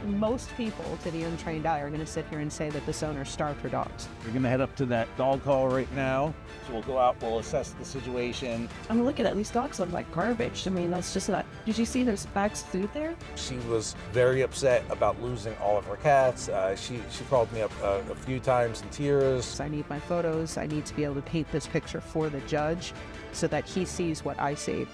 Most people, to the untrained eye, are going to sit here and say that this owner starved her dogs. We're going to head up to that dog call right now. So we'll go out, we'll assess the situation. I'm looking at these dogs look like garbage. I mean, that's just not. Did you see there's bags of food there? She was very upset about losing all of her cats. She called me up a few times in tears. I need my photos. I need to be able to paint this picture for the judge so that he sees what I see.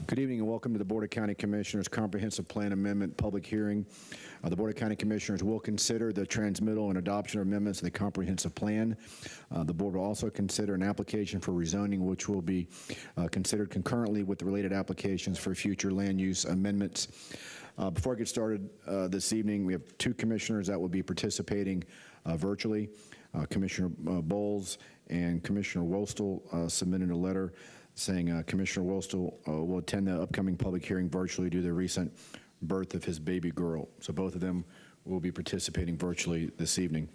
Good evening and welcome to the Board of County Commissioners Comprehensive Plan Amendment Public Hearing. The Board of County Commissioners will consider the transmittal and adoption of amendments to the Comprehensive Plan. The Board will also consider an application for rezoning, which will be considered concurrently with the related applications for future land use amendments. Before I get started this evening, we have two commissioners that will be participating virtually. Commissioner Bowles and Commissioner Wostel submitted a letter saying Commissioner Wostel will attend the upcoming public hearing virtually due to the recent birth of his baby girl. So both of them will be participating virtually this evening.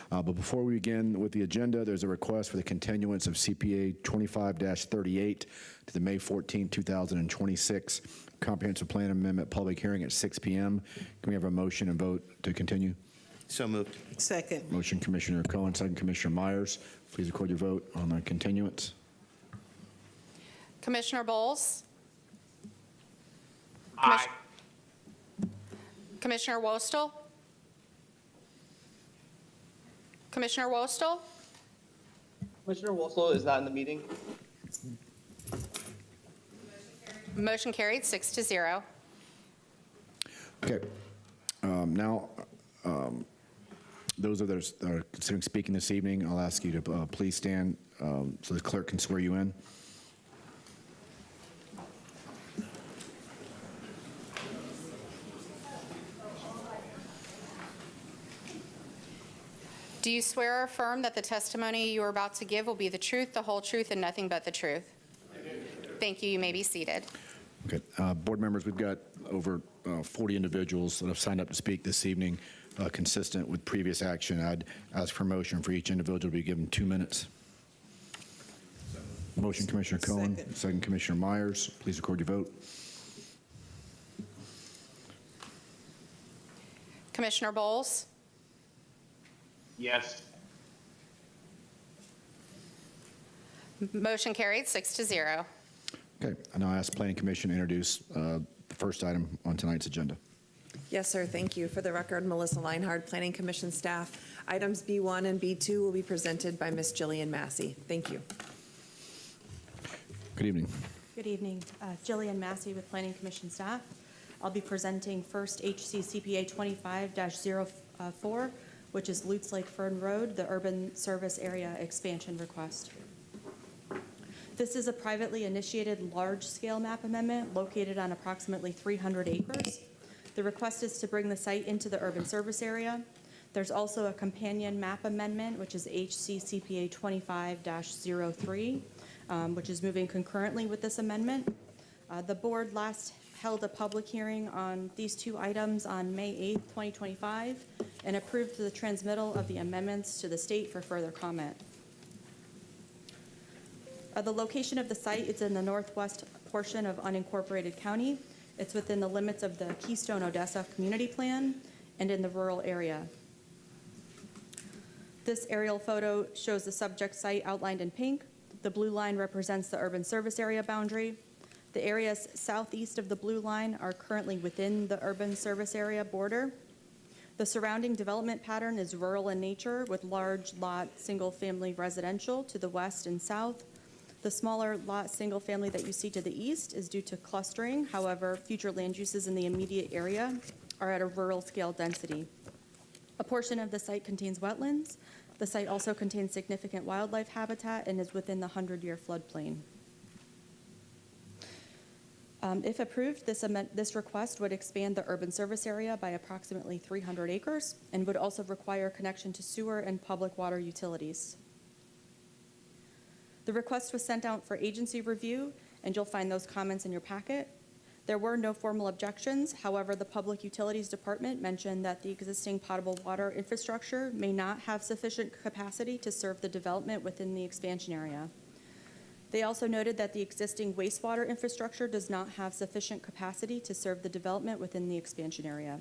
But before we begin with the agenda, there's a request for the continuance of CPA 25-38 to the May 14, 2026 Comprehensive Plan Amendment public hearing at 6 p.m. Can we have a motion and vote to continue? So moved. Second. Motion Commissioner Cohen, second Commissioner Myers. Please record your vote on the continuance. Commissioner Bowles? Aye. Commissioner Wostel? Commissioner Wostel? Commissioner Wolflow is not in the meeting. Motion carried 6-0. Okay. Now, those that are considering speaking this evening, I'll ask you to please stand so the clerk can swear you in. Do you swear or affirm that the testimony you are about to give will be the truth, the whole truth, and nothing but the truth? Thank you. You may be seated. Okay. Board members, we've got over 40 individuals that have signed up to speak this evening. Consistent with previous action, I'd ask for a motion for each individual to be given 2 minutes. Motion, Commissioner Cohen. Second, Commissioner Myers. Please record your vote. Commissioner Bowles? Yes. Motion carried 6-0. Okay. I now ask the Planning Commission to introduce the first item on tonight's agenda. Yes, sir. Thank you. For the record, Melissa Leinhard, Planning Commission staff. Items B1 and B2 will be presented by Ms. Jillian Massey. Thank you. Good evening. Good evening. Jillian Massey with Planning Commission staff. I'll be presenting first HC CPA 25-04, which is Lutz Lake Fern Road, the urban service area expansion request. This is a privately initiated large-scale map amendment located on approximately 300 acres. The request is to bring the site into the urban service area. There's also a companion map amendment, which is HC CPA 25-03, which is moving concurrently with this amendment. The board last held a public hearing on these two items on May 8th, 2025, and approved the transmittal of the amendments to the state for further comment. The location of the site is in the northwest portion of unincorporated county. It's within the limits of the Keystone Odessa Community Plan and in the rural area. This aerial photo shows the subject site outlined in pink. The blue line represents the urban service area boundary. The areas southeast of the blue line are currently within the urban service area border. The surrounding development pattern is rural in nature with large lot single-family residential to the west and south. The smaller lot single family that you see to the east is due to clustering. However, future land uses in the immediate area are at a rural scale density. A portion of the site contains wetlands. The site also contains significant wildlife habitat and is within the 100-year floodplain. If approved, this request would expand the urban service area by approximately 300 acres and would also require connection to sewer and public water utilities. The request was sent out for agency review, and you'll find those comments in your packet. There were no formal objections. However, the Public Utilities Department mentioned that the existing potable water infrastructure may not have sufficient capacity to serve the development within the expansion area. They also noted that the existing wastewater infrastructure does not have sufficient capacity to serve the development within the expansion area.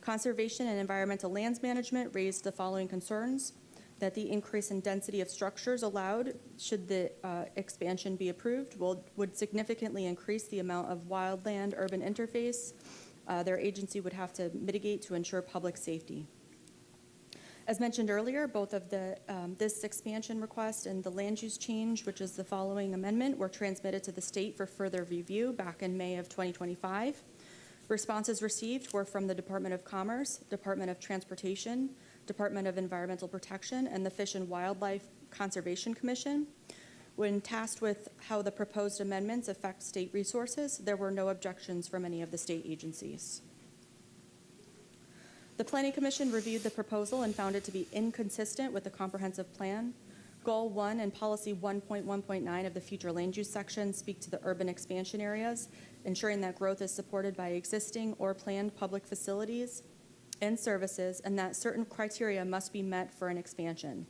Conservation and Environmental Lands Management raised the following concerns: that the increase in density of structures allowed, should the expansion be approved, would significantly increase the amount of wildland-urban interface their agency would have to mitigate to ensure public safety. As mentioned earlier, both of this expansion request and the land use change, which is the following amendment, were transmitted to the state for further review back in May of 2025. Responses received were from the Department of Commerce, Department of Transportation, Department of Environmental Protection, and the Fish and Wildlife Conservation Commission. When tasked with how the proposed amendments affect state resources, there were no objections from any of the state agencies. The Planning Commission reviewed the proposal and found it to be inconsistent with the comprehensive plan. Goal 1 and Policy 1.1.9 of the Future Land Use section speak to the urban expansion areas, ensuring that growth is supported by existing or planned public facilities and services, and that certain criteria must be met for an expansion.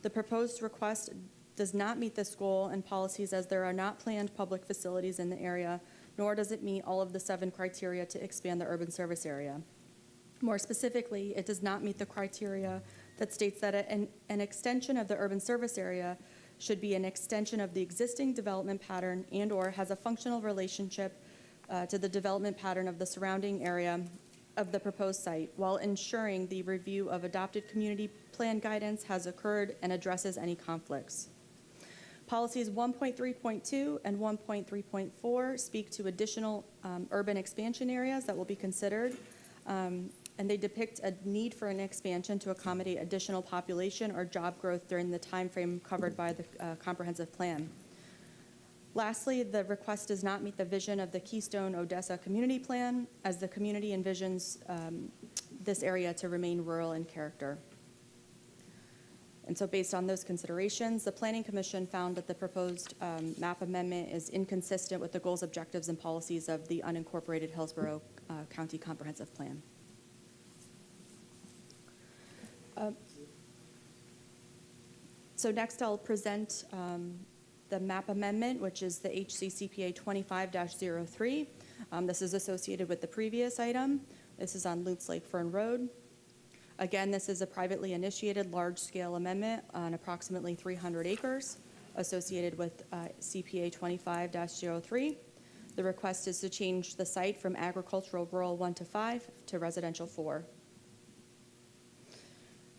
The proposed request does not meet this goal and policies, as there are not planned public facilities in the area, nor does it meet all of the 7 criteria to expand the urban service area. More specifically, it does not meet the criteria that states that an extension of the urban service area should be an extension of the existing development pattern and/or has a functional relationship to the development pattern of the surrounding area of the proposed site while ensuring the review of adopted community plan guidance has occurred and addresses any conflicts. Policies 1.3.2 and 1.3.4 speak to additional urban expansion areas that will be considered, and they depict a need for an expansion to accommodate additional population or job growth during the time frame covered by the comprehensive plan. Lastly, the request does not meet the vision of the Keystone Odessa Community Plan, as the community envisions this area to remain rural in character. And so based on those considerations, the Planning Commission found that the proposed map amendment is inconsistent with the goals, objectives, and policies of the unincorporated Hillsborough County Comprehensive Plan. So next I'll present the map amendment, which is the HCCPA 25-03. This is associated with the previous item. This is on Lutz Lake Fern Road. Again, this is a privately initiated large-scale amendment on approximately 300 acres associated with CPA 25-03. The request is to change the site from agricultural rural 1 to 5 to residential 4.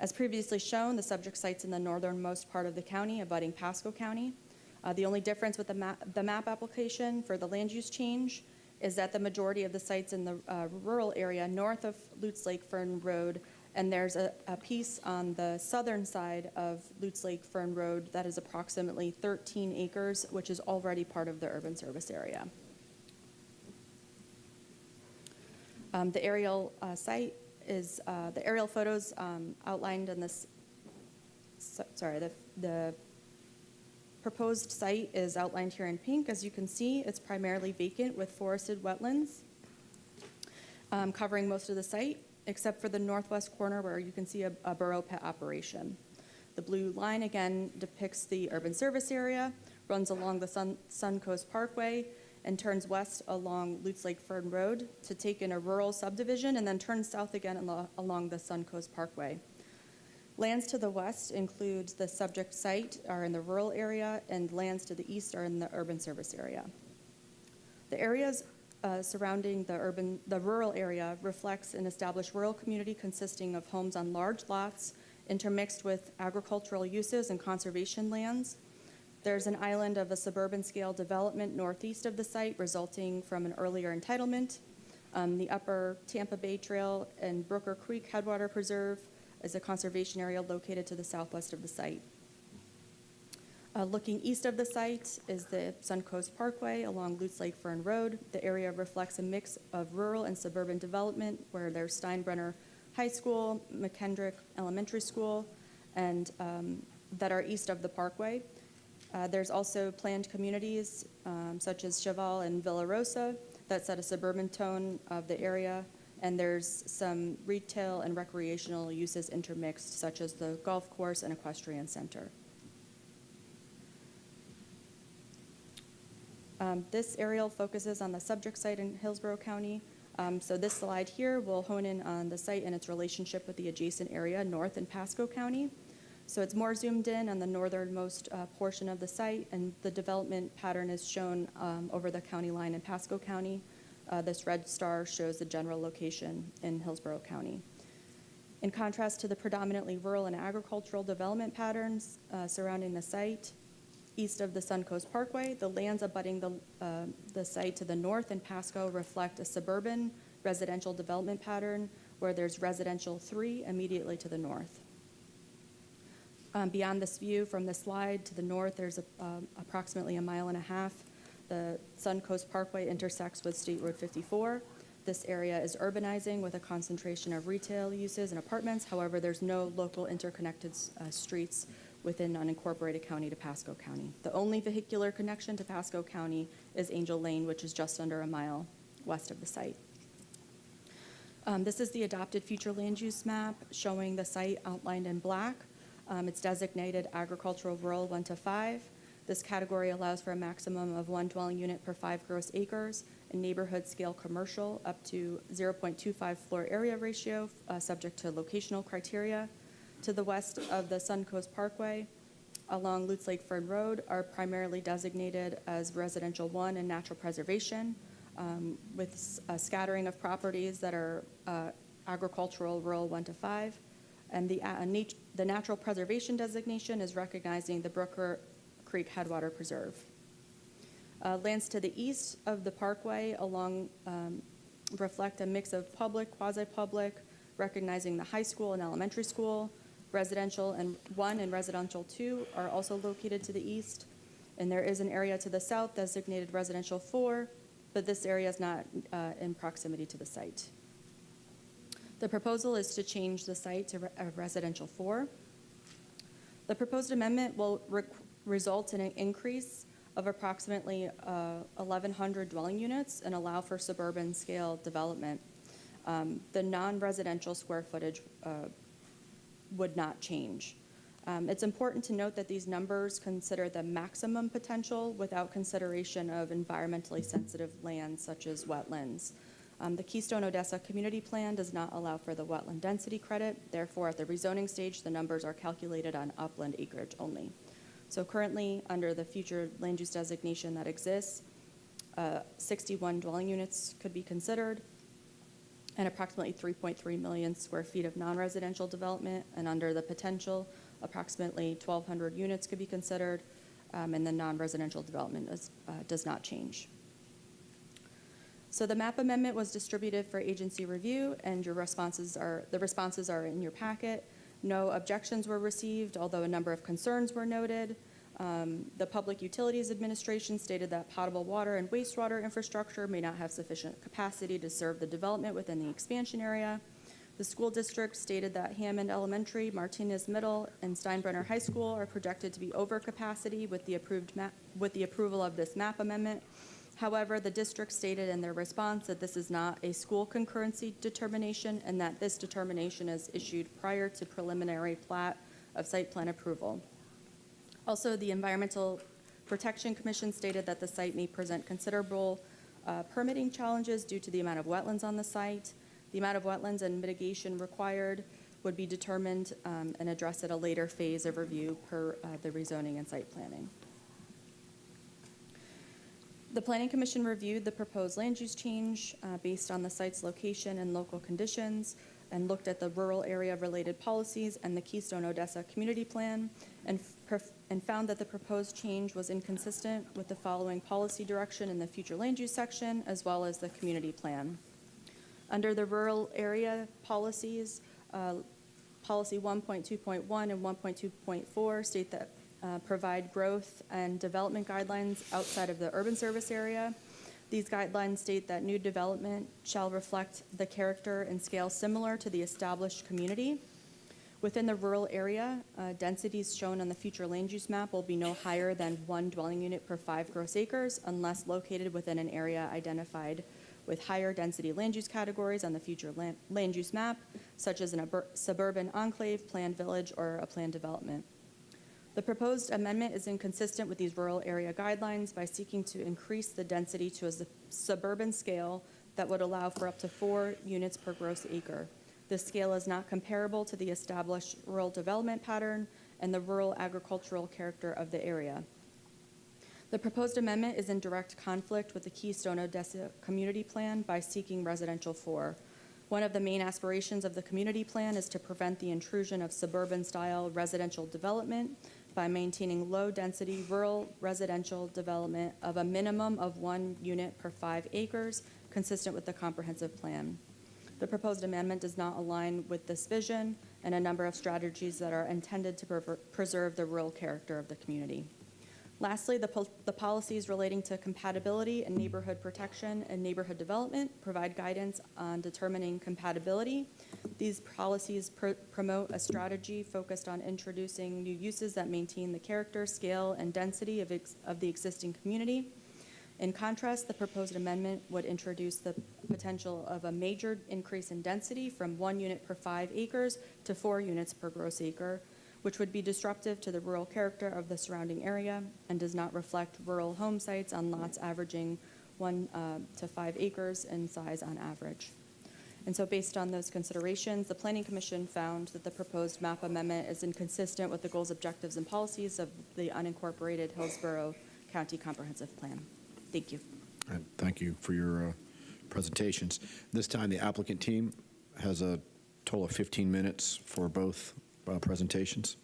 As previously shown, the subject site's in the northernmost part of the county, abutting Pasco County. The only difference with the map application for the land use change is that the majority of the sites in the rural area north of Lutz Lake Fern Road, and there's a piece on the southern side of Lutz Lake Fern Road that is approximately 13 acres, which is already part of the urban service area. The aerial site is, the aerial photos outlined in this, the proposed site is outlined here in pink. As you can see, it's primarily vacant with forested wetlands covering most of the site, except for the northwest corner where you can see a burrow pit operation. The blue line again depicts the urban service area, runs along the Suncoast Parkway, and turns west along Lutz Lake Fern Road to take in a rural subdivision, and then turns south again along the Suncoast Parkway. Lands to the west include the subject site are in the rural area, and lands to the east are in the urban service area. The areas surrounding the rural area reflects an established rural community consisting of homes on large lots intermixed with agricultural uses and conservation lands. There's an island of a suburban scale development northeast of the site resulting from an earlier entitlement. The upper Tampa Bay Trail and Brooker Creek Headwater Preserve is a conservation area located to the southwest of the site. Looking east of the site is the Suncoast Parkway along Lutz Lake Fern Road. The area reflects a mix of rural and suburban development where there's Steinbrenner High School, McKendrick Elementary School, and that are east of the parkway. There's also planned communities such as Cheval and Villa Rosa that set a suburban tone of the area, and there's some retail and recreational uses intermixed, such as the golf course and equestrian center. This aerial focuses on the subject site in Hillsborough County. So this slide here will hone in on the site and its relationship with the adjacent area north in Pasco County. So it's more zoomed in on the northernmost portion of the site, and the development pattern is shown over the county line in Pasco County. This red star shows the general location in Hillsborough County. In contrast to the predominantly rural and agricultural development patterns surrounding the site, east of the Suncoast Parkway, the lands abutting the site to the north in Pasco reflect a suburban residential development pattern where there's residential 3 immediately to the north. Beyond this view from the slide to the north, there's approximately 1.5 miles. The Suncoast Parkway intersects with State Road 54. This area is urbanizing with a concentration of retail uses and apartments. However, there's no local interconnected streets within unincorporated county to Pasco County. The only vehicular connection to Pasco County is Angel Lane, which is just under 1 mile west of the site. This is the adopted future land use map showing the site outlined in black. It's designated agricultural rural 1 to 5. This category allows for a maximum of 1 dwelling unit per 5 gross acres, and neighborhood scale commercial up to 0.25 floor area ratio, subject to locational criteria. To the west of the Suncoast Parkway, along Lutz Lake Fern Road, are primarily designated as residential 1 and natural preservation. with a scattering of properties that are agricultural, rural 1 to 5. And the natural preservation designation is recognizing the Brooker Creek Headwater Preserve. Lands to the east of the parkway reflect a mix of public, quasi-public, recognizing the high school and elementary school. Residential 1 and residential 2 are also located to the east. And there is an area to the south designated residential 4, but this area is not in proximity to the site. The proposal is to change the site to residential 4. The proposed amendment will result in an increase of approximately 1,100 dwelling units and allow for suburban scale development. The non-residential square footage would not change. It's important to note that these numbers consider the maximum potential without consideration of environmentally sensitive lands such as wetlands. The Keystone Odessa Community Plan does not allow for the wetland density credit. Therefore, at the rezoning stage, the numbers are calculated on upland acreage only. So currently, under the future land use designation that exists, 61 dwelling units could be considered, and approximately 3.3 million square feet of non-residential development. And under the potential, approximately 1,200 units could be considered, and the non-residential development does not change. So the map amendment was distributed for agency review, and the responses are in your packet. No objections were received, although a number of concerns were noted. The Public Utilities Administration stated that potable water and wastewater infrastructure may not have sufficient capacity to serve the development within the expansion area. The school district stated that Hammond Elementary, Martinez Middle, and Steinbrenner High School are projected to be over capacity with the approval of this map amendment. However, the district stated in their response that this is not a school concurrency determination and that this determination is issued prior to preliminary plat of site plan approval. Also, the Environmental Protection Commission stated that the site may present considerable permitting challenges due to the amount of wetlands on the site. The amount of wetlands and mitigation required would be determined and addressed at a later phase of review per the rezoning and site planning. The Planning Commission reviewed the proposed land use change based on the site's location and local conditions and looked at the rural area related policies and the Keystone Odessa Community Plan and found that the proposed change was inconsistent with the following policy direction in the future land use section as well as the community plan. Under the rural area policies, policy 1.2.1 and 1.2.4 state that provide growth and development guidelines outside of the urban service area. These guidelines state that new development shall reflect the character and scale similar to the established community. Within the rural area, densities shown on the future land use map will be no higher than 1 dwelling unit per 5 gross acres unless located within an area identified with higher density land use categories on the future land use map, such as a suburban enclave, planned village, or a planned development. The proposed amendment is inconsistent with these rural area guidelines by seeking to increase the density to a suburban scale that would allow for up to 4 units per gross acre. This scale is not comparable to the established rural development pattern and the rural agricultural character of the area. The proposed amendment is in direct conflict with the Keystone Odessa Community Plan by seeking residential 4. One of the main aspirations of the community plan is to prevent the intrusion of suburban-style residential development by maintaining low-density rural residential development of a minimum of 1 unit per 5 acres, consistent with the comprehensive plan. The proposed amendment does not align with this vision and a number of strategies that are intended to preserve the rural character of the community. Lastly, the policies relating to compatibility and neighborhood protection and neighborhood development provide guidance on determining compatibility. These policies promote a strategy focused on introducing new uses that maintain the character, scale, and density of the existing community. In contrast, the proposed amendment would introduce the potential of a major increase in density from 1 unit per 5 acres to 4 units per gross acre, which would be disruptive to the rural character of the surrounding area and does not reflect rural home sites on lots averaging 1 to 5 acres in size on average. And so based on those considerations, the Planning Commission found that the proposed map amendment is inconsistent with the goals, objectives, and policies of the unincorporated Hillsborough County Comprehensive Plan. Thank you. And thank you for your presentations. This time, the applicant team has a total of 15 minutes for both presentations.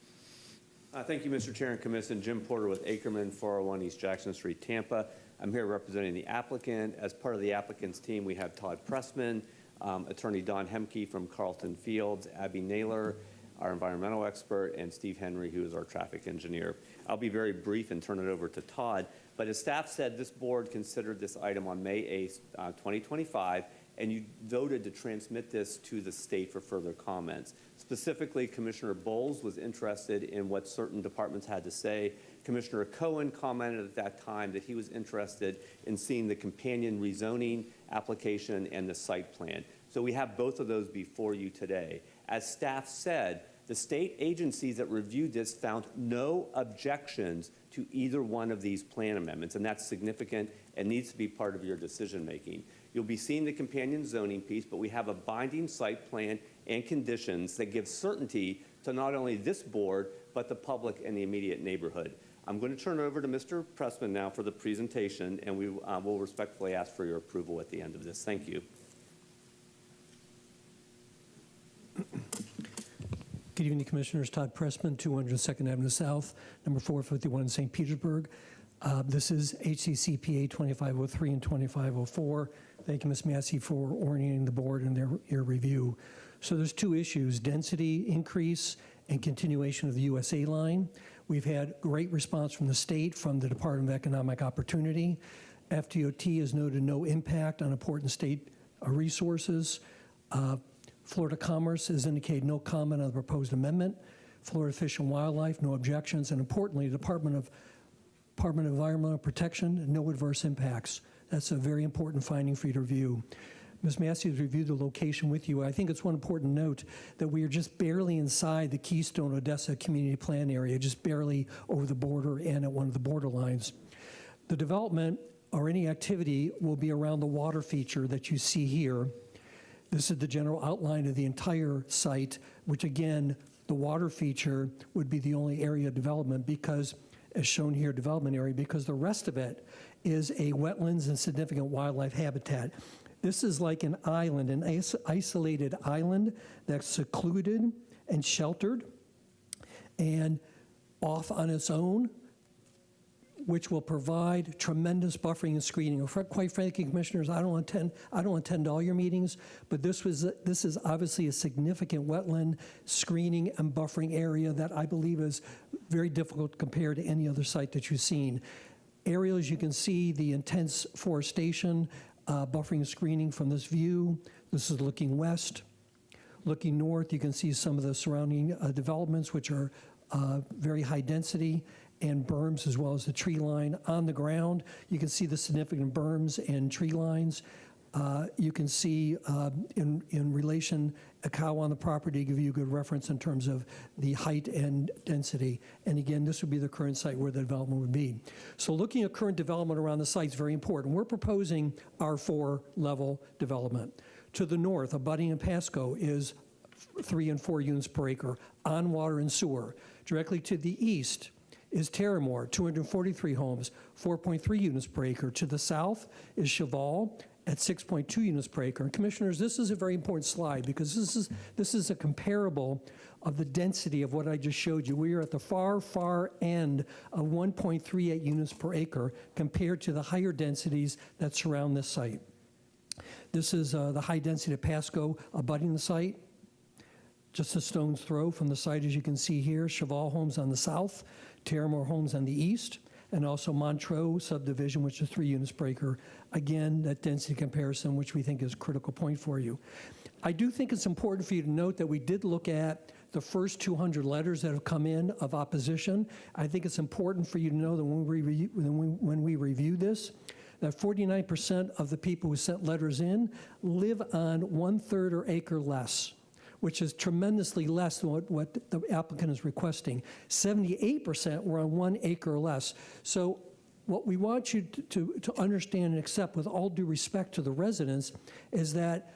Thank you, Mr. Chair and Commission. Jim Porter with Ackerman, 401 East Jackson Street, Tampa. I'm here representing the applicant. As part of the applicant's team, we have Todd Pressman, Attorney Don Hemke from Carlton Fields, Abby Naylor, our environmental expert, and Steve Henry, who is our traffic engineer. I'll be very brief and turn it over to Todd. But as staff said, this board considered this item on May 8th, 2025, and you voted to transmit this to the state for further comments. Specifically, Commissioner Bowles was interested in what certain departments had to say. Commissioner Cohen commented at that time that he was interested in seeing the companion rezoning application and the site plan. So we have both of those before you today. As staff said, the state agencies that reviewed this found no objections to either one of these plan amendments, and that's significant and needs to be part of your decision making. You'll be seeing the companion zoning piece, but we have a binding site plan and conditions that give certainty to not only this board, but the public and the immediate neighborhood. I'm going to turn it over to Mr. Pressman now for the presentation, and we will respectfully ask for your approval at the end of this. Thank you. Good evening, Commissioners. Todd Pressman, 200 2nd Avenue South, number 451 in St. Petersburg. This is HCCPA 2503 and 2504. Thank you, Ms. Massey, for orienting the board in your review. So there's two issues, density increase and continuation of the USA line. We've had great response from the state, from the Department of Economic Opportunity. FDOT has noted no impact on important state resources. Florida Commerce has indicated no comment on the proposed amendment. Florida Fish and Wildlife, no objections. And importantly, the Department of Environmental Protection, no adverse impacts. That's a very important finding for you to review. Ms. Massey has reviewed the location with you. I think it's one important note that we are just barely inside the Keystone Odessa Community Plan area, just barely over the border and at one of the border lines. The development or any activity will be around the water feature that you see here. This is the general outline of the entire site, which again, the water feature would be the only area of development because, as shown here, development area, because the rest of it is a wetlands and significant wildlife habitat. This is like an island, an isolated island that's secluded and sheltered and off on its own, which will provide tremendous buffering and screening. Quite frankly, Commissioners, I don't attend all your meetings, but this is obviously a significant wetland screening and buffering area that I believe is very difficult compared to any other site that you've seen. Areas you can see the intense forestation, buffering and screening from this view. This is looking west. Looking north, you can see some of the surrounding developments, which are very high density, and berms, as well as the tree line on the ground. You can see the significant berms and tree lines. You can see in relation a cow on the property to give you a good reference in terms of the height and density. And again, this would be the current site where the development would be. So looking at current development around the site is very important. We're proposing R4 level development. To the north, abutting in Pasco is 3 and 4 units per acre on water and sewer. Directly to the east is Terramore, 243 homes, 4.3 units per acre. To the south is Cheval at 6.2 units per acre. And Commissioners, this is a very important slide because this is a comparable of the density of what I just showed you. We are at the far, far end of 1.38 units per acre compared to the higher densities that surround this site. This is the high density of Pasco abutting the site, just a stone's throw from the site, as you can see here. Cheval Homes on the south, Terramore Homes on the east, and also Montreux subdivision, which is 3 units per acre. Again, that density comparison, which we think is a critical point for you. I do think it's important for you to note that we did look at the first 200 letters that have come in of opposition. I think it's important for you to know that when we review this, that 49% of the people who sent letters in live on 1/3 or acre less, which is tremendously less than what the applicant is requesting. 78% were on 1 acre or less. So what we want you to understand and accept, with all due respect to the residents, is that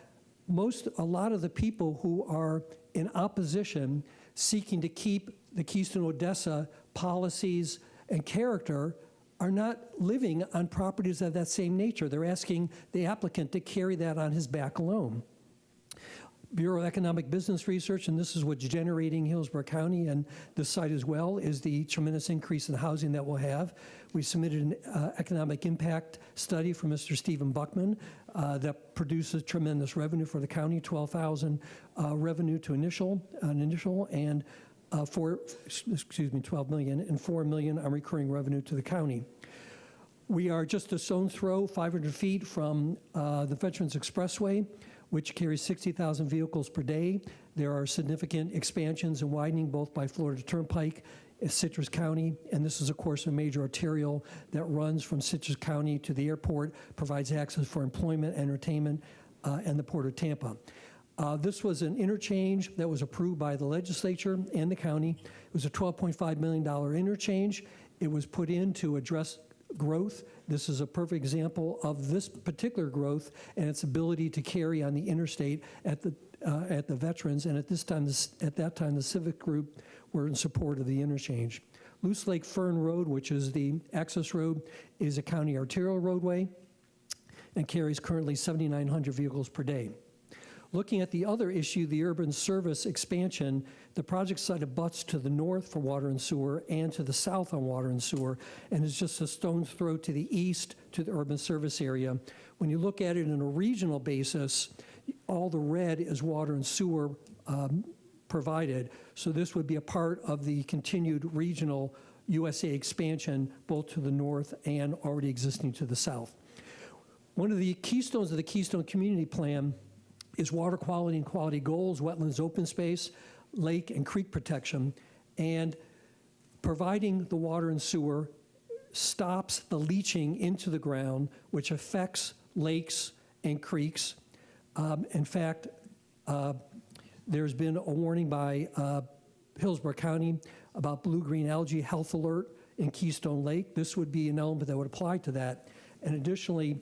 a lot of the people who are in opposition seeking to keep the Keystone Odessa policies and character are not living on properties of that same nature. They're asking the applicant to carry that on his back alone. Bureau of Economic Business Research, and this is what's generating Hillsborough County and this site as well, is the tremendous increase in housing that we'll have. We submitted an economic impact study from Mr. Stephen Buckman that produces tremendous revenue for the county, 12,000 revenue to initial, and 12 million, and 4 million on recurring revenue to the county. We are just a stone's throw, 500 feet from the Veterans Expressway, which carries 60,000 vehicles per day. There are significant expansions and widening both by Florida Turnpike, Citrus County, and this is, of course, a major arterial that runs from Citrus County to the airport, provides access for employment, entertainment, and the Port of Tampa. This was an interchange that was approved by the legislature and the county. It was a $12.5 million interchange. It was put in to address growth. This is a perfect example of this particular growth and its ability to carry on the interstate at the veterans. And at that time, the civic group were in support of the interchange. Loose Lake Fern Road, which is the access road, is a county arterial roadway and carries currently 7,900 vehicles per day. Looking at the other issue, the urban service expansion, the project site abuts to the north for water and sewer and to the south on water and sewer, and is just a stone's throw to the east to the urban service area. When you look at it on a regional basis, all the red is water and sewer provided. So this would be a part of the continued regional USA expansion, both to the north and already existing to the south. One of the keystones of the Keystone Community Plan is water quality and quality goals, wetlands, open space, lake and creek protection, and providing the water and sewer stops the leaching into the ground, which affects lakes and creeks. In fact, there's been a warning by Hillsborough County about blue-green algae health alert in Keystone Lake. This would be an element that would apply to that. And additionally,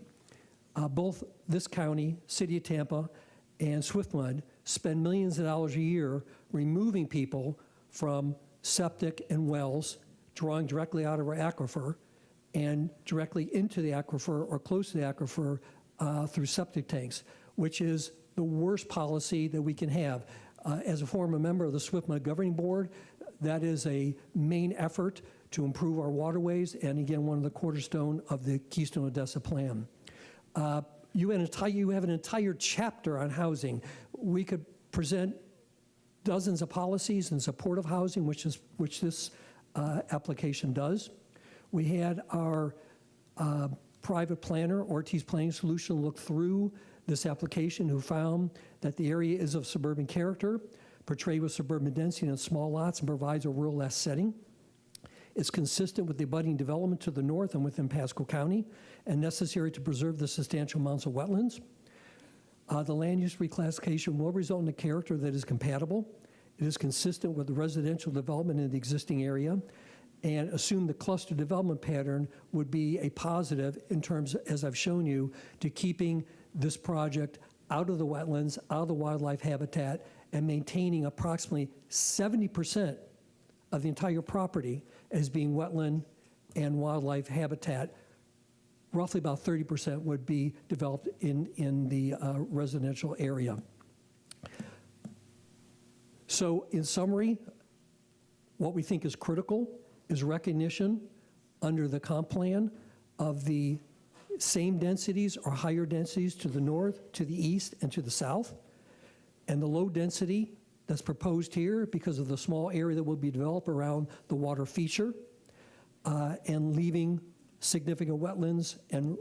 both this county, City of Tampa, and Swiftmud spend millions of dollars a year removing people from septic and wells, drawing directly out of our aquifer and directly into the aquifer or close to the aquifer through septic tanks, which is the worst policy that we can have. As a former member of the Swiftmud Governing Board, that is a main effort to improve our waterways, and again, one of the cornerstone of the Keystone Odessa Plan. You have an entire chapter on housing. We could present dozens of policies in support of housing, which this application does. We had our private planner, Ortiz Planning Solution, look through this application, who found that the area is of suburban character, portrayed with suburban density in small lots, and provides a rural-esque setting. It's consistent with the abutting development to the north and within Pasco County, and necessary to preserve the substantial amounts of wetlands. The land use reclassification will result in a character that is compatible. It is consistent with the residential development in the existing area, and assume the cluster development pattern would be a positive in terms, as I've shown you, to keeping this project out of the wetlands, out of the wildlife habitat, and maintaining approximately 70% of the entire property as being wetland and wildlife habitat. Roughly about 30% would be developed in the residential area. So in summary, what we think is critical is recognition under the comp plan of the same densities or higher densities to the north, to the east, and to the south, and the low density that's proposed here because of the small area that will be developed around the water feature, and leaving significant wetlands and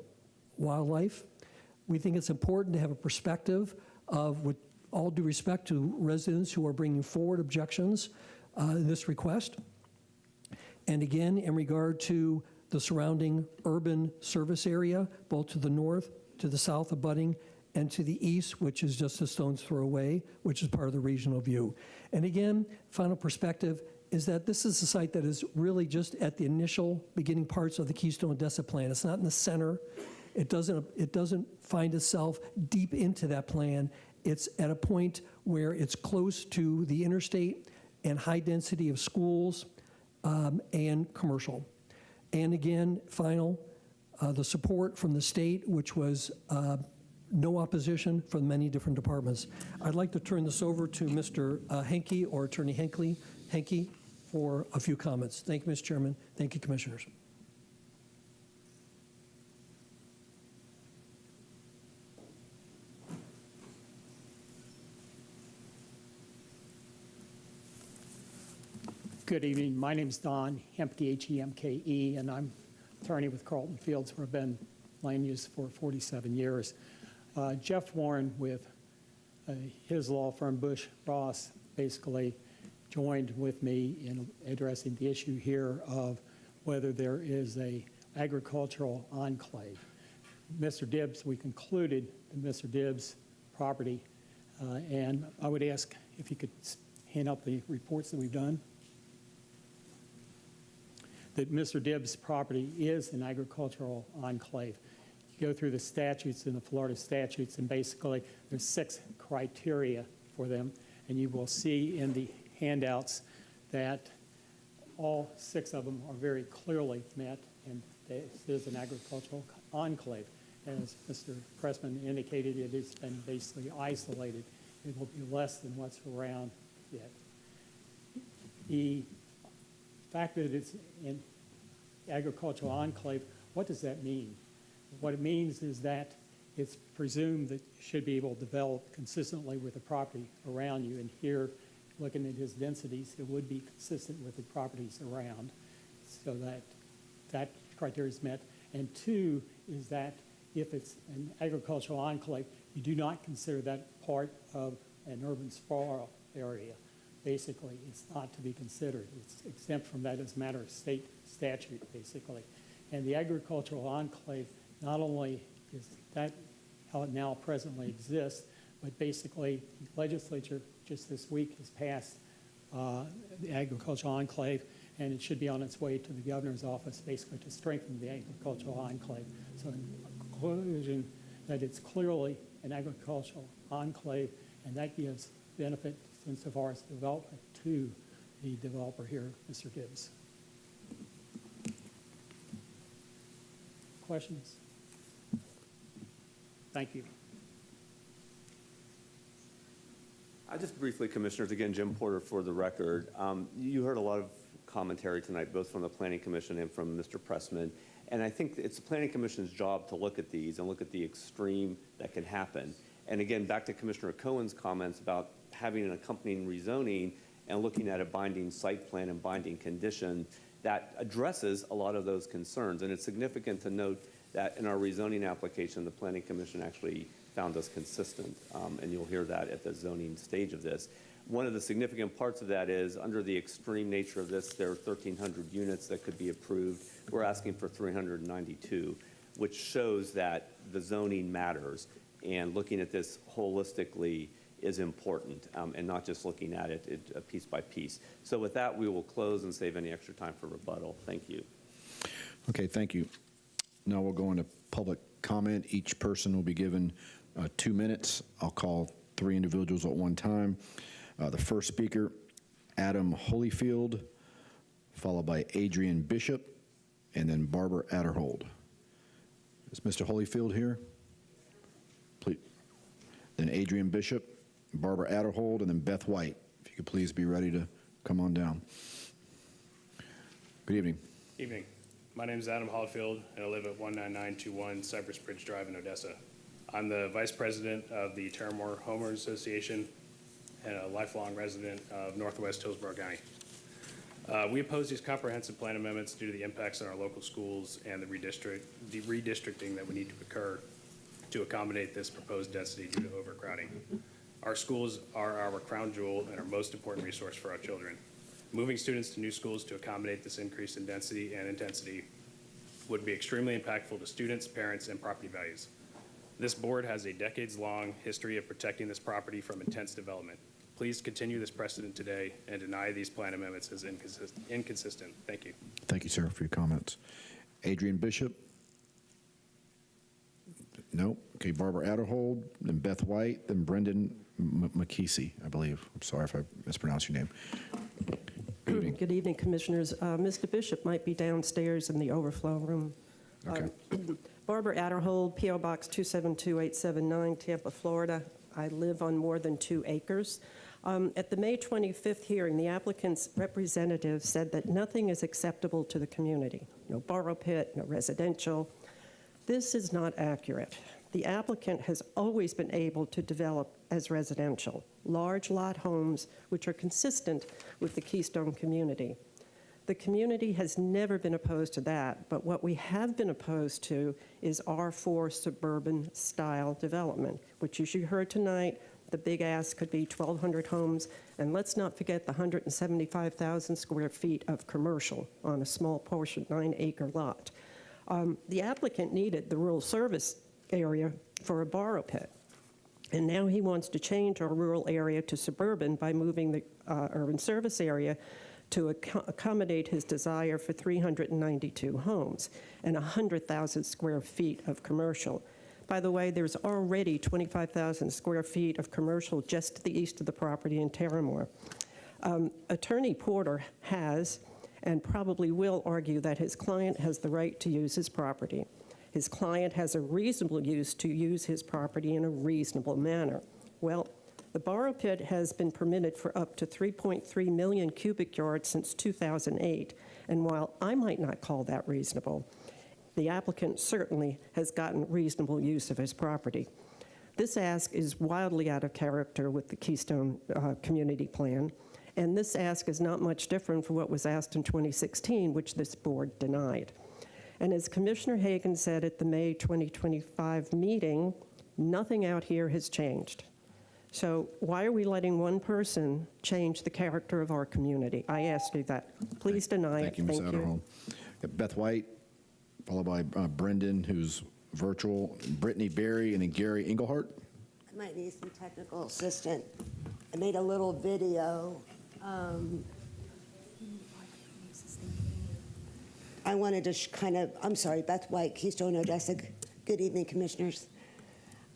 wildlife. We think it's important to have a perspective of, with all due respect to residents who are bringing forward objections in this request. And again, in regard to the surrounding urban service area, both to the north, to the south abutting, and to the east, which is just a stone's throw away, which is part of the regional view. And again, final perspective is that this is a site that is really just at the initial beginning parts of the Keystone Odessa plan. It's not in the center. It doesn't find itself deep into that plan. It's at a point where it's close to the interstate and high density of schools and commercial. And again, final, the support from the state, which was no opposition from many different departments. I'd like to turn this over to Mr. Henke or Attorney Henke for a few comments. Thank you, Mr. Chairman. Thank you, Commissioners. Good evening. My name is Don Hemke, H-E-M-K-E, and I'm attorney with Carlton Fields, where I've been land use for 47 years. Jeff Warren with his law firm, Bush Ross, basically joined with me in addressing the issue here of whether there is a agricultural enclave. Mr. Dibbs, we concluded that Mr. Dibbs' property, and I would ask if you could hand out the reports that we've done, that Mr. Dibbs' property is an agricultural enclave. You go through the statutes in the Florida statutes, and basically there's 6 criteria for them, and you will see in the handouts that all 6 of them are very clearly met, and this is an agricultural enclave. As Mr. Pressman indicated, it has been basically isolated. It will be less than what's around it. The fact that it's an agricultural enclave, what does that mean? What it means is that it's presumed that you should be able to develop consistently with the property around you. And here, looking at his densities, it would be consistent with the properties around, so that that criteria is met. And 2 is that if it's an agricultural enclave, you do not consider that part of an urban sprawl area. Basically, it's not to be considered. It's exempt from that as a matter of state statute, basically. And the agricultural enclave, not only is that how it now presently exists, but basically the legislature just this week has passed the agricultural enclave, and it should be on its way to the governor's office, basically to strengthen the agricultural enclave. So in conclusion, that it's clearly an agricultural enclave, and that gives benefit insofar as development to the developer here, Mr. Gibbs. Questions? Thank you. Just briefly, Commissioners, again, Jim Porter for the record. You heard a lot of commentary tonight, both from the Planning Commission and from Mr. Pressman. And I think it's the Planning Commission's job to look at these and look at the extreme that can happen. And again, back to Commissioner Cohen's comments about having an accompanying rezoning and looking at a binding site plan and binding condition that addresses a lot of those concerns. And it's significant to note that in our rezoning application, the Planning Commission actually found us consistent, and you'll hear that at the zoning stage of this. One of the significant parts of that is, under the extreme nature of this, there are 1,300 units that could be approved. We're asking for 392, which shows that the zoning matters, and looking at this holistically is important, and not just looking at it piece by piece. So with that, we will close and save any extra time for rebuttal. Thank you. Okay, thank you. Now we'll go into public comment. Each person will be given 2 minutes. I'll call 3 individuals at one time. The first speaker, Adam Holyfield, followed by Adrian Bishop, and then Barbara Adderhold. Is Mr. Holyfield here? Please. Then Adrian Bishop, Barbara Adderhold, and then Beth White. If you could please be ready to come on down. Good evening. Evening. My name is Adam Holyfield, and I live at 19921 Cypress Bridge Drive in Odessa. I'm the Vice President of the Terramore Homeowners Association and a lifelong resident of Northwest Hillsborough County. We oppose these comprehensive plan amendments due to the impacts on our local schools and the redistricting that would need to occur to accommodate this proposed density due to overcrowding. Our schools are our crown jewel and our most important resource for our children. Moving students to new schools to accommodate this increase in density and intensity would be extremely impactful to students, parents, and property values. This board has a decades-long history of protecting this property from intense development. Please continue this precedent today and deny these plan amendments as inconsistent. Thank you. Thank you, sir, for your comments. Adrian Bishop? No. Okay, Barbara Adderhold, then Beth White, then Brendan McKesey, I believe. I'm sorry if I mispronounced your name. Good evening, Commissioners. Mr. Bishop might be downstairs in the overflow room. Okay. Barbara Adderhold, P.O. Box 272879, Tampa, Florida. I live on more than 2 acres. At the May 25th hearing, the applicant's representative said that nothing is acceptable to the community. No borrow pit, no residential. This is not accurate. The applicant has always been able to develop as residential, large lot homes which are consistent with the Keystone community. The community has never been opposed to that, but what we have been opposed to is R4 suburban style development, which as you heard tonight, the big ask could be 1,200 homes, and let's not forget the 175,000 square feet of commercial on a small portion, 9-acre lot. The applicant needed the rural service area for a borrow pit, and now he wants to change our rural area to suburban by moving the urban service area to accommodate his desire for 392 homes and 100,000 square feet of commercial. By the way, there's already 25,000 square feet of commercial just to the east of the property in Terramore. Attorney Porter has and probably will argue that his client has the right to use his property. His client has a reasonable use to use his property in a reasonable manner. Well, the borrow pit has been permitted for up to 3.3 million cubic yards since 2008, and while I might not call that reasonable, the applicant certainly has gotten reasonable use of his property. This ask is wildly out of character with the Keystone Community Plan, and this ask is not much different from what was asked in 2016, which this board denied. And as Commissioner Hagan said at the May 2025 meeting, nothing out here has changed. So why are we letting one person change the character of our community? I ask you that. Please deny it. Thank you, Ms. Adderhold. Beth White, followed by Brendan, who's virtual, Brittany Berry, and then Gary Engelhardt. I might need some technical assistance. I made a little video. I wanted to I'm sorry, Beth White, Keystone, Odessa. Good evening, Commissioners.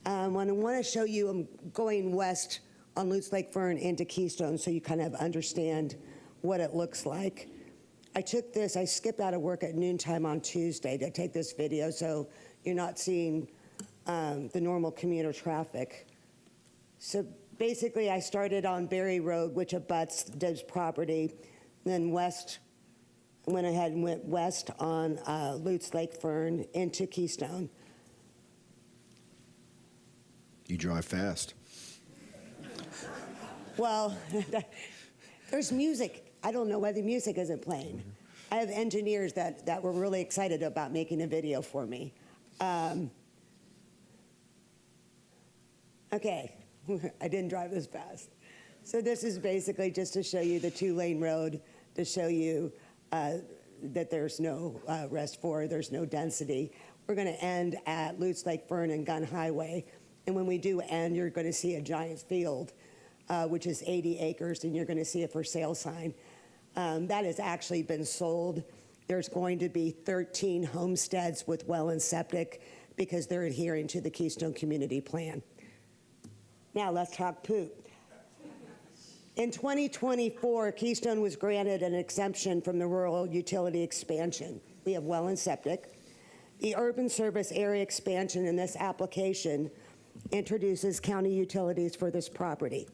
I want to show you, I'm going west on Lutz Lake Fern into Keystone so you kind of understand what it looks like. I took this, I skipped out of work at noontime on Tuesday to take this video so you're not seeing the normal commuter traffic. So basically I started on Berry Road, which abuts Deb's property, then west, went ahead and went west on Lutz Lake Fern into Keystone. You drive fast. Well, there's music. I don't know why the music isn't playing. I have engineers that were really excited about making a video for me. Okay, I didn't drive this fast. So this is basically just to show you the 2-lane road, to show you that there's no rest for, there's no density. We're going to end at Lutz Lake Fern and Gun Highway. And when we do end, you're going to see a giant field, which is 80 acres, and you're going to see a for sale sign. That has actually been sold. There's going to be 13 homesteads with well and septic because they're adhering to the Keystone Community Plan. Now let's talk poop. In 2024, Keystone was granted an exemption from the rural utility expansion. We have well and septic. The urban service area expansion in this application introduces county utilities for this property.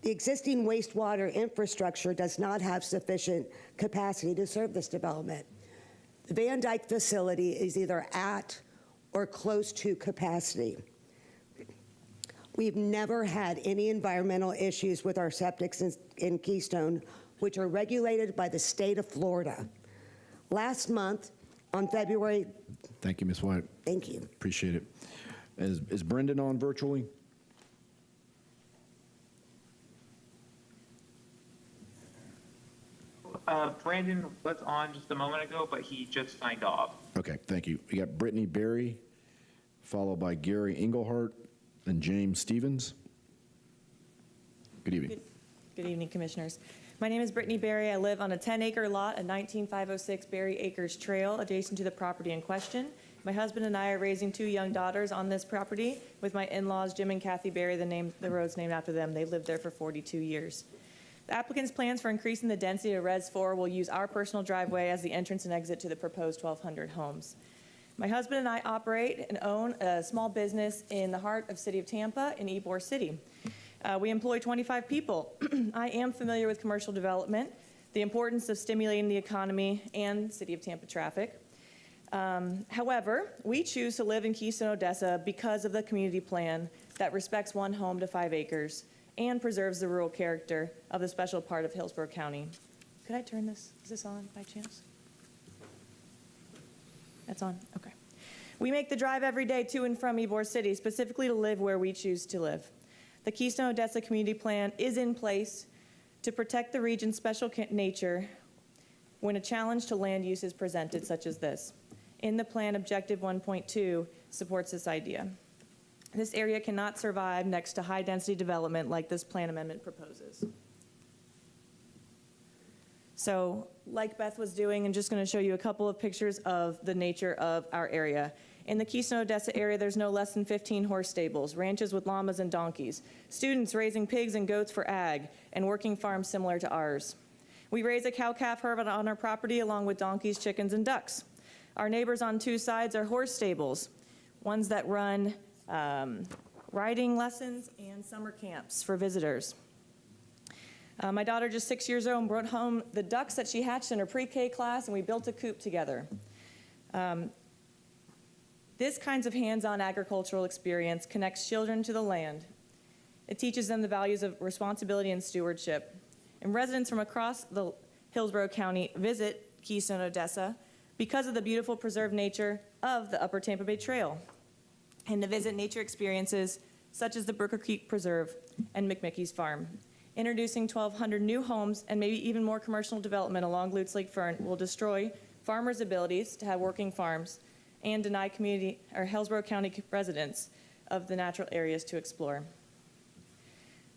The existing wastewater infrastructure does not have sufficient capacity to serve this development. The Van Dyke facility is either at or close to capacity. We've never had any environmental issues with our septics in Keystone, which are regulated by the state of Florida. Last month, on February... Thank you, Ms. White. Thank you. Appreciate it. Is Brendan on virtually? Brandon was on just a moment ago, but he just signed off. Okay, thank you. We got Brittany Berry, followed by Gary Engelhardt and James Stevens. Good evening. Good evening, Commissioners. My name is Brittany Berry. I live on a 10-acre lot at 19506 Berry Acres Trail, adjacent to the property in question. My husband and I are raising 2 young daughters on this property with my in-laws, Jim and Kathy Berry. The road's named after them. They lived there for 42 years. The applicant's plans for increasing the density of Res 4 will use our personal driveway as the entrance and exit to the proposed 1,200 homes. My husband and I operate and own a small business in the heart of City of Tampa in Ybor City. We employ 25 people. I am familiar with commercial development, the importance of stimulating the economy, and City of Tampa traffic. However, we choose to live in Keystone, Odessa because of the community plan that respects 1 home to 5 acres and preserves the rural character of the special part of Hillsborough County. Could I turn this? Is this on by chance? That's on? Okay. We make the drive every day to and from Ybor City, specifically to live where we choose to live. The Keystone Odessa Community Plan is in place to protect the region's special nature when a challenge to land use is presented, such as this. In the plan, Objective 1.2 supports this idea. This area cannot survive next to high-density development like this plan amendment proposes. So, like Beth was doing, I'm just going to show you a couple of pictures of the nature of our area. In the Keystone Odessa area, there's no less than 15 horse stables, ranches with llamas and donkeys, students raising pigs and goats for ag, and working farms similar to ours. We raise a cow-calf herd on our property along with donkeys, chickens, and ducks. Our neighbors on 2 sides are horse stables, ones that run riding lessons and summer camps for visitors. My daughter, just 6 years old, brought home the ducks that she hatched in her pre-K class, and we built a coop together. This kinds of hands-on agricultural experience connects children to the land. It teaches them the values of responsibility and stewardship. And residents from across the Hillsborough County visit Keystone Odessa because of the beautiful preserved nature of the Upper Tampa Bay Trail, and to visit nature experiences such as the Brooker Creek Preserve and McMickey's Farm. Introducing 1,200 new homes and maybe even more commercial development along Lutz Lake Fern will destroy farmers' abilities to have working farms and deny community or Hillsborough County residents of the natural areas to explore.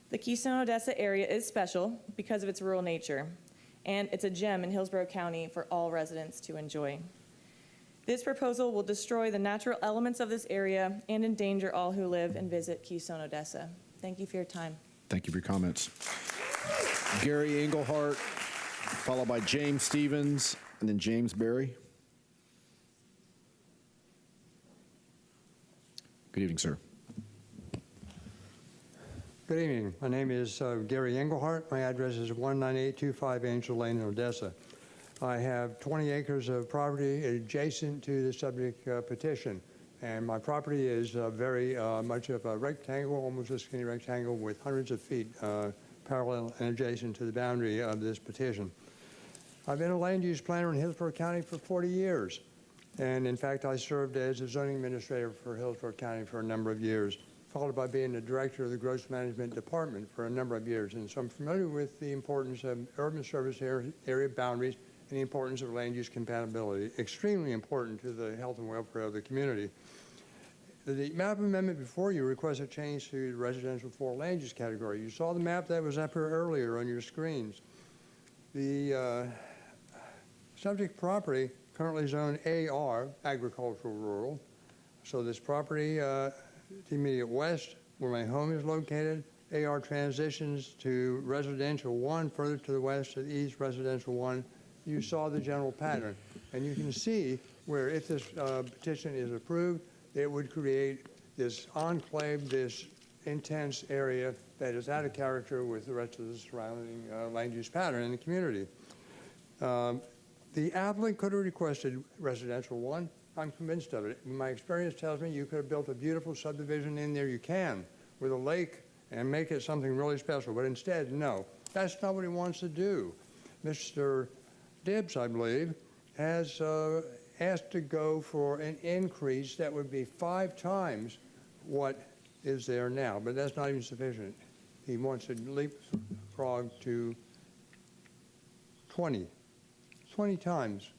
The Keystone Odessa area is special because of its rural nature, and it's a gem in Hillsborough County for all residents to enjoy. This proposal will destroy the natural elements of this area and endanger all who live and visit Keystone Odessa. Thank you for your time. Thank you for your comments. Gary Engelhardt, followed by James Stevens, and then James Berry. Good evening, sir. Good evening. My name is Gary Engelhardt. My address is 19825 Angel Lane in Odessa. I have 20 acres of property adjacent to the subject petition. And my property is very much of a rectangle, almost a skinny rectangle with hundreds of feet parallel and adjacent to the boundary of this petition. I've been a land use planner in Hillsborough County for 40 years. And in fact, I served as a zoning administrator for Hillsborough County for a number of years, followed by being the director of the Gross Management Department for a number of years. And so I'm familiar with the importance of urban service area boundaries and the importance of land use compatibility, extremely important to the health and welfare of the community. The map amendment before you requests a change to the residential 4 land use category. You saw the map that was up here earlier on your screens. The subject property currently zoned AR, agricultural rural. So this property to the immediate west, where my home is located, AR transitions to residential 1, further to the west, to the east, residential 1. You saw the general pattern. And you can see where if this petition is approved, it would create this enclave, this intense area that is out of character with the rest of the surrounding land use pattern in the community. The applicant could have requested residential 1. I'm convinced of it. My experience tells me you could have built a beautiful subdivision in there. You can, with a lake, and make it something really special. But instead, no. That's not what he wants to do. Mr. Dibbs, I believe, has asked to go for an increase that would be 5 times what is there now. But that's not even sufficient. He wants to leapfrog to 20 times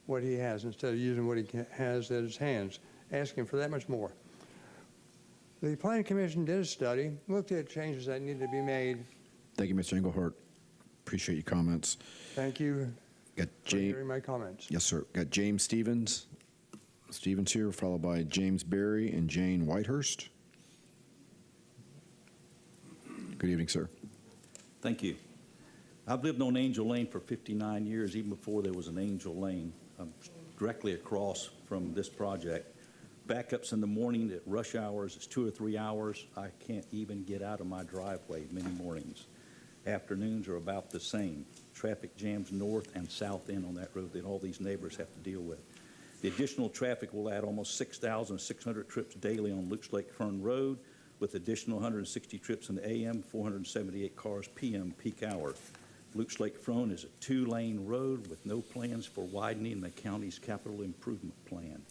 what he has instead of using what he has at his hands, asking for that much more. The Planning Commission did a study, looked at changes that needed to be made. Thank you, Mr. Engelhardt. Appreciate your comments. Thank you Got for hearing my comments. Yes, sir. Got James Stevens. Stevens here, followed by James Berry and Jane Whitehurst. Good evening, sir. Thank you. I've lived on Angel Lane for 59 years, even before there was an Angel Lane, directly across from this project. Backups in the morning at rush hours, it's 2 or 3 hours. I can't even get out of my driveway many mornings. Afternoons are about the same. Traffic jams north and south end on that road that all these neighbors have to deal with. The additional traffic will add almost 6,600 trips daily on Luke Lake Fern Road, with additional 160 trips in the AM, 478 cars PM peak hour. Luke Lake Fern is a 2-lane road with no plans for widening in the county's capital improvement plan.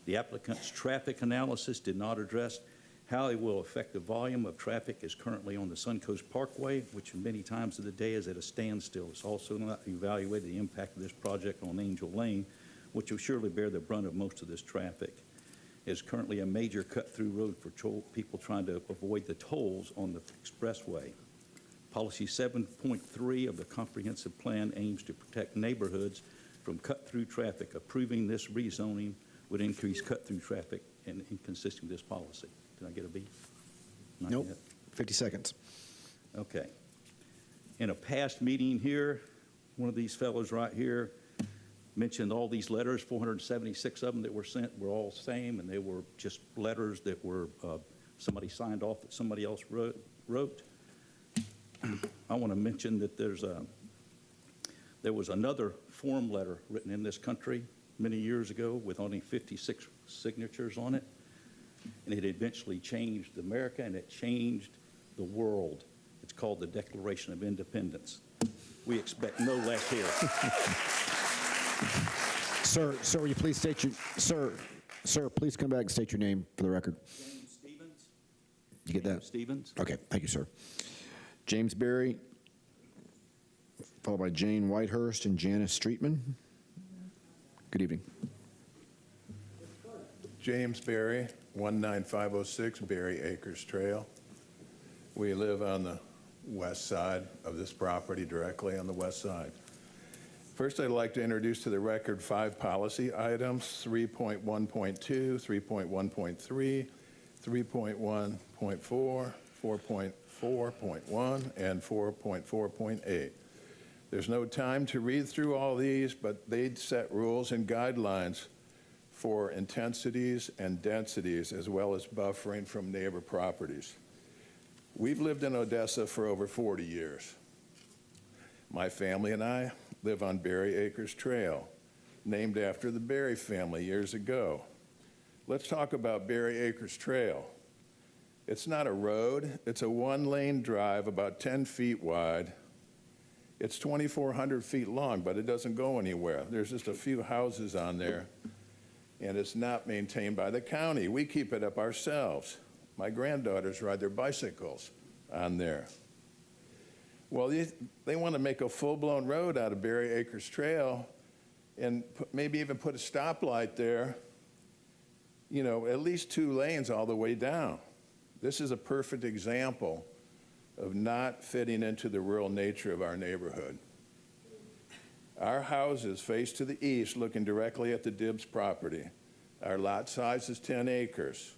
The applicant's traffic analysis did not address how it will affect the volume of traffic is currently on the Suncoast Parkway, which many times of the day is at a standstill. It's also not evaluated the impact of this project on Angel Lane, which will surely bear the brunt of most of this traffic. It is currently a major cut-through road for people trying to avoid the tolls on the expressway. Policy 7.3 of the comprehensive plan aims to protect neighborhoods from cut-through traffic. Approving this rezoning would increase cut-through traffic and inconsistent with this policy. Did I get a B? Not Nope. yet. 50 seconds. Okay. In a past meeting here, one of these fellows right here mentioned all these letters, 476 of them that were sent were all same, and they were just letters that were somebody signed off that somebody else wrote. I want to mention that there was another form letter written in this country many years ago with only 56 signatures on it, and it eventually changed America and it changed the world. It's called the Declaration of Independence. We expect no less here. Sir, will you please state your, sir, please come back and state your name for the record. James Stevens. You get that? James Stevens. Okay, thank you, sir. James Berry, followed by Jane Whitehurst and Janice Streetman. Good evening. James Berry, 19506 Berry Acres Trail. We live on the west side of this property, directly on the west side. First, I'd like to introduce to the record 5 policy items: 3.1.2, 3.1.3, 3.1.4, 4.4.1, and 4.4.8. There's no time to read through all these, but they set rules and guidelines for intensities and densities, as well as buffering from neighbor properties. We've lived in Odessa for over 40 years. My family and I live on Berry Acres Trail, named after the Berry family years ago. Let's talk about Berry Acres Trail. It's not a road, it's a 1-lane drive about 10 feet wide. It's 2,400 feet long, but it doesn't go anywhere. There's just a few houses on there, and it's not maintained by the county. We keep it up ourselves. My granddaughters ride their bicycles on there. Well, they want to make a full-blown road out of Berry Acres Trail and maybe even put a stoplight there, you know, at least 2 lanes all the way down. This is a perfect example of not fitting into the rural nature of our neighborhood. Our houses face to the east, looking directly at the Dibbs property. Our lot size is 10 acres.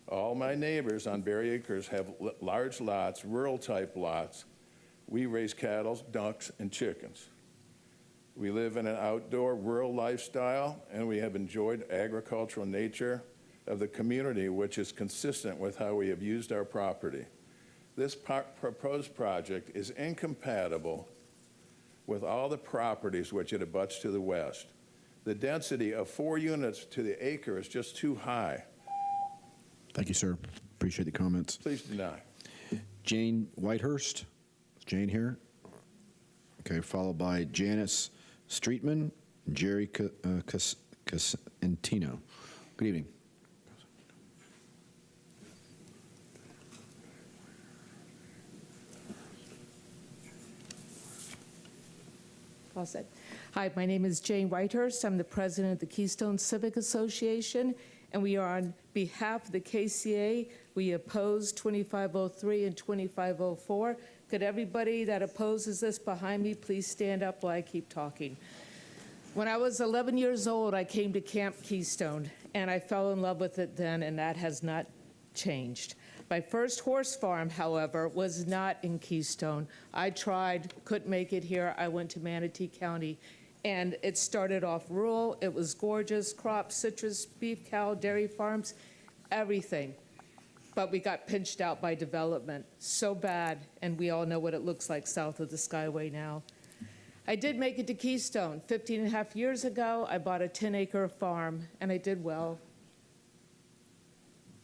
All my neighbors on Berry Acres have large lots, rural-type lots. We raise cattle, ducks, and chickens. We live in an outdoor rural lifestyle, and we have enjoyed agricultural nature of the community, which is consistent with how we have used our property. This proposed project is incompatible with all the properties which it abuts to the west. The density of 4 units to the acre is just too high. Thank you, sir. Appreciate the comments. Please deny. Jane Whitehurst. Is Jane here? Okay, followed by Janice Streetman and Jerry Casentino. Good evening. All set. Hi, my name is Jane Whitehurst. I'm the president of the Keystone Civic Association, and we are on behalf of the KCA. We oppose 2503 and 2504. Could everybody that opposes this behind me please stand up while I keep talking? When I was 11 years old, I came to Camp Keystone, and I fell in love with it then, and that has not changed. My first horse farm, however, was not in Keystone. I tried, couldn't make it here. I went to Manatee County, and it started off rural. It was gorgeous, crops, citrus, beef, cow, dairy farms, everything. But we got pinched out by development so bad, and we all know what it looks like south of the Skyway now. I did make it to Keystone. 15 and a half years ago, I bought a 10-acre farm, and I did well.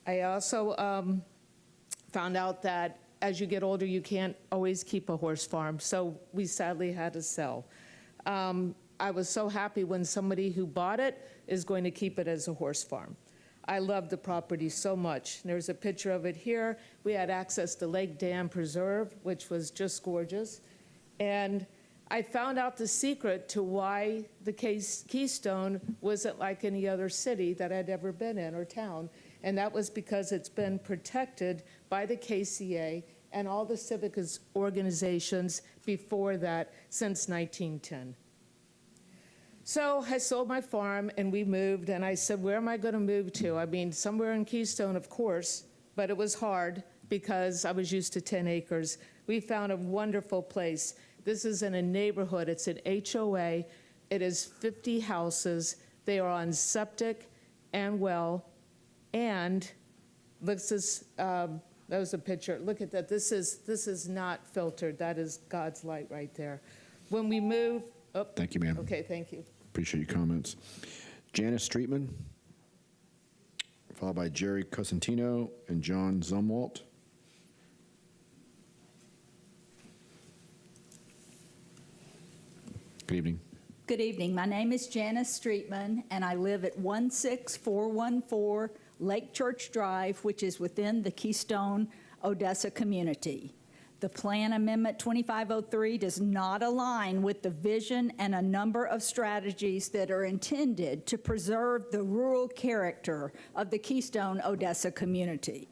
I also found out that as you get older, you can't always keep a horse farm, so we sadly had to sell. I was so happy when somebody who bought it is going to keep it as a horse farm. I love the property so much. There's a picture of it here. We had access to Lake Dam Preserve, which was just gorgeous. And I found out the secret to why the Keystone wasn't like any other city that I'd ever been in or town. And that was because it's been protected by the KCA and all the civic organizations before that since 1910. So I sold my farm and we moved, and I said, where am I going to move to? I mean, somewhere in Keystone, of course, but it was hard because I was used to 10 acres. We found a wonderful place. This is in a neighborhood. It's an HOA. It is 50 houses. They are on septic and well, and this is, that was a picture. Look at that. This is not filtered. That is God's light right there. When we move, oh, Thank you, ma'am. Okay, thank you. Appreciate your comments. Janice Streetman, followed by Jerry Cosentino and John Zumwalt. Good evening. Good evening. My name is Janice Streetman, and I live at 16414 Lake Church Drive, which is within the Keystone, Odessa community. The Plan Amendment 2503 does not align with the vision and a number of strategies that are intended to preserve the rural character of the Keystone, Odessa community.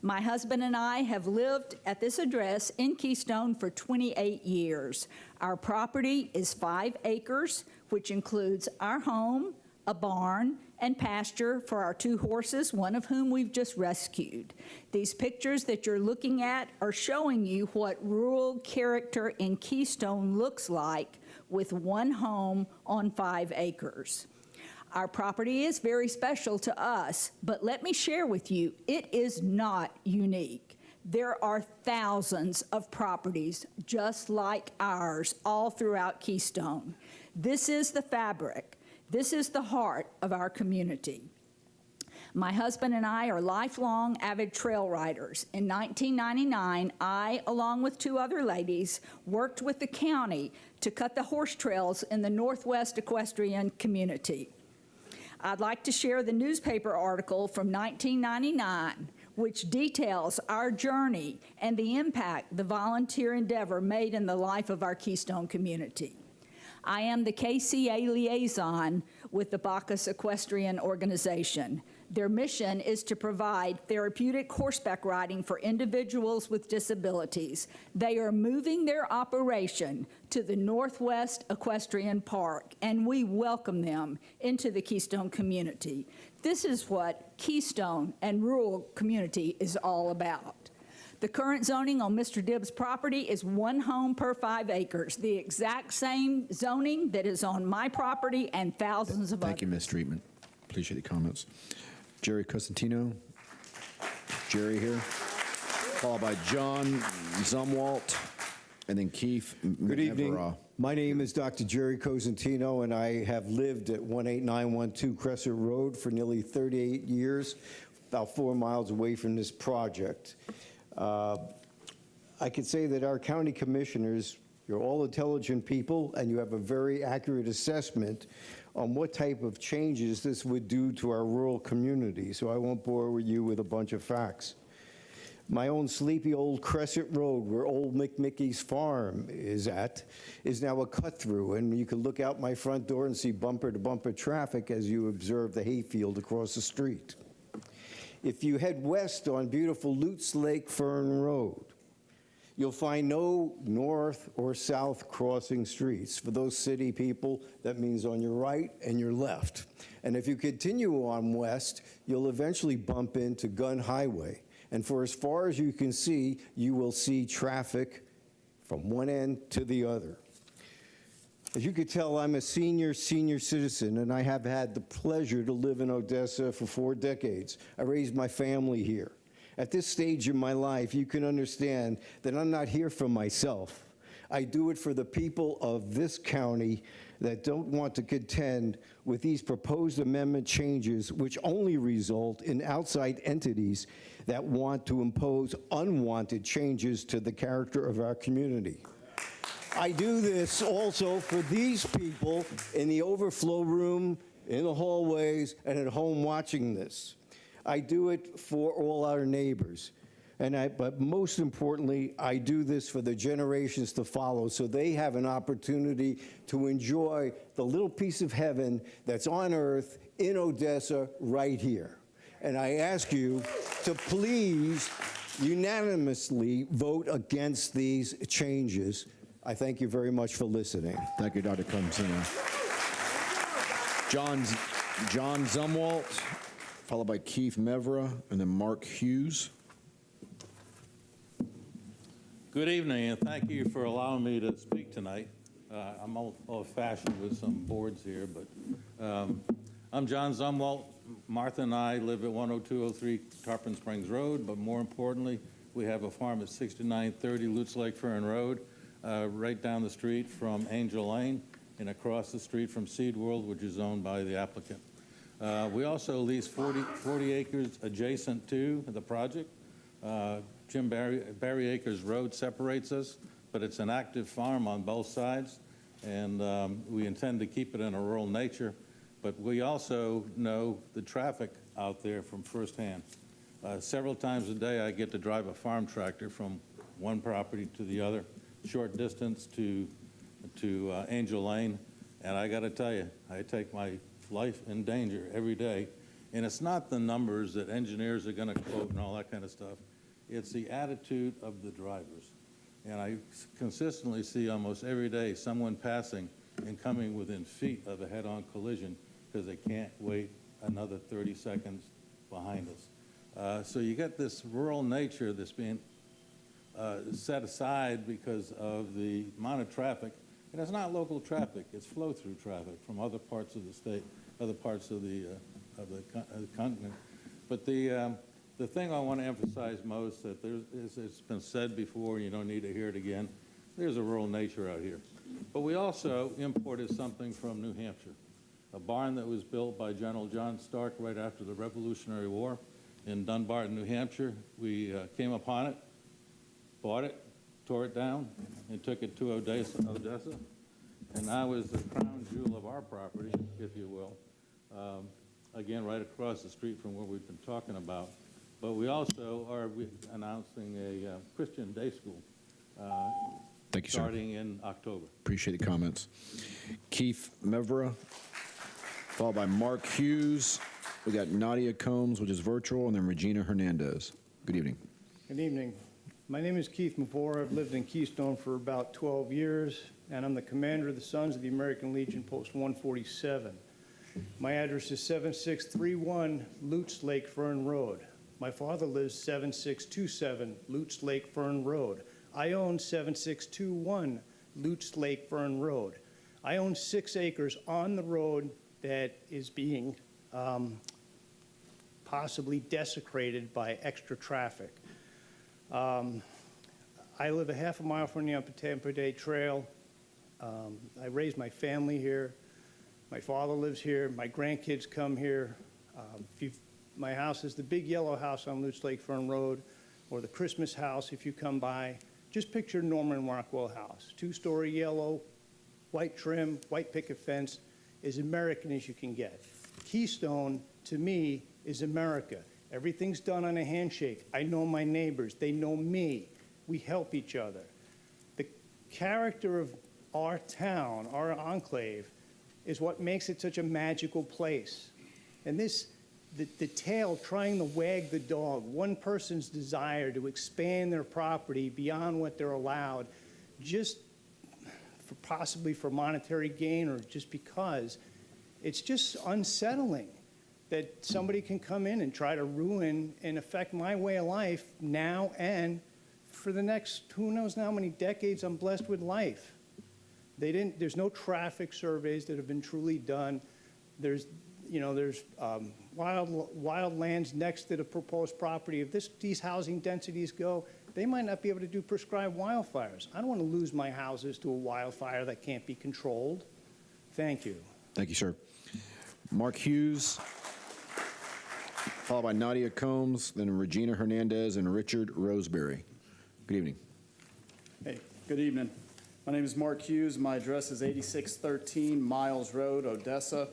My husband and I have lived at this address in Keystone for 28 years. Our property is 5 acres, which includes our home, a barn, and pasture for our 2 horses, one of whom we've just rescued. These pictures that you're looking at are showing you what rural character in Keystone looks like with 1 home on 5 acres. Our property is very special to us, but let me share with you, it is not unique. There are thousands of properties just like ours all throughout Keystone. This is the fabric. This is the heart of our community. My husband and I are lifelong avid trail riders. In 1999, I, along with 2 other ladies, worked with the county to cut the horse trails in the Northwest equestrian community. I'd like to share the newspaper article from 1999, which details our journey and the impact the volunteer endeavor made in the life of our Keystone community. I am the KCA liaison with the Bacchus Equestrian Organization. Their mission is to provide therapeutic horseback riding for individuals with disabilities. They are moving their operation to the Northwest Equestrian Park, and we welcome them into the Keystone community. This is what Keystone and rural community is all about. The current zoning on Mr. Dibbs' property is 1 home per 5 acres, the exact same zoning that is on my property and thousands of others. Thank you, Ms. Streetman. Appreciate the comments. Jerry Cosentino. Jerry here. Followed by John Zumwalt, and then Keith. Good evening. My name is Dr. Jerry Cosentino, and I have lived at 18912 Crescent Road for nearly 38 years, about 4 miles away from this project. I could say that our county commissioners, you're all intelligent people, and you have a very accurate assessment on what type of changes this would do to our rural community, so I won't bore you with a bunch of facts. My own sleepy old Crescent Road, where old McMickey's farm is at, is now a cut-through, and you can look out my front door and see bumper-to-bumper traffic as you observe the hayfield across the street. If you head west on beautiful Lutz Lake Fern Road, you'll find no north or south crossing streets. For those city people, that means on your right and your left. And if you continue on west, you'll eventually bump into Gun Highway. And for as far as you can see, you will see traffic from one end to the other. As you can tell, I'm a senior citizen, and I have had the pleasure to live in Odessa for 4 decades. I raised my family here. At this stage in my life, you can understand that I'm not here for myself. I do it for the people of this county that don't want to contend with these proposed amendment changes, which only result in outside entities that want to impose unwanted changes to the character of our community. I do this also for these people in the overflow room, in the hallways, and at home watching this. I do it for all our neighbors. But most importantly, I do this for the generations to follow so they have an opportunity to enjoy the little piece of heaven that's on earth in Odessa right here. And I ask you to please unanimously vote against these changes. I thank you very much for listening. Thank you, Dr. Clemson. John Zumwalt, followed by Keith Mevra, and then Mark Hughes. Good evening, and thank you for allowing me to speak tonight. I'm old-fashioned with some boards here, but I'm John Zumwalt. Martha and I live at 10203 Tarpon Springs Road, but more importantly, we have a farm at 6930 Lutz Lake Fern Road, right down the street from Angel Lane and across the street from Seed World, which is owned by the applicant. We also lease 40 acres adjacent to the project. Jim Barry Acres Road separates us, but it's an active farm on both sides, and we intend to keep it in a rural nature. But we also know the traffic out there from firsthand. Several times a day, I get to drive a farm tractor from one property to the other, short distance to Angel Lane, and I got to tell you, I take my life in danger every day. And it's not the numbers that engineers are going to quote and all that kind of stuff. It's the attitude of the drivers. And I consistently see almost every day someone passing and coming within feet of a head-on collision because they can't wait another 30 seconds behind us. So you get this rural nature that's being set aside because of the amount of traffic. And it's not local traffic, it's flow-through traffic from other parts of the state, other parts of the continent. But the thing I want to emphasize most, that it's been said before, you don't need to hear it again, there's a rural nature out here. But we also imported something from New Hampshire, a barn that was built by General John Stark right after the Revolutionary War in Dunbarton, New Hampshire. We came upon it, bought it, tore it down, and took it to Odessa, and now is the crown jewel of our property, if you will. Again, right across the street from where we've been talking about. But we also are announcing a Christian day school Thank you, starting in October. Appreciate the comments. Keith Mevra, followed by Mark Hughes. We got Nadia Combs, which is virtual, and then Regina Hernandez. Good evening. Good evening. My name is Keith Mavor. I've lived in Keystone for about 12 years, and I'm the commander of the Sons of the American Legion, Post 147. My address is 7631 Lutz Lake Fern Road. My father lives 7627 Lutz Lake Fern Road. I own 7621 Lutz Lake Fern Road. I own 6 acres on the road that is being possibly desecrated by extra traffic. I live a half a mile from the Tampa Day Trail. I raised my family here. My father lives here. My grandkids come here. My house is the big yellow house on Lutz Lake Fern Road, or the Christmas house if you come by. Just picture Norman Rockwell house. 2-story yellow, white trim, white picket fence, as American as you can get. Keystone, to me, is America. Everything's done on a handshake. I know my neighbors. They know me. We help each other. The character of our town, our enclave, is what makes it such a magical place. And the tail trying to wag the dog, one person's desire to expand their property beyond what they're allowed, just possibly for monetary gain or just because, it's just unsettling. that somebody can come in and try to ruin and affect my way of life now and for the next who knows how many decades I'm blessed with life. There's no traffic surveys that have been truly done. There's wild lands next to the proposed property. If these housing densities go, they might not be able to do prescribed wildfires. I don't want to lose my houses to a wildfire that can't be controlled. Thank you. Thank you, sir. Mark Hughes, followed by Nadia Combs, then Regina Hernandez and Richard Roseberry. Good evening. Hey, good evening. My name is Mark Hughes. My address is 8613 Miles Road, Odessa.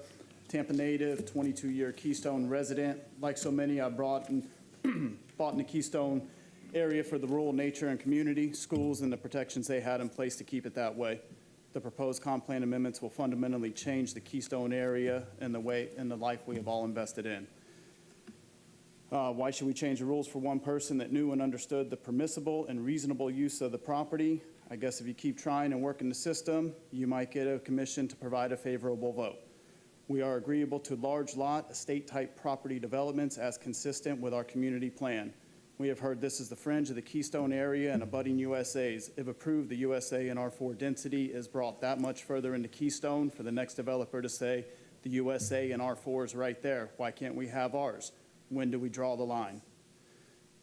Tampa native, 22-year Keystone resident. Like so many, I bought in the Keystone area for the rural nature and community, schools, and the protections they had in place to keep it that way. The proposed comp plan amendments will fundamentally change the Keystone area and the life we have all invested in. Why should we change the rules for one person that knew and understood the permissible and reasonable use of the property? I guess if you keep trying and working the system, you might get a commission to provide a favorable vote. We are agreeable to large lot, estate-type property developments as consistent with our community plan. We have heard this is the fringe of the Keystone area and abutting USAs. If approved, the USA and R4 density is brought that much further into Keystone for the next developer to say the USA and R4 is right there. Why can't we have ours? When do we draw the line?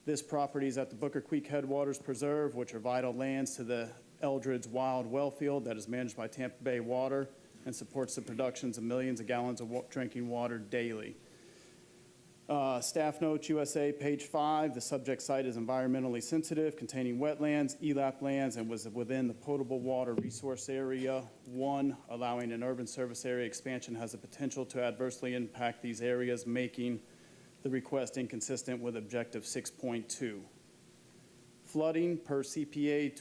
This property is at the Booker Creek Headwaters Preserve, which are vital lands to the Eldredge Wild Well Field that is managed by Tampa Bay Water and supports the productions of millions of gallons of drinking water daily. Staff notes, USA, page 5, the subject site is environmentally sensitive, containing wetlands, ELAP lands, and was within the potable water resource area 1, allowing an urban service area expansion has the potential to adversely impact these areas, making the request inconsistent with objective 6.2. Flooding per CPA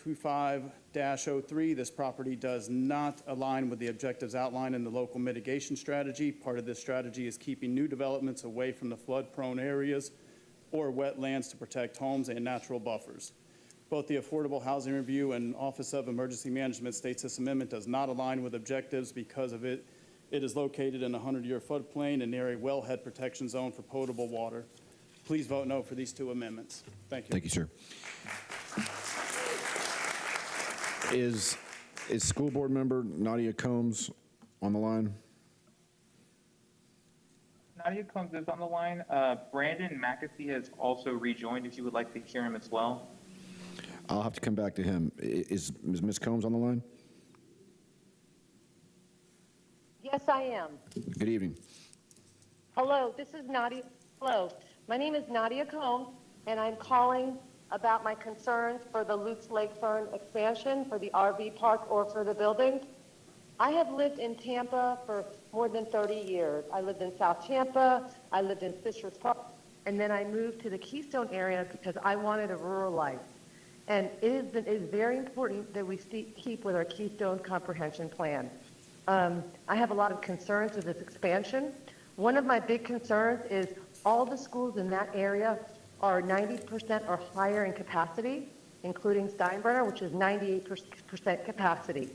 25-03, this property does not align with the objectives outlined in the local mitigation strategy. Part of this strategy is keeping new developments away from the flood-prone areas or wetlands to protect homes and natural buffers. Both the Affordable Housing Review and Office of Emergency Management states this amendment does not align with objectives because of it is located in a 100-year floodplain and near a wellhead protection zone for potable water. Please vote no for these two amendments. Thank you. Thank you, sir. Is school board member Nadia Combs on the line? Nadia Combs is on the line. Brandon McAfee has also rejoined if you would like to hear him as well. I'll have to come back to him. Is Ms. Combs on the line? Yes, I am. Good evening. Hello, this is Nadia. Hello, my name is Nadia Combs, and I'm calling about my concerns for the Lutz Lake Fern expansion for the RV park or for the buildings. I have lived in Tampa for more than 30 years. I lived in South Tampa, I lived in Fisher's Park, and then I moved to the Keystone area because I wanted a rural life. And it is very important that we keep with our Keystone Comprehension Plan. I have a lot of concerns with this expansion. One of my big concerns is all the schools in that area are 90% or higher in capacity, including Steinbrenner, which is 98% capacity.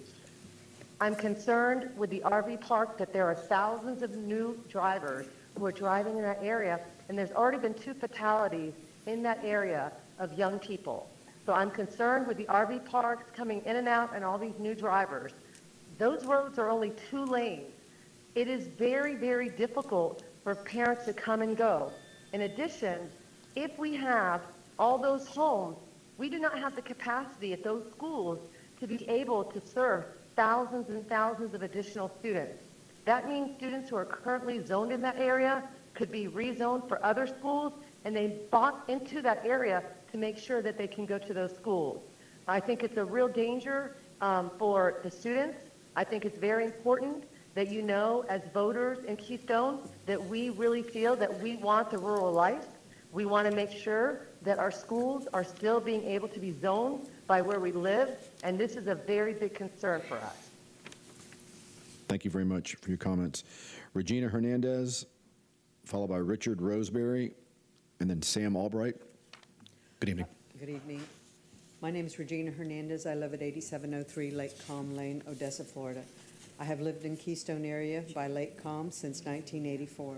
I'm concerned with the RV park that there are thousands of new drivers who are driving in that area, and there's already been 2 fatalities in that area of young people. So I'm concerned with the RV parks coming in and out and all these new drivers. Those roads are only 2 lanes. It is very, very difficult for parents to come and go. In addition, if we have all those homes, we do not have the capacity at those schools to be able to serve thousands and thousands of additional students. That means students who are currently zoned in that area could be rezoned for other schools, and they bought into that area to make sure that they can go to those schools. I think it's a real danger for the students. I think it's very important that you know, as voters in Keystone, that we really feel that we want the rural life. We want to make sure that our schools are still being able to be zoned by where we live, and this is a very big concern for us. Thank you very much for your comments. Regina Hernandez, followed by Richard Roseberry, and then Sam Albright. Good evening. Good evening. My name is Regina Hernandez. I live at 8703 Lake Calm Lane, Odessa, Florida. I have lived in Keystone area by Lake Calm since 1984.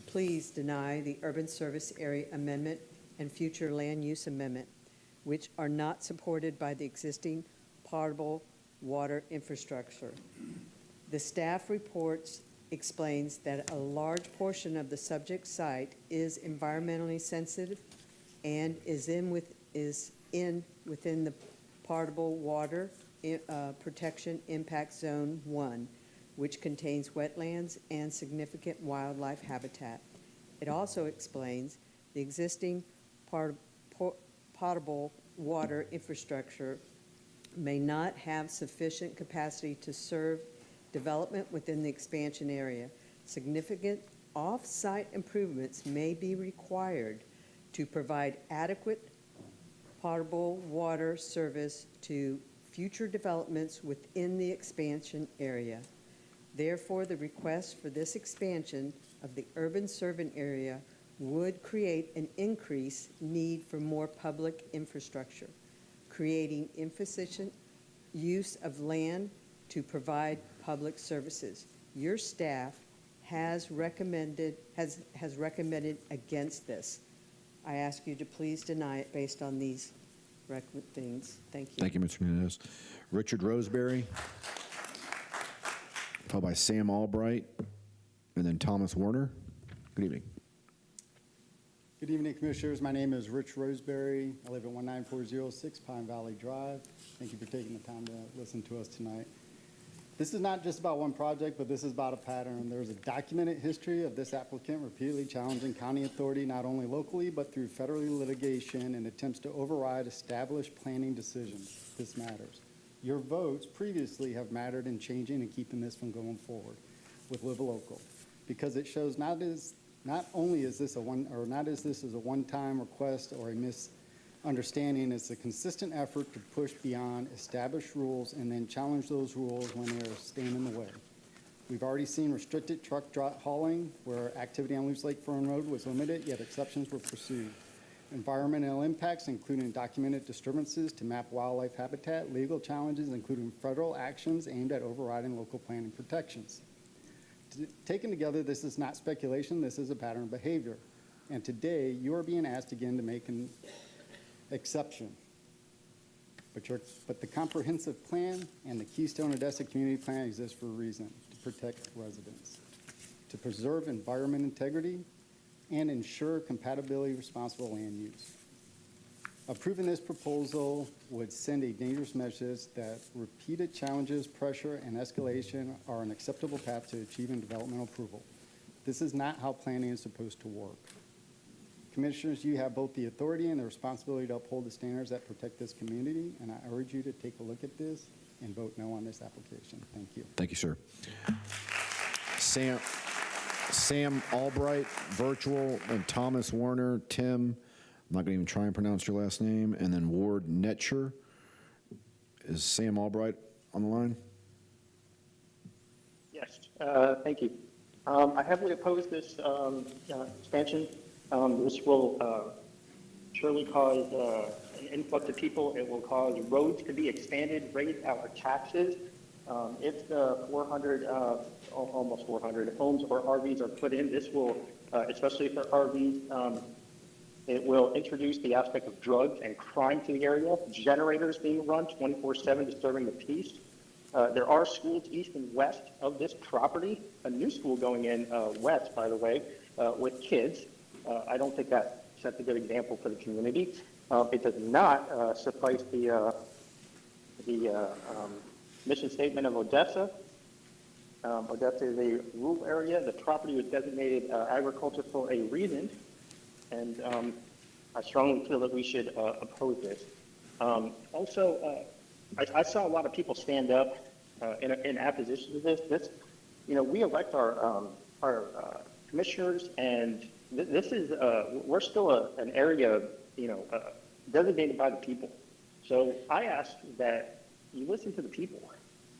please deny the urban service area amendment and future land use amendment, which are not supported by the existing potable water infrastructure. The staff reports explains that a large portion of the subject site is environmentally sensitive and is within the potable water protection impact zone 1, which contains wetlands and significant wildlife habitat. It also explains the existing potable water infrastructure may not have sufficient capacity to serve development within the expansion area. Significant off-site improvements may be required to provide adequate potable water service to future developments within the expansion area. Therefore, the request for this expansion of the urban serving area would create an increased need for more public infrastructure, creating insufficient use of land to provide public services. Your staff has recommended against this. I ask you to please deny it based on these things. Thank you. Thank you, Mr. Hernandez. Richard Roseberry, followed by Sam Albright, and then Thomas Warner. Good evening. Good evening, Commissioners. My name is Rich Roseberry. I live at 19406 Pine Valley Drive. Thank you for taking the time to listen to us tonight. This is not just about one project, but this is about a pattern. There's a documented history of this applicant repeatedly challenging county authority, not only locally, but through federally litigation and attempts to override established planning decisions. This matters. Your votes previously have mattered in changing and keeping this from going forward with Live Local, because it shows not only is this a one-time request or a misunderstanding, it's a consistent effort to push beyond established rules and then challenge those rules when they are staying in the way. We've already seen restricted truck hauling where activity on Loose Lake Fern Road was limited, yet exceptions were pursued. Environmental impacts, including documented disturbances to map wildlife habitat, legal challenges, including federal actions aimed at overriding local planning protections. Taken together, this is not speculation, this is a pattern of behavior. And today, you are being asked again to make an exception. But the comprehensive plan and the Keystone Odessa Community Plan exist for a reason: to protect residents, to preserve environment integrity, and ensure compatibility with responsible land use. Approving this proposal would send a dangerous message that repeated challenges, pressure, and escalation are an acceptable path to achieving developmental approval. This is not how planning is supposed to work. Commissioners, you have both the authority and the responsibility to uphold the standards that protect this community, and I urge you to take a look at this and vote no on this application. Thank you. Thank you, sir. Sam Albright, virtual, and Thomas Warner, Tim, I'm not going to even try and pronounce your last name, and then Ward Netcher. Is Sam Albright on the line? Yes, thank you. I heavily oppose this expansion. This will surely cause an influx of people. It will cause roads to be expanded, raise our taxes. If the 400, almost 400 homes or RVs are put in, this will, especially for RVs, it will introduce the aspect of drugs and crime to the area, generators being run 24/7 disturbing the peace. There are schools east and west of this property, a new school going in west, by the way, with kids. I don't think that sets a good example for the community. It does not suffice the mission statement of Odessa. Odessa is a rural area. The property was designated agriculture for a reason, and I strongly feel that we should oppose this. Also, I saw a lot of people stand up in opposition to this. We elect our commissioners, and this is we're still an area, designated by the people. So I ask that you listen to the people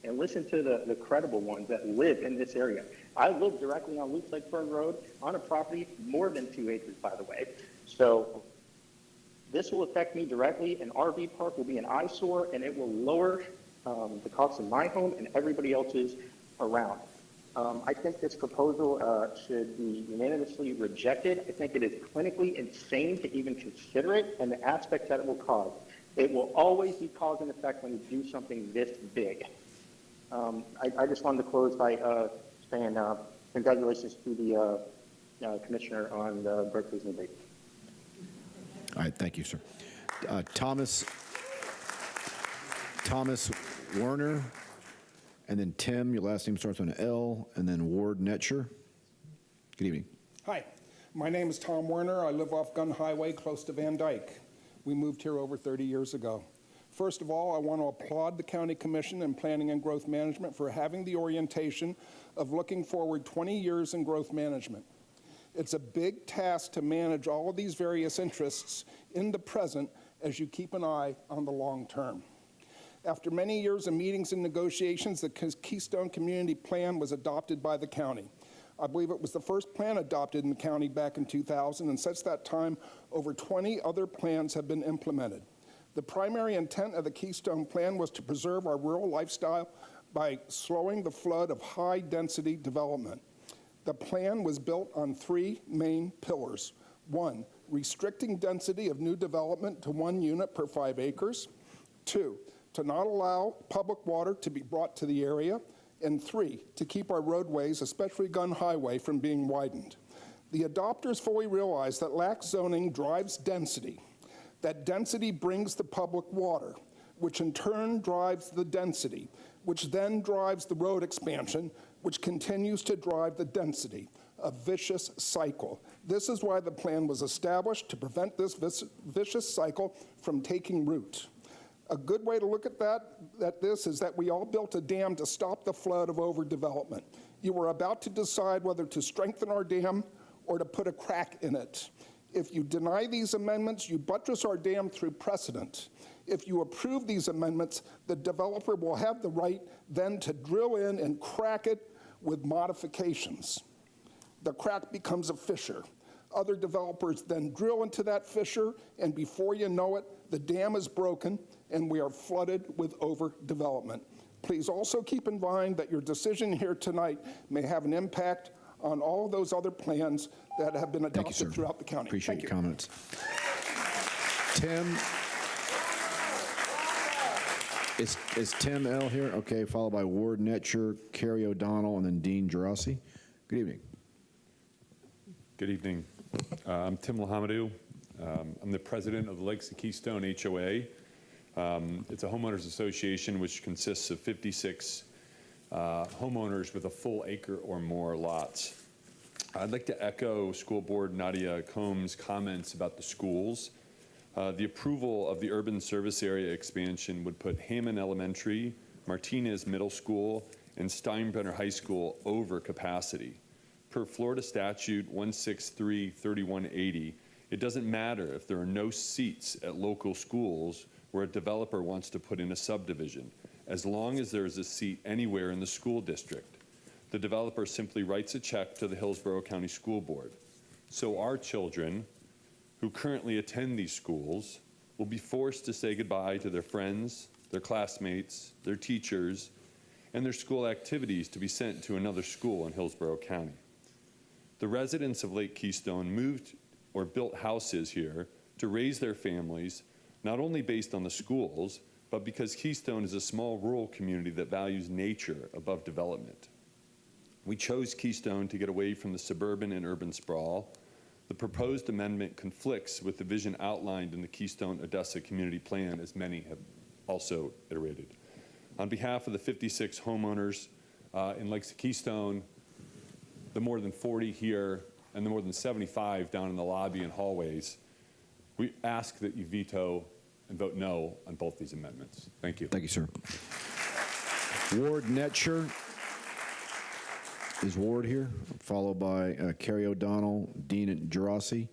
and listen to the credible ones that live in this area. I live directly on Loose Lake Fern Road on a property more than 2 acres, by the way. So this will affect me directly. An RV park will be an eyesore, and it will lower the cost of my home and everybody else's around. I think this proposal should be unanimously rejected. I think it is clinically insane to even consider it, and the aspects that it will cause. It will always be cause and effect when you do something this big. I just wanted to close by saying congratulations to the commissioner on Berkeley's new baby. All right, thank you, sir. Thomas Werner, and then Tim, your last name starts on an L, and then Ward Netcher. Good evening. Hi, my name is Tom Werner. I live off Gun Highway close to Van Dyke. We moved here over 30 years ago. First of all, I want to applaud the County Commission and Planning and Growth Management for having the orientation of looking forward 20 years in growth management. It's a big task to manage all of these various interests in the present as you keep an eye on the long term. After many years of meetings and negotiations, the Keystone Community Plan was adopted by the county. I believe it was the first plan adopted in the county back in 2000, and since that time, over 20 other plans have been implemented. The primary intent of the Keystone Plan was to preserve our rural lifestyle by slowing the flood of high-density development. The plan was built on 3 main pillars. 1, restricting density of new development to 1 unit per 5 acres. 2, to not allow public water to be brought to the area. And 3, to keep our roadways, especially Gun Highway, from being widened. The adopters fully realize that lax zoning drives density. That density brings the public water, which in turn drives the density, which then drives the road expansion, which continues to drive the density, a vicious cycle. This is why the plan was established, to prevent this vicious cycle from taking root. A good way to look at this is that we all built a dam to stop the flood of overdevelopment. You were about to decide whether to strengthen our dam or to put a crack in it. If you deny these amendments, you buttress our dam through precedent. If you approve these amendments, the developer will have the right then to drill in and crack it with modifications. The crack becomes a fissure. Other developers then drill into that fissure, and before you know it, the dam is broken and we are flooded with overdevelopment. Please also keep in mind that your decision here tonight may have an impact on all of those other plans that have been adopted throughout the county. Appreciate your comments. Tim, is Tim L here? Okay, followed by Ward Netcher, Carrie O'Donnell, and then Dean Gerasi. Good evening. Good evening. I'm Tim Lahamadou. I'm the president of the Lakes of Keystone HOA. It's a homeowners association which consists of 56 homeowners with a full acre or more lots. I'd like to echo School Board Nadia Combs' comments about the schools. The approval of the urban service area expansion would put Hammond Elementary, Martinez Middle School, and Steinbrenner High School over capacity. Per Florida Statute 163-3180, it doesn't matter if there are no seats at local schools where a developer wants to put in a subdivision, as long as there is a seat anywhere in the school district. The developer simply writes a check to the Hillsborough County School Board. So our children who currently attend these schools will be forced to say goodbye to their friends, their classmates, their teachers, and their school activities to be sent to another school in Hillsborough County. The residents of Lake Keystone moved or built houses here to raise their families, not only based on the schools, but because Keystone is a small rural community that values nature above development. We chose Keystone to get away from the suburban and urban sprawl. The proposed amendment conflicts with the vision outlined in the Keystone Odessa Community Plan, as many have also iterated. On behalf of the 56 homeowners in Lakes of Keystone, the more than 40 here, and the more than 75 down in the lobby and hallways, we ask that you veto and vote no on both these amendments. Thank you. Thank you, sir. Ward Netcher. Is Ward here? Followed by Carrie O'Donnell, Dean Gerasi.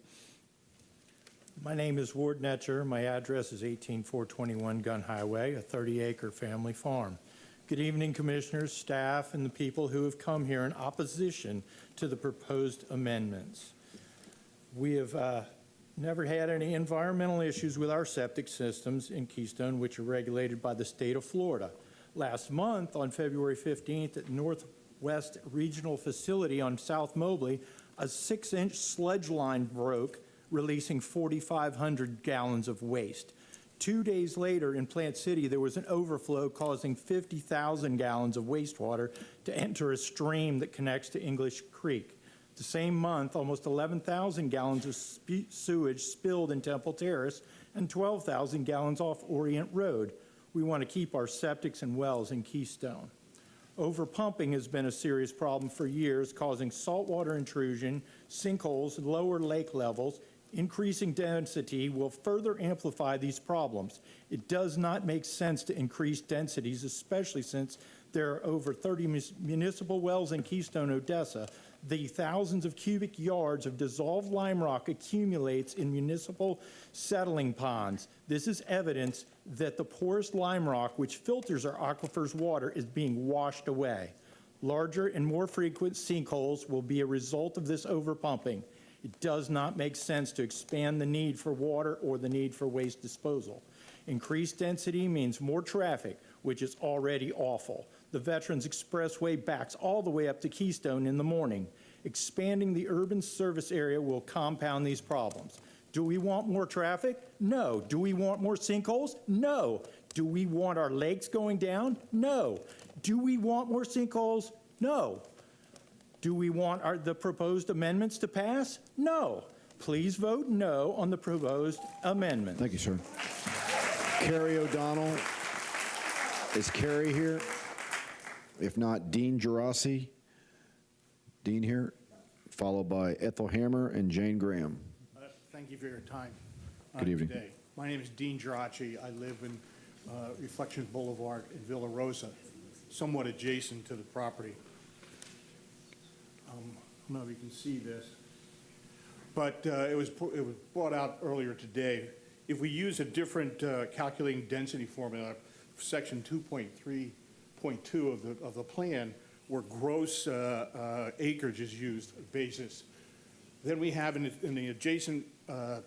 My name is Ward Netcher. My address is 18421 Gun Highway, a 30-acre family farm. Good evening, commissioners, staff, and the people who have come here in opposition to the proposed amendments. We have never had any environmental issues with our septic systems in Keystone, which are regulated by the state of Florida. Last month, on February 15th, at North West Regional Facility on South Mobley, a 6-inch sledge line broke, releasing 4,500 gallons of waste. 2 days later in Plant City, there was an overflow causing 50,000 gallons of wastewater to enter a stream that connects to English Creek. The same month, almost 11,000 gallons of sewage spilled in Temple Terrace and 12,000 gallons off Orient Road. We want to keep our septics and wells in Keystone. Overpumping has been a serious problem for years, causing saltwater intrusion, sinkholes, lower lake levels. Increasing density will further amplify these problems. It does not make sense to increase densities, especially since there are over 30 municipal wells in Keystone, Odessa. The thousands of cubic yards of dissolved lime rock accumulates in municipal settling ponds. This is evidence that the porous lime rock, which filters our aquifers' water, is being washed away. Larger and more frequent sinkholes will be a result of this overpumping. It does not make sense to expand the need for water or the need for waste disposal. Increased density means more traffic, which is already awful. The Veterans Expressway backs all the way up to Keystone in the morning. Expanding the urban service area will compound these problems. Do we want more traffic? No. Do we want more sinkholes? No. Do we want our lakes going down? No. Do we want more sinkholes? No. Do we want the proposed amendments to pass? No. Please vote no on the proposed amendment. Thank you, sir. Carrie O'Donnell. Is Carrie here? If not, Dean Gerasi. Dean here, followed by Ethel Hammer and Jane Graham. Thank you for your time Good evening. today. My name is Dean Gerasi. I live in Reflections Boulevard in Villa Rosa, somewhat adjacent to the property. I don't know if you can see this, but it was brought out earlier today. If we use a different calculating density formula, section 2.3.2 of the plan, where gross acreage is used basis, then we have in the adjacent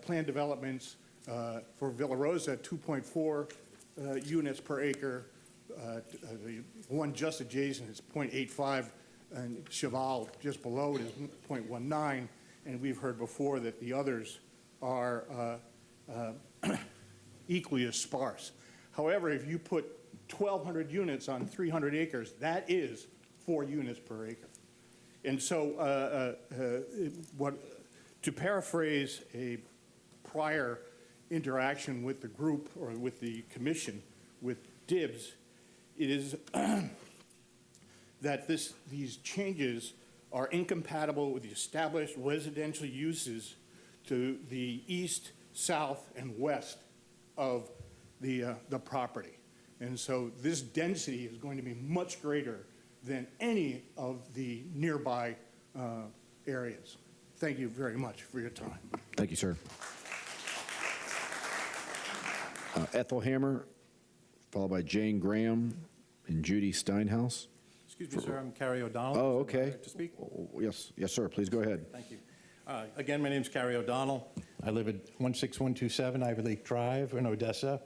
plan developments for Villa Rosa 2.4 units per acre. The one just adjacent is 0.85. And Cheval, just below it, is 0.19, and we've heard before that the others are equally as sparse. However, if you put 1,200 units on 300 acres, that is 4 units per acre. And so to paraphrase a prior interaction with the group or with the commission with DIBS, it is that these changes are incompatible with the established residential uses to the east, south, and west of the property. And so this density is going to be much greater than any of the nearby areas. Thank you very much for your time. Thank you, sir. Ethel Hammer, followed by Jane Graham and Judy Steinhaus. Excuse me, sir, I'm Carrie O'Donnell. Oh, okay. To speak? Yes, sir, please go ahead. Thank you. Again, my name's Carrie O'Donnell. I live at 16127 Ivy Lake Drive in Odessa.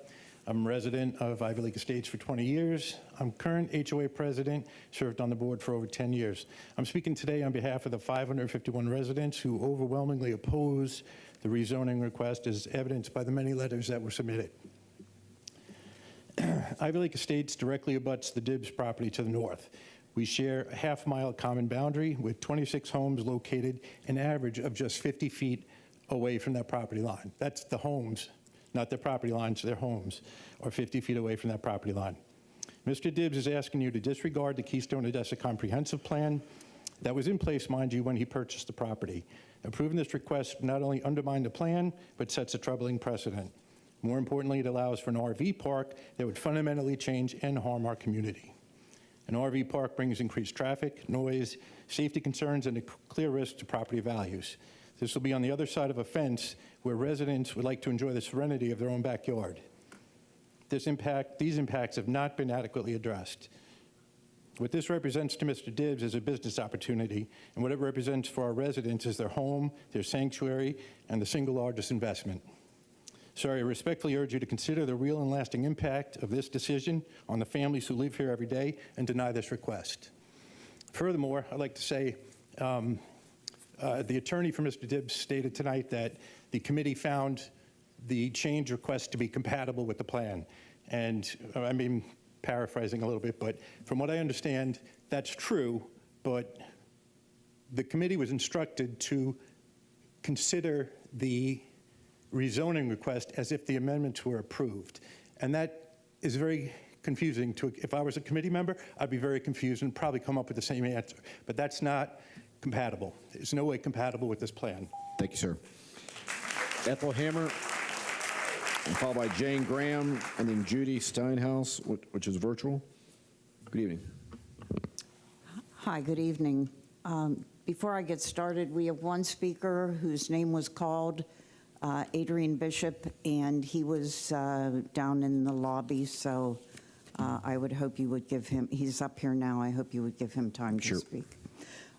I'm a resident of Ivy Lake Estates for 20 years. I'm current HOA president, served on the board for over 10 years. I'm speaking today on behalf of the 551 residents who overwhelmingly oppose the rezoning request, as evidenced by the many letters that were submitted. Ivy Lake Estates directly abuts the DIBS property to the north. We share a half-mile common boundary with 26 homes located an average of just 50 feet away from that property line. That's the homes, not their property lines, their homes are 50 feet away from that property line. Mr. DIBS is asking you to disregard the Keystone Odessa Comprehensive Plan that was in place, mind you, when he purchased the property. Approving this request not only undermines the plan, but sets a troubling precedent. More importantly, it allows for an RV park that would fundamentally change and harm our community. An RV park brings increased traffic, noise, safety concerns, and a clear risk to property values. This will be on the other side of a fence where residents would like to enjoy the serenity of their own backyard. These impacts have not been adequately addressed. What this represents to Mr. DIBS is a business opportunity, and what it represents for our residents is their home, their sanctuary, and the single largest investment. So I respectfully urge you to consider the real and lasting impact of this decision on the families who live here every day and deny this request. Furthermore, I'd like to say the attorney for Mr. Dibbs stated tonight that the committee found the change request to be compatible with the plan. And I mean, paraphrasing a little bit, but from what I understand, that's true, but the committee was instructed to consider the rezoning request as if the amendments were approved. And that is very confusing. If I was a committee member, I'd be very confused and probably come up with the same answer. But that's not compatible. There's no way compatible with this plan. Thank you, sir. Ethel Hammer, followed by Jane Graham, and then Judy Steinhaus, which is virtual. Good evening. Hi, good evening. Before I get started, we have one speaker whose name was called, Adrian Bishop, and he was down in the lobby, so I would hope you would give him, he's up here now, I hope you would give him time to speak.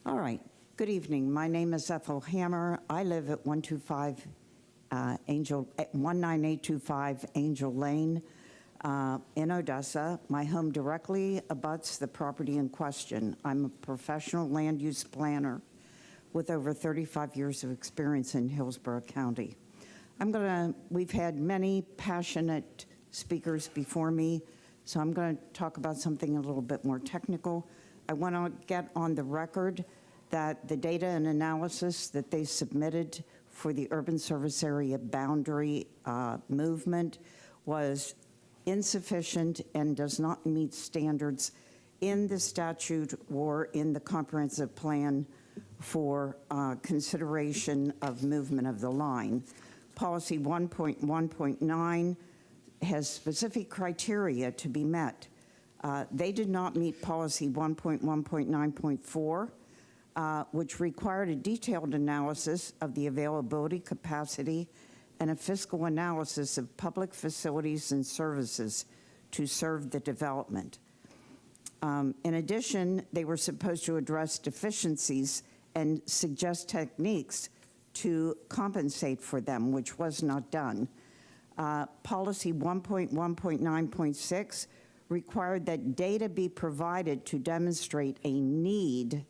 All right, good evening. My name is Ethel Hammer. I live at 19825 Angel Lane in Odessa. My home directly abuts the property in question. I'm a professional land use planner with over 35 years of experience in Hillsborough County. We've had many passionate speakers before me, so I'm going to talk about something a little bit more technical. I want to get on the record that the data and analysis that they submitted for the urban service area boundary movement was insufficient and does not meet standards in the statute or in the comprehensive plan for consideration of movement of the line. Policy 1.1.9 has specific criteria to be met. They did not meet policy 1.1.9.4, which required a detailed analysis of the availability, capacity, and a fiscal analysis of public facilities and services to serve the development. In addition, they were supposed to address deficiencies and suggest techniques to compensate for them, which was not done. Policy 1.1.9.6 required that data be provided to demonstrate a need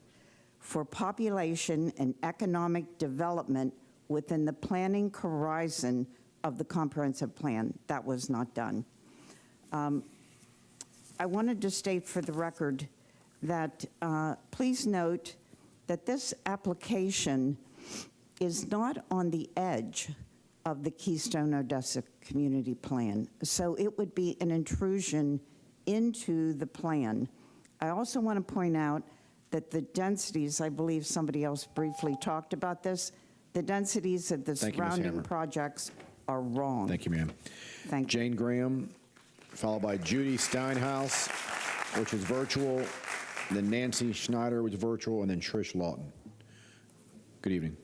for population and economic development within the planning horizon of the comprehensive plan. That was not done. I wanted to state for the record that please note that this application is not on the edge of the Keystone Odessa Community Plan, so it would be an intrusion into the plan. I also want to point out that the densities, I believe somebody else briefly talked about this, the densities of the surrounding projects are wrong. Thank you, ma'am. Thank you. Jane Graham, followed by Judy Steinhaus, which is virtual, then Nancy Schneider, which is virtual, and then Trish Lawton. Good evening.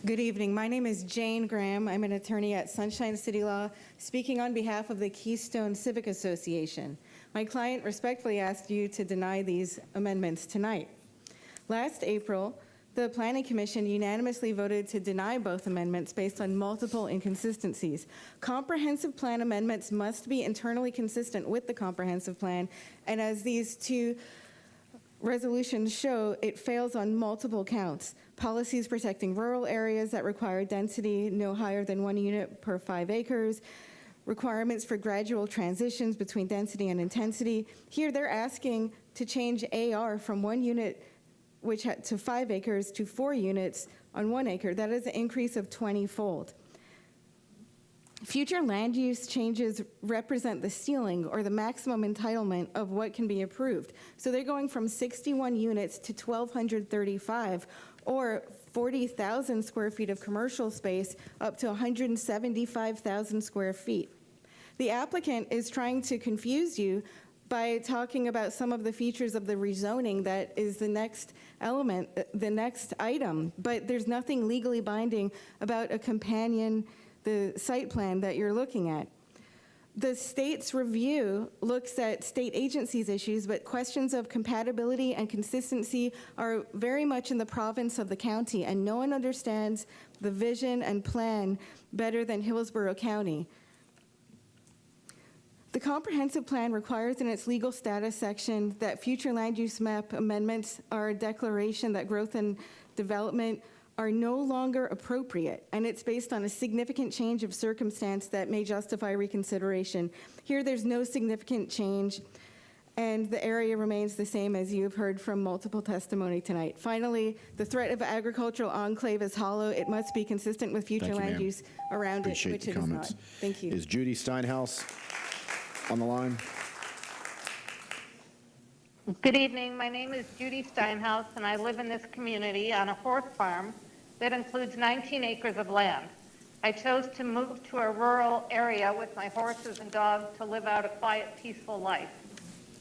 Good evening. My name is Jane Graham. I'm an attorney at Sunshine City Law, speaking on behalf of the Keystone Civic Association. My client respectfully asked you to deny these amendments tonight. Last April, the Planning Commission unanimously voted to deny both amendments based on multiple inconsistencies. Comprehensive plan amendments must be internally consistent with the comprehensive plan, and as these two resolutions show, it fails on multiple counts. Policies protecting rural areas that require density no higher than 1 unit per 5 acres, requirements for gradual transitions between density and intensity. Here they're asking to change AR from 1 unit to 5 acres to 4 units on 1 acre. That is an increase of 20-fold. Future land use changes represent the ceiling or the maximum entitlement of what can be approved. So they're going from 61 units to 1,235, or 40,000 square feet of commercial space up to 175,000 square feet. The applicant is trying to confuse you by talking about some of the features of the rezoning that is the next element, the next item, but there's nothing legally binding about a companion, the site plan that you're looking at. The state's review looks at state agencies' issues, but questions of compatibility and consistency are very much in the province of the county, and no one understands the vision and plan better than Hillsborough County. The comprehensive plan requires in its legal status section that future land use map amendments are a declaration that growth and development are no longer appropriate, and it's based on a significant change of circumstance that may justify reconsideration. Here, there's no significant change, and the area remains the same, as you have heard from multiple testimony tonight. Finally, the threat of agricultural enclave is hollow. It must be consistent with future Thank you, land ma'am. use around Appreciate it, which the it is comments. not. Thank you. Is Judy Steinhaus on the line? Good evening. My name is Judy Steinhaus, and I live in this community on a horse farm that includes 19 acres of land. I chose to move to a rural area with my horses and dogs to live out a quiet, peaceful life.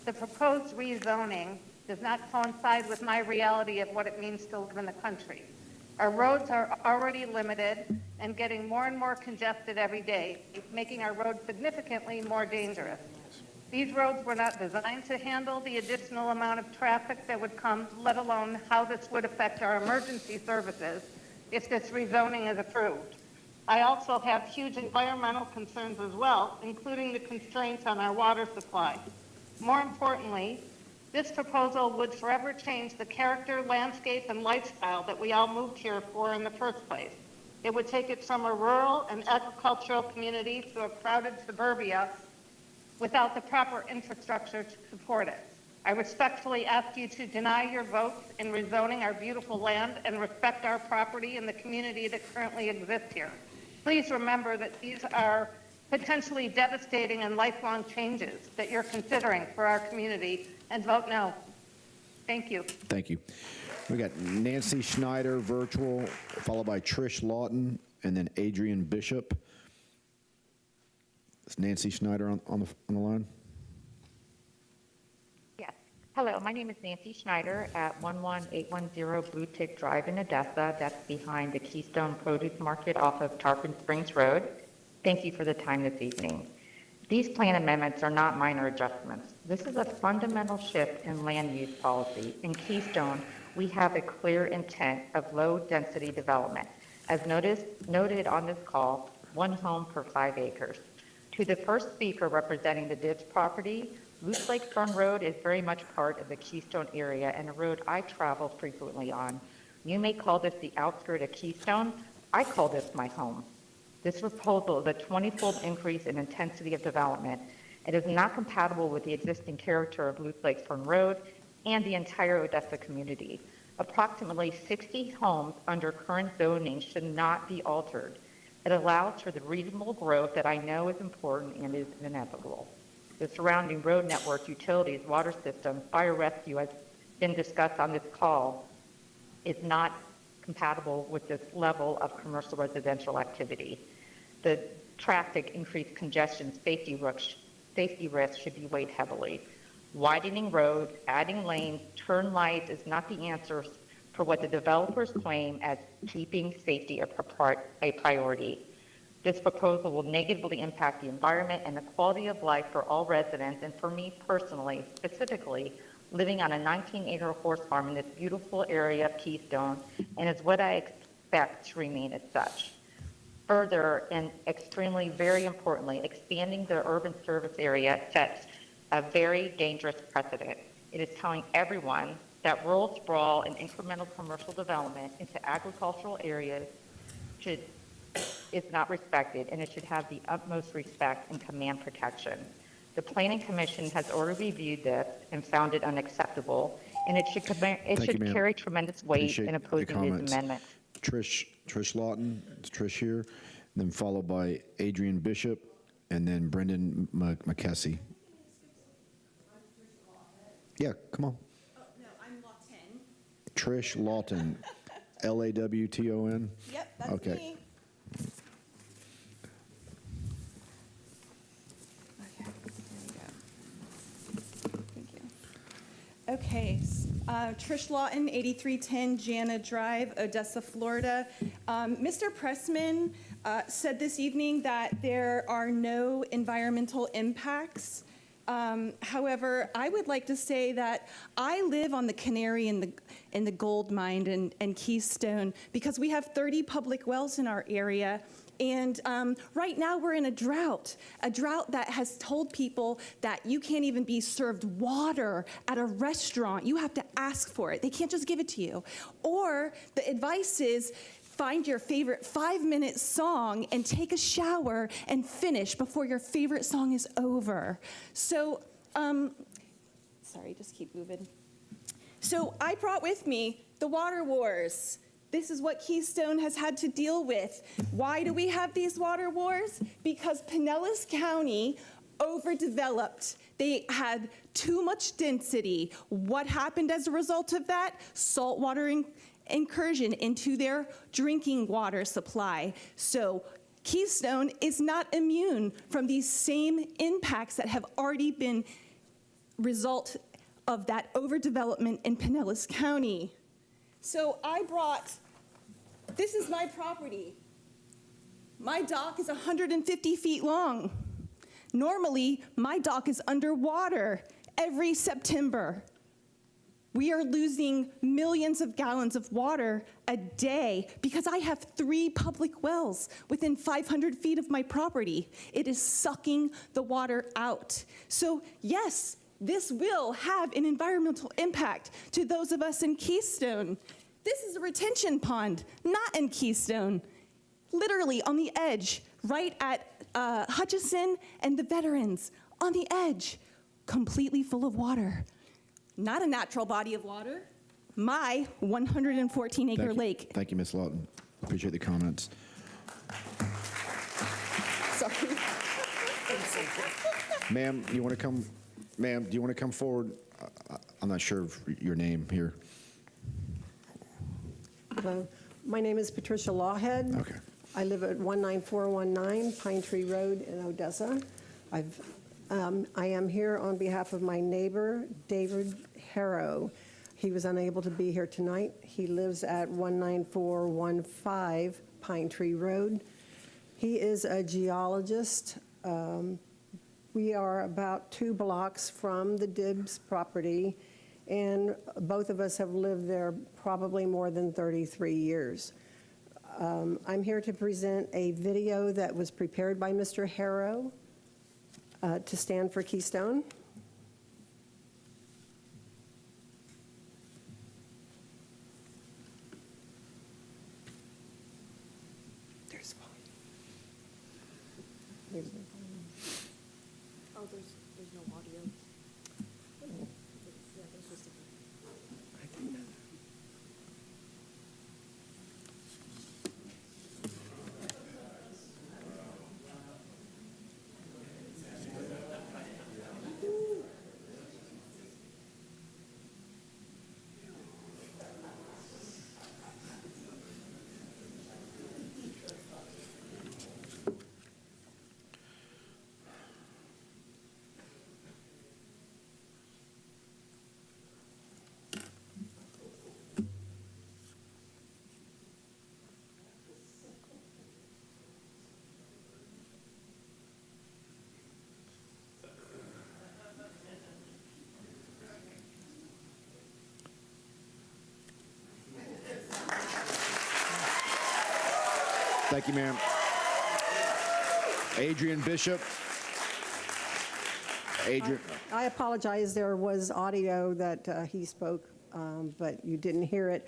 The proposed rezoning does not coincide with my reality of what it means to live in the country. Our roads are already limited and getting more and more congested every day, making our roads significantly more dangerous. These roads were not designed to handle the additional amount of traffic that would come, let alone how this would affect our emergency services if this rezoning is approved. I also have huge environmental concerns as well, including the constraints on our water supply. More importantly, this proposal would forever change the character, landscape, and lifestyle that we all moved here for in the first place. It would take it from a rural and agricultural community to a crowded suburbia without the proper infrastructure to support it. I respectfully ask you to deny your votes in rezoning our beautiful land and respect our property and the community that currently exists here. Please remember that these are potentially devastating and lifelong changes that you're considering for our community, and vote no. Thank you. Thank you. We got Nancy Schneider, virtual, followed by Trish Lawton, and then Adrian Bishop. Is Nancy Schneider on the line? Yes. Hello, my name is Nancy Schneider at 11810 Blue Tick Drive in Odessa. That's behind the Keystone Produce Market off of Tarpon Springs Road. Thank you for the time this evening. These plan amendments are not minor adjustments. This is a fundamental shift in land use policy. In Keystone, we have a clear intent of low-density development. As noted on this call, 1 home per 5 acres. To the first speaker representing the Dibbs property, Loose Lake Front Road is very much part of the Keystone area and a road I travel frequently on. You may call this the outskirt of Keystone. I call this my home. This proposal is a 20-fold increase in intensity of development. It is not compatible with the existing character of Loose Lake Front Road and the entire Odessa community. Approximately 60 homes under current zoning should not be altered. It allows for the reasonable growth that I know is important and is inevitable. The surrounding road network, utilities, water system, fire rescue has been discussed on this call is not compatible with this level of commercial residential activity. The traffic, increased congestion, safety risks should be weighed heavily. Widening roads, adding lanes, turn lights is not the answer for what the developers claim as keeping safety a priority. This proposal will negatively impact the environment and the quality of life for all residents, and for me personally, specifically, living on a 19-acre horse farm in this beautiful area of Keystone, and is what I expect to remain as such. Further, and extremely, very importantly, expanding the urban service area sets a very dangerous precedent. It is telling everyone that rural sprawl and incremental commercial development into agricultural areas is not respected, and it should have the utmost respect and command protection. The Planning Commission has already reviewed this and found it unacceptable, and it should carry tremendous weight Appreciate in the opposing these comments. amendments. Trish Lawton, it's Trish here, and then followed by Adrian Bishop, and then Brendan McKessie. Yeah, come on. Oh, no, I'm Lawton. Trish Lawton, Lawton. Yep, that's okay. me. Okay, Trish Lawton, 8310 Jana Drive, Odessa, Florida. Mr. Pressman said this evening that there are no environmental impacts. However, I would like to say that I live on the canary in the gold mine in Keystone because we have 30 public wells in our area And right now we're in a drought that has told people that you can't even be served water at a restaurant. You have to ask for it. They can't just give it to you. Or the advice is find your favorite 5-minute song and take a shower and finish before your favorite song is over. So, sorry, just keep moving. So I brought with me the water wars. This is what Keystone has had to deal with. Why do we have these water wars? Because Pinellas County overdeveloped. They had too much density. What happened as a result of that? Saltwater incursion into their drinking water supply. So Keystone is not immune from these same impacts that have already been result of that overdevelopment in Pinellas County. So I brought, this is my property. My dock is 150 feet long. Normally, my dock is underwater every September. We are losing millions of gallons of water a day because I have 3 public wells within 500 feet of my property. It is sucking the water out. So yes, this will have an environmental impact to those of us in Keystone. This is a retention pond, not in Keystone. Literally on the edge, right at Hutchison and the Veterans, on the edge, completely full of water. Not a natural body of water, my 114-acre lake. Thank you, Ms. Lawton. Appreciate the comments. Sorry. Ma'am, you want to come? Ma'am, do you want to come forward? I'm not sure of your name here. Hello. My name is Patricia Lawhead. Okay. I live at 19419 Pine Tree Road in Odessa. I am here on behalf of my neighbor, David Harrow. He was unable to be here tonight. He lives at 19415 Pine Tree Road. He is a geologist. We are about 2 blocks from the Dibbs property, and both of us have lived there probably more than 33 years. I'm here to present a video that was prepared by Mr. Harrow to stand for Keystone. There's volume. There's no volume. Oh, there's no audio. Yeah, there's just a... I didn't know. Thank you, ma'am. Adrian Bishop. Adrian. I apologize. There was audio that he spoke, but you didn't hear it.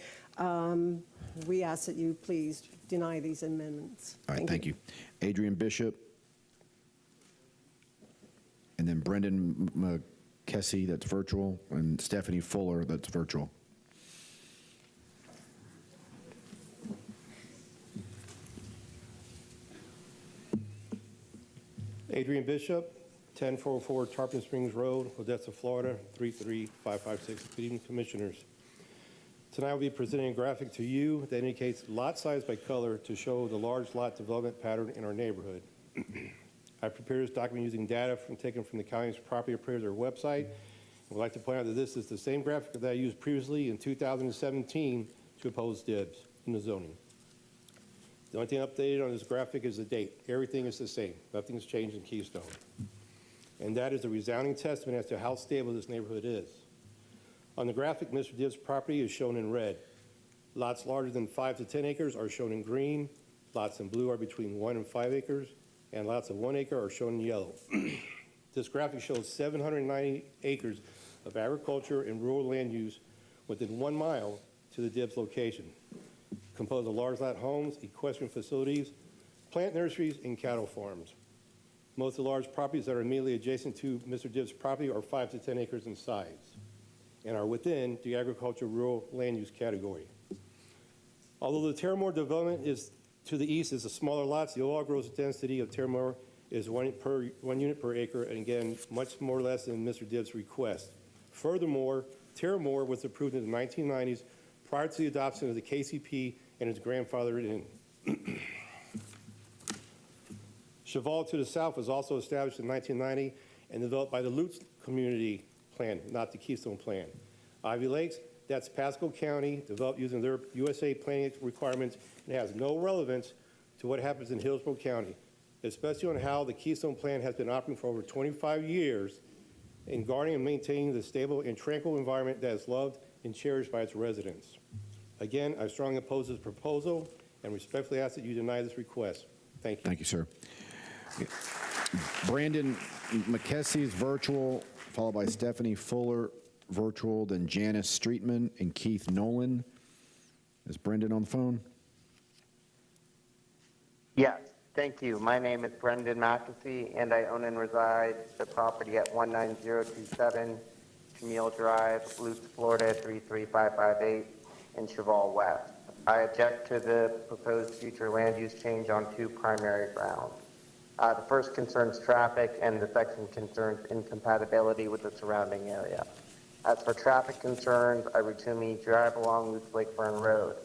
We ask that you please deny these amendments. All right, thank you. Adrian Bishop. And then Brendan McKessie, that's virtual, and Stephanie Fuller, that's virtual. Adrian Bishop, 10404 Tarpon Springs Road, Odessa, Florida, 33556. Good evening, Commissioners. Tonight I'll be presenting a graphic to you that indicates lot size by color to show the large lot development pattern in our neighborhood. I prepared this document using data taken from the county's property appraiser website. I would like to point out that this is the same graphic that I used previously in 2017 to oppose Dibbs in the zoning. The only thing updated on this graphic is the date. Everything is the same. Nothing's changed in Keystone. And that is a resounding testament as to how stable this neighborhood is. On the graphic, Mr. Dibbs' property is shown in red. Lots larger than 5 to 10 acres are shown in green. Lots in blue are between 1 and 5 acres, and lots of 1 acre are shown in yellow. This graphic shows 790 acres of agriculture and rural land use within 1 mile to the DIBS location, composed of large lot homes, equestrian facilities, plant nurseries, and cattle farms. Most of the large properties that are immediately adjacent to Mr. DIBS' property are 5 to 10 acres in size and are within the agriculture rural land use category. Although the Terramore development is to the east is the smaller lots, the overall gross density of Terramore is 1 unit per acre, and again, much more less than Mr. DIBS' request. Furthermore, Terramore was approved in the 1990s prior to the adoption of the KCP and its grandfathered in. Cheval to the south was also established in 1990 and developed by the Lutz Community Plan, not the Keystone Plan. Ivy Lakes, that's Pasco County, developed using their USA planning requirements, and has no relevance to what happens in Hillsborough County, especially on how the Keystone Plan has been operating for over 25 years in guarding and maintaining the stable and tranquil environment that is loved and cherished by its residents. Again, I strongly oppose this proposal and respectfully ask that you deny this request. Thank you. Thank you, sir. Brandon McKessy is virtual, followed by Stephanie Fuller, virtual, then Janice Streetman and Keith Nolan. Is Brendan on the phone? Yes, thank you. My name is Brendan McAfee, and I own and reside the property at 19027 Camille Drive, Lutz, Florida 33558 in Cheval West. I object to the proposed future land use change on 2 primary grounds. The first concerns traffic, and the second concerns incompatibility with the surrounding area. As for traffic concerns, I routinely drive along Lutz Lakefern Road.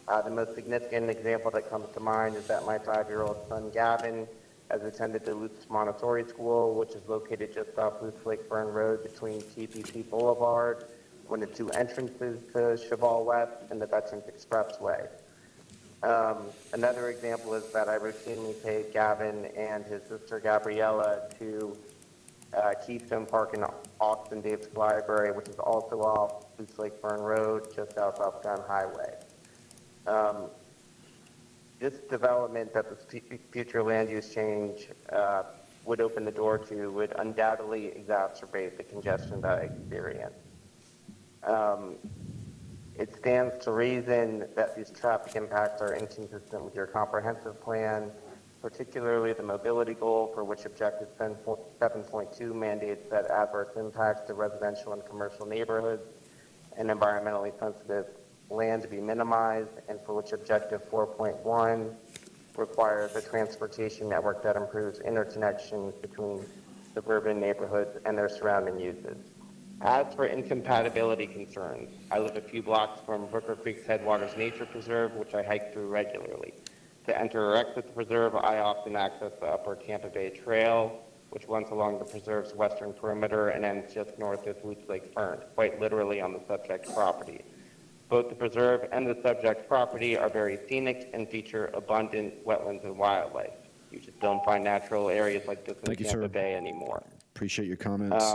The most significant example that comes to mind is that my 5-year-old son Gavin has attended the Lutz Montessori School, which is located just off Lutz Lakefern Road between TPC Boulevard, one of the 2 entrances to Cheval West, and the Veterans Expressway. Another example is that I routinely take Gavin and his sister Gabriella to Keystone Park in Austin Davis Library, which is also off Lutz Lakefern Road, just south of Gun Highway. This development that the future land use change would open the door to would undoubtedly exacerbate the congestion that I experience. It stands to reason that these traffic impacts are inconsistent with your comprehensive plan, particularly the mobility goal, for which Objective 7.2 mandates that adverse impacts to residential and commercial neighborhoods and environmentally sensitive land to be minimized, and for which Objective 4.1 requires a transportation network that improves interconnections between suburban neighborhoods and their surrounding uses. As for incompatibility concerns, I live a few blocks from Brooker Creek's Headwaters Nature Preserve, which I hike through regularly. To enter or exit the preserve, I often access the Upper Tampa Bay Trail, which runs along the preserve's western perimeter and ends just north of Lutz Lakefern, quite literally on the subject property. Both the preserve and the subject property are very scenic and feature abundant wetlands and wildlife. You just don't find natural areas like this in Tampa Bay anymore. Appreciate your comments.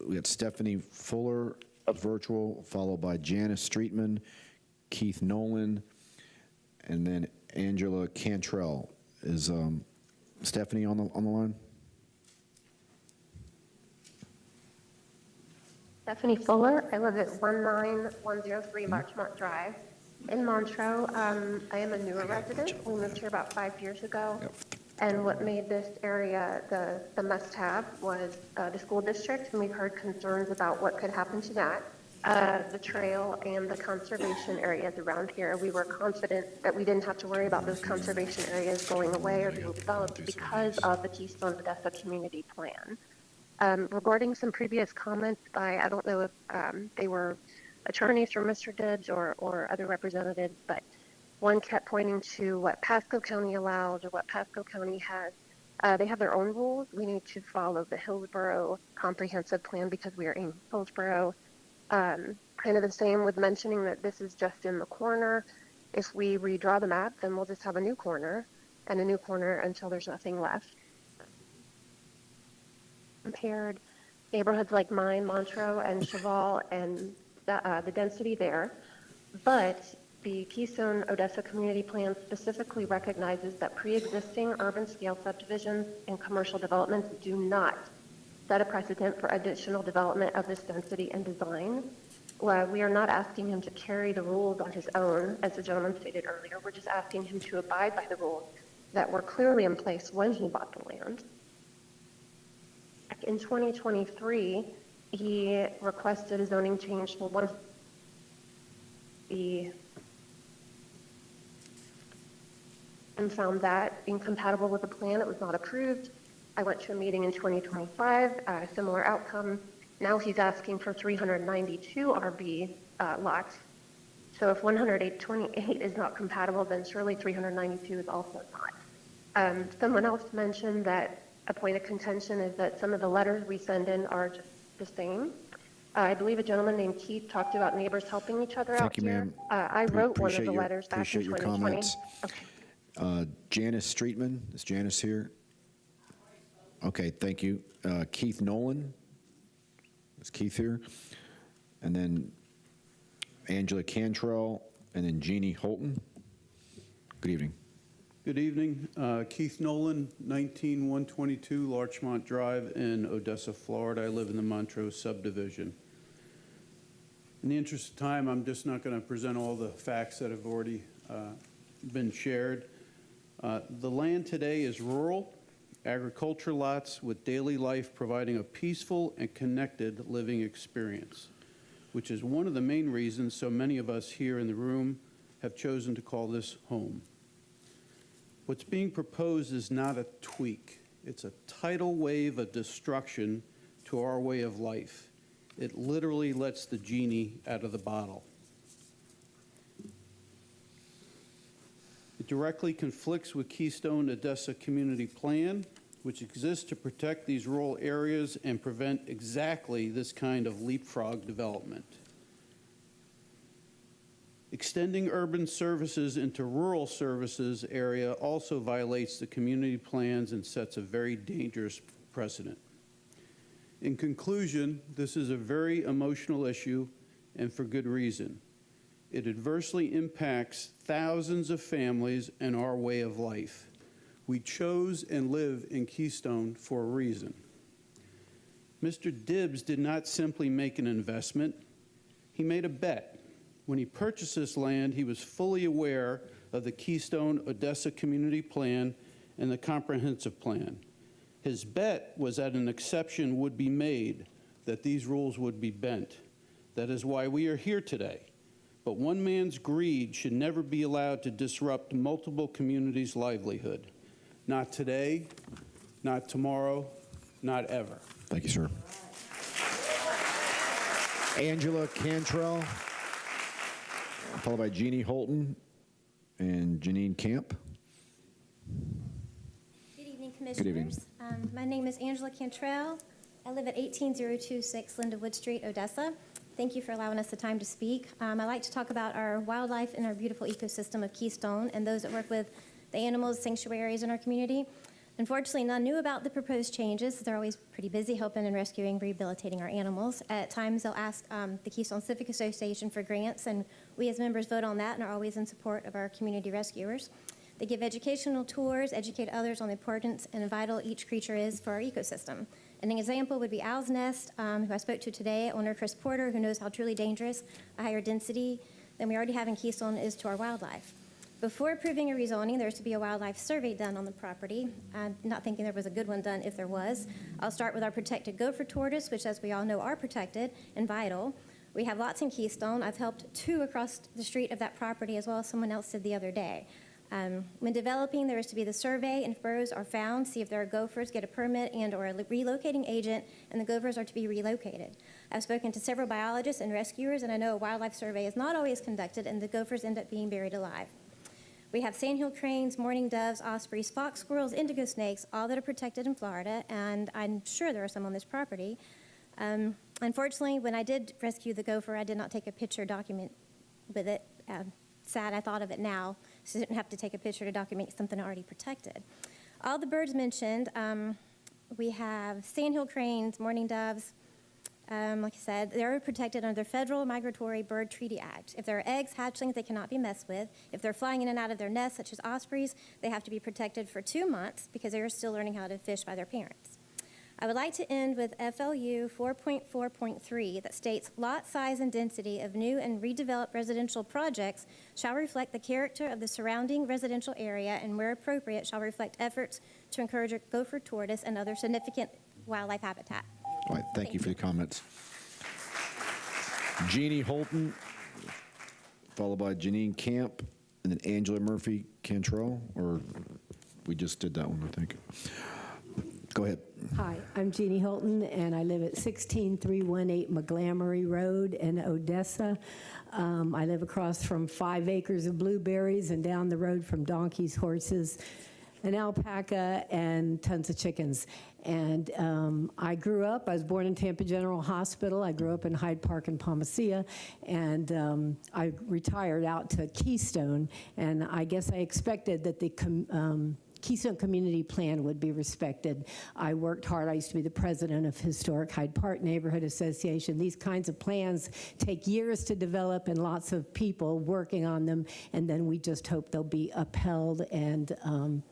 We got Stephanie Fuller, virtual, followed by Janice Streetman, Keith Nolan, and then Angela Cantrell. Is Stephanie on the line? Stephanie Fuller. I live at 19103 Larchmont Drive in Montreux. I am a newer resident. We moved here about 5 years ago. And what made this area the must-have was the school district, and we've heard concerns about what could happen to that. The trail and the conservation areas around here, we were confident that we didn't have to worry about those conservation areas going away or being developed because of the Keystone Odessa Community Plan. Regarding some previous comments by, I don't know if they were attorneys from Mr. Dibbs or other representatives, but one kept pointing to what Pasco County allows or what Pasco County has. They have their own rules. We need to follow the Hillsborough Comprehensive Plan because we are in Hillsborough. Kind of the same with mentioning that this is just in the corner. If we redraw the map, then we'll just have a new corner and a new corner until there's nothing left. Compared neighborhoods like mine, Montreux and Cheval, and the density there. But the Keystone Odessa Community Plan specifically recognizes that pre-existing urban scale subdivisions and commercial developments do not set a precedent for additional development of this density and design. Well, we are not asking him to carry the rules on his own, as the gentleman stated earlier. We're just asking him to abide by the rules that were clearly in place when he bought the land. In 2023, he requested a zoning change for one of the and found that incompatible with the plan. It was not approved. I went to a meeting in 2025, similar outcome. Now he's asking for 392 RB lots. So if 128 is not compatible, then surely 392 is also not. Someone else mentioned that a point of contention is that some of the letters we send in are just the same. I believe a gentleman named Keith talked about neighbors helping each other out here. Thank you, ma'am. I wrote one of the letters back in Appreciate your 2020. comments. Janice Streetman, is Janice here? Okay, thank you. Keith Nolan, is Keith here? And then Angela Cantrell, and then Jeannie Holton. Good evening. Good evening. Keith Nolan, 19122 Larchmont Drive in Odessa, Florida. I live in the Montrose subdivision. In the interest of time, I'm just not going to present all the facts that have already been shared. The land today is rural, agriculture lots with daily life providing a peaceful and connected living experience, which is one of the main reasons so many of us here in the room have chosen to call this home. What's being proposed is not a tweak. It's a tidal wave of destruction to our way of life. It literally lets the genie out of the bottle. It directly conflicts with Keystone Odessa Community Plan, which exists to protect these rural areas and prevent exactly this kind of leapfrog development. Extending urban services into rural services area also violates the community plans and sets a very dangerous precedent. In conclusion, this is a very emotional issue, and for good reason. It adversely impacts thousands of families and our way of life. We chose and live in Keystone for a reason. Mr. Dibbs did not simply make an investment, he made a bet. When he purchased this land, he was fully aware of the Keystone Odessa Community Plan and the Comprehensive Plan. His bet was that an exception would be made, that these rules would be bent. That is why we are here today. But one man's greed should never be allowed to disrupt multiple communities' livelihood. Not today, not tomorrow, not ever. Thank you, sir. Angela Cantrell, followed by Jeannie Holton and Janine Camp. Good evening, Commissioners. Good evening. My name is Angela Cantrell. I live at 18026 Linda Wood Street, Odessa. Thank you for allowing us the time to speak. I'd like to talk about our wildlife and our beautiful ecosystem of Keystone and those that work with the animals, sanctuaries in our community. Unfortunately, none knew about the proposed changes. They're always pretty busy helping and rescuing, rehabilitating our animals. At times, they'll ask the Keystone Civic Association for grants, and we as members vote on that and are always in support of our community rescuers. They give educational tours, educate others on the importance and vital each creature is for our ecosystem. An example would be Owl's Nest, who I spoke to today, owner Chris Porter, who knows how truly dangerous a higher density than we already have in Keystone is to our wildlife. Before approving a rezoning, there's to be a wildlife survey done on the property. I'm not thinking there was a good one done if there was. I'll start with our protected gopher tortoise, which as we all know are protected and vital. We have lots in Keystone. I've helped 2 across the street of that property as well as someone else did the other day. When developing, there is to be the survey, and if burrows are found, see if there are gophers, get a permit and or a relocating agent, and the gophers are to be relocated. I've spoken to several biologists and rescuers, and I know a wildlife survey is not always conducted, and the gophers end up being buried alive. We have sandhill cranes, mourning doves, ospreys, fox squirrels, indigo snakes, all that are protected in Florida, and I'm sure there are some on this property. Unfortunately, when I did rescue the gopher, I did not take a picture document with it. Sad I thought of it now, so I didn't have to take a picture to document something already protected. All the birds mentioned, we have sandhill cranes, mourning doves, Like I said, they're protected under the Federal Migratory Bird Treaty Act. If there are eggs, hatchlings, they cannot be messed with. If they're flying in and out of their nests, such as ospreys, they have to be protected for 2 months because they are still learning how to fish by their parents. I would like to end with FLU 4.4.3 that states lot size and density of new and redeveloped residential projects shall reflect the character of the surrounding residential area and where appropriate shall reflect efforts to encourage gopher tortoise and other significant wildlife habitat. All right, thank you for your comments. Jeannie Holton, followed by Janine Camp, and then Angela Murphy Cantrell, or we just did that one, I think. Go ahead. Hi, I'm Jeannie Holton, and I live at 16318 McGlamory Road in Odessa. I live across from 5 acres of blueberries and down the road from donkeys, horses, an alpaca, and tons of chickens. And I was born in Tampa General Hospital. I grew up in Hyde Park and Palmacia, and I retired out to Keystone, and I guess I expected that the Keystone Community Plan would be respected. I worked hard. I used to be the president of Historic Hyde Park Neighborhood Association. These kinds of plans take years to develop and lots of people working on them, and then we just hope they'll be upheld and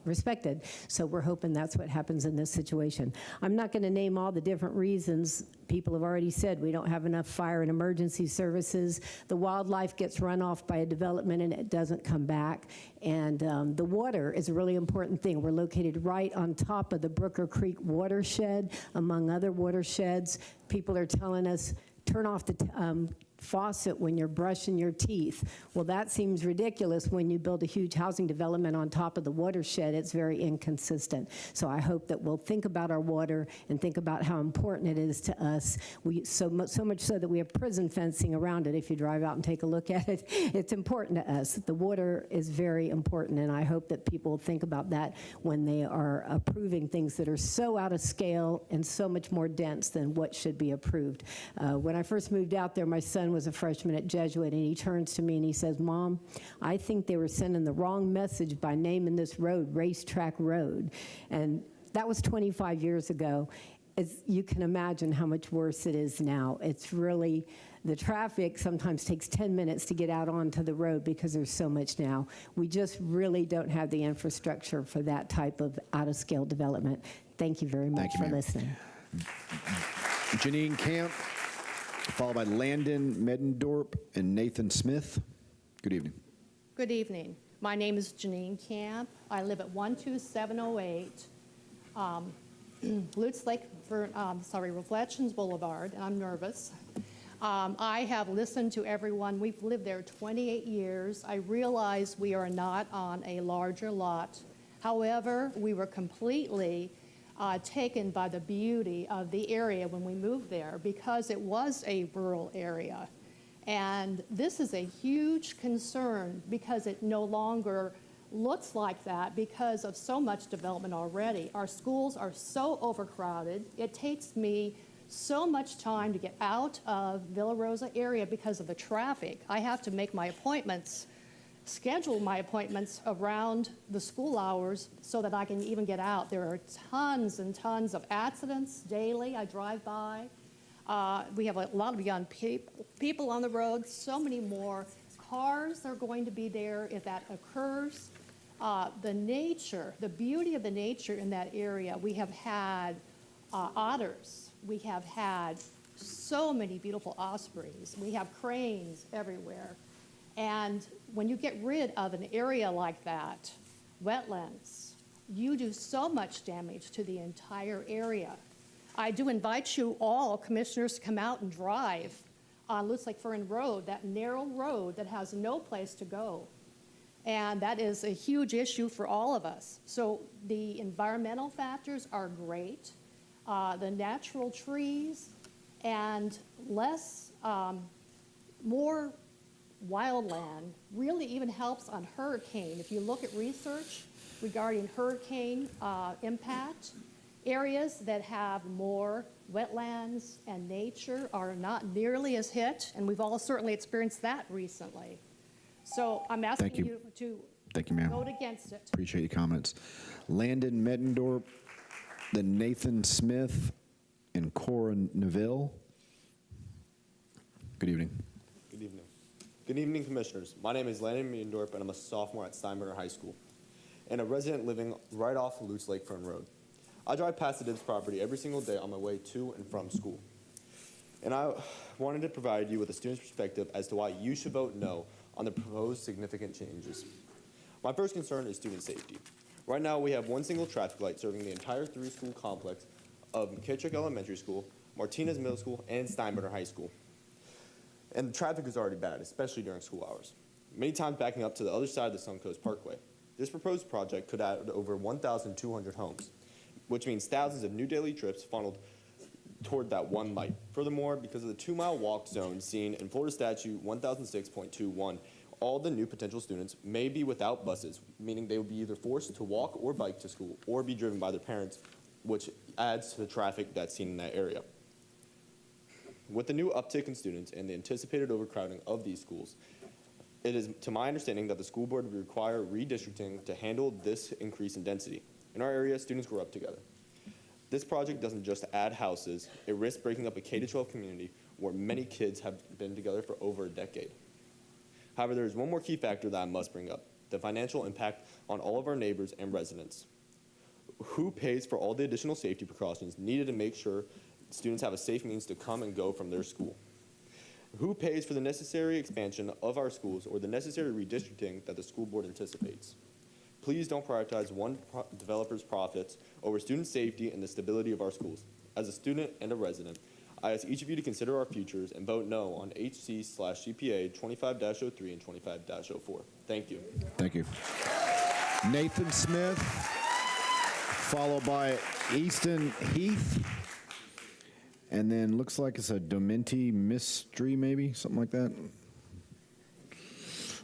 respected. So we're hoping that's what happens in this situation. I'm not going to name all the different reasons. People have already said we don't have enough fire and emergency services. The wildlife gets run off by a development and it doesn't come back. And the water is a really important thing. We're located right on top of the Brooker Creek watershed, among other watersheds. People are telling us, turn off the faucet when you're brushing your teeth. Well, that seems ridiculous when you build a huge housing development on top of the watershed. It's very inconsistent. So I hope that we'll think about our water and think about how important it is to us. So much so that we have prison fencing around it. If you drive out and take a look at it, it's important to us. The water is very important, and I hope that people think about that when they are approving things that are so out of scale and so much more dense than what should be approved. When I first moved out there, my son was a freshman at Jesuit, and he turns to me and he says, "Mom, I think they were sending the wrong message by naming this road Racetrack Road." And that was 25 years ago. You can imagine how much worse it is now. It's really, the traffic sometimes takes 10 minutes to get out onto the road because there's so much now. We just really don't have the infrastructure for that type of out-of-scale development. Thank you very much for listening. Janine Camp, followed by Landon Medendorp and Nathan Smith. Good evening. Good evening. My name is Janine Camp. I live at 12708 Lutz Lake, Reflections Boulevard, and I'm nervous. I have listened to everyone. We've lived there 28 years. I realize we are not on a larger lot. However, we were completely taken by the beauty of the area when we moved there because it was a rural area. And this is a huge concern because it no longer looks like that because of so much development already. Our schools are so overcrowded. It takes me so much time to get out of Villa Rosa area because of the traffic. I have to make my appointments, schedule my appointments around the school hours so that I can even get out. There are tons and tons of accidents daily. I drive by. We have a lot of young people on the road, so many more cars are going to be there if that occurs. The nature, the beauty of the nature in that area, we have had otters. We have had so many beautiful ospreys. We have cranes everywhere. And when you get rid of an area like that, wetlands, you do so much damage to the entire area. I do invite you all, commissioners, to come out and drive on Lutz Lake Fern Road, that narrow road that has no place to go. And that is a huge issue for all of us. So the environmental factors are great. The natural trees and more wildland really even helps on hurricane. If you look at research regarding hurricane impact, areas that have more wetlands and nature are not nearly as hit, and we've all certainly experienced that recently. So I'm asking you to vote against it. Appreciate your comments. Landon Medendorp, then Nathan Smith, and Cora Neville. Good evening. Good evening. Good evening, Commissioners. My name is Landon Meendorp, and I'm a sophomore at Steinberger High School, and a resident living right off Lutz Lake Fern Road. I drive past the Dibbs property every single day on my way to and from school. And I wanted to provide you with a student's perspective as to why you should vote no on the proposed significant changes. My first concern is student safety. Right now, we have one single traffic light serving the entire three-school complex of McKittrick Elementary School, Martinez Middle School, and Steinberger High School. And the traffic is already bad, especially during school hours, many times backing up to the other side of the Suncoast Parkway. This proposed project could add over 1,200 homes, which means thousands of new daily trips funneled toward that one light. Furthermore, because of the 2-mile walk zone seen in Florida Statute 1006.21, all the new potential students may be without buses, meaning they will be either forced to walk or bike to school or be driven by their parents, which adds to the traffic that's seen in that area. With the new uptick in students and the anticipated overcrowding of these schools, it is to my understanding that the school board would require redistricting to handle this increase in density. In our area, students grow up together. This project doesn't just add houses, it risks breaking up a K-12 community where many kids have been together for over a decade. However, there is one more key factor that I must bring up: the financial impact on all of our neighbors and residents. Who pays for all the additional safety precautions needed to make sure students have a safe means to come and go from their school? Who pays for the necessary expansion of our schools or the necessary redistricting that the school board anticipates? Please don't prioritize one developer's profits over student safety and the stability of our schools. As a student and a resident, I ask each of you to consider our futures and vote no on HC/CPA 25-03 and 25-04. Thank you. Thank you. Nathan Smith, followed by Easton Heath, and then looks like it's a Domenti Mystery, maybe, something like that. If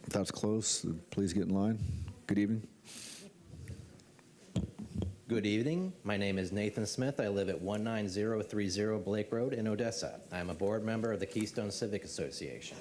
that's close, please get in line. Good evening. Good evening. My name is Nathan Smith. I live at 19030 Blake Road in Odessa. I am a board member of the Keystone Civic Association.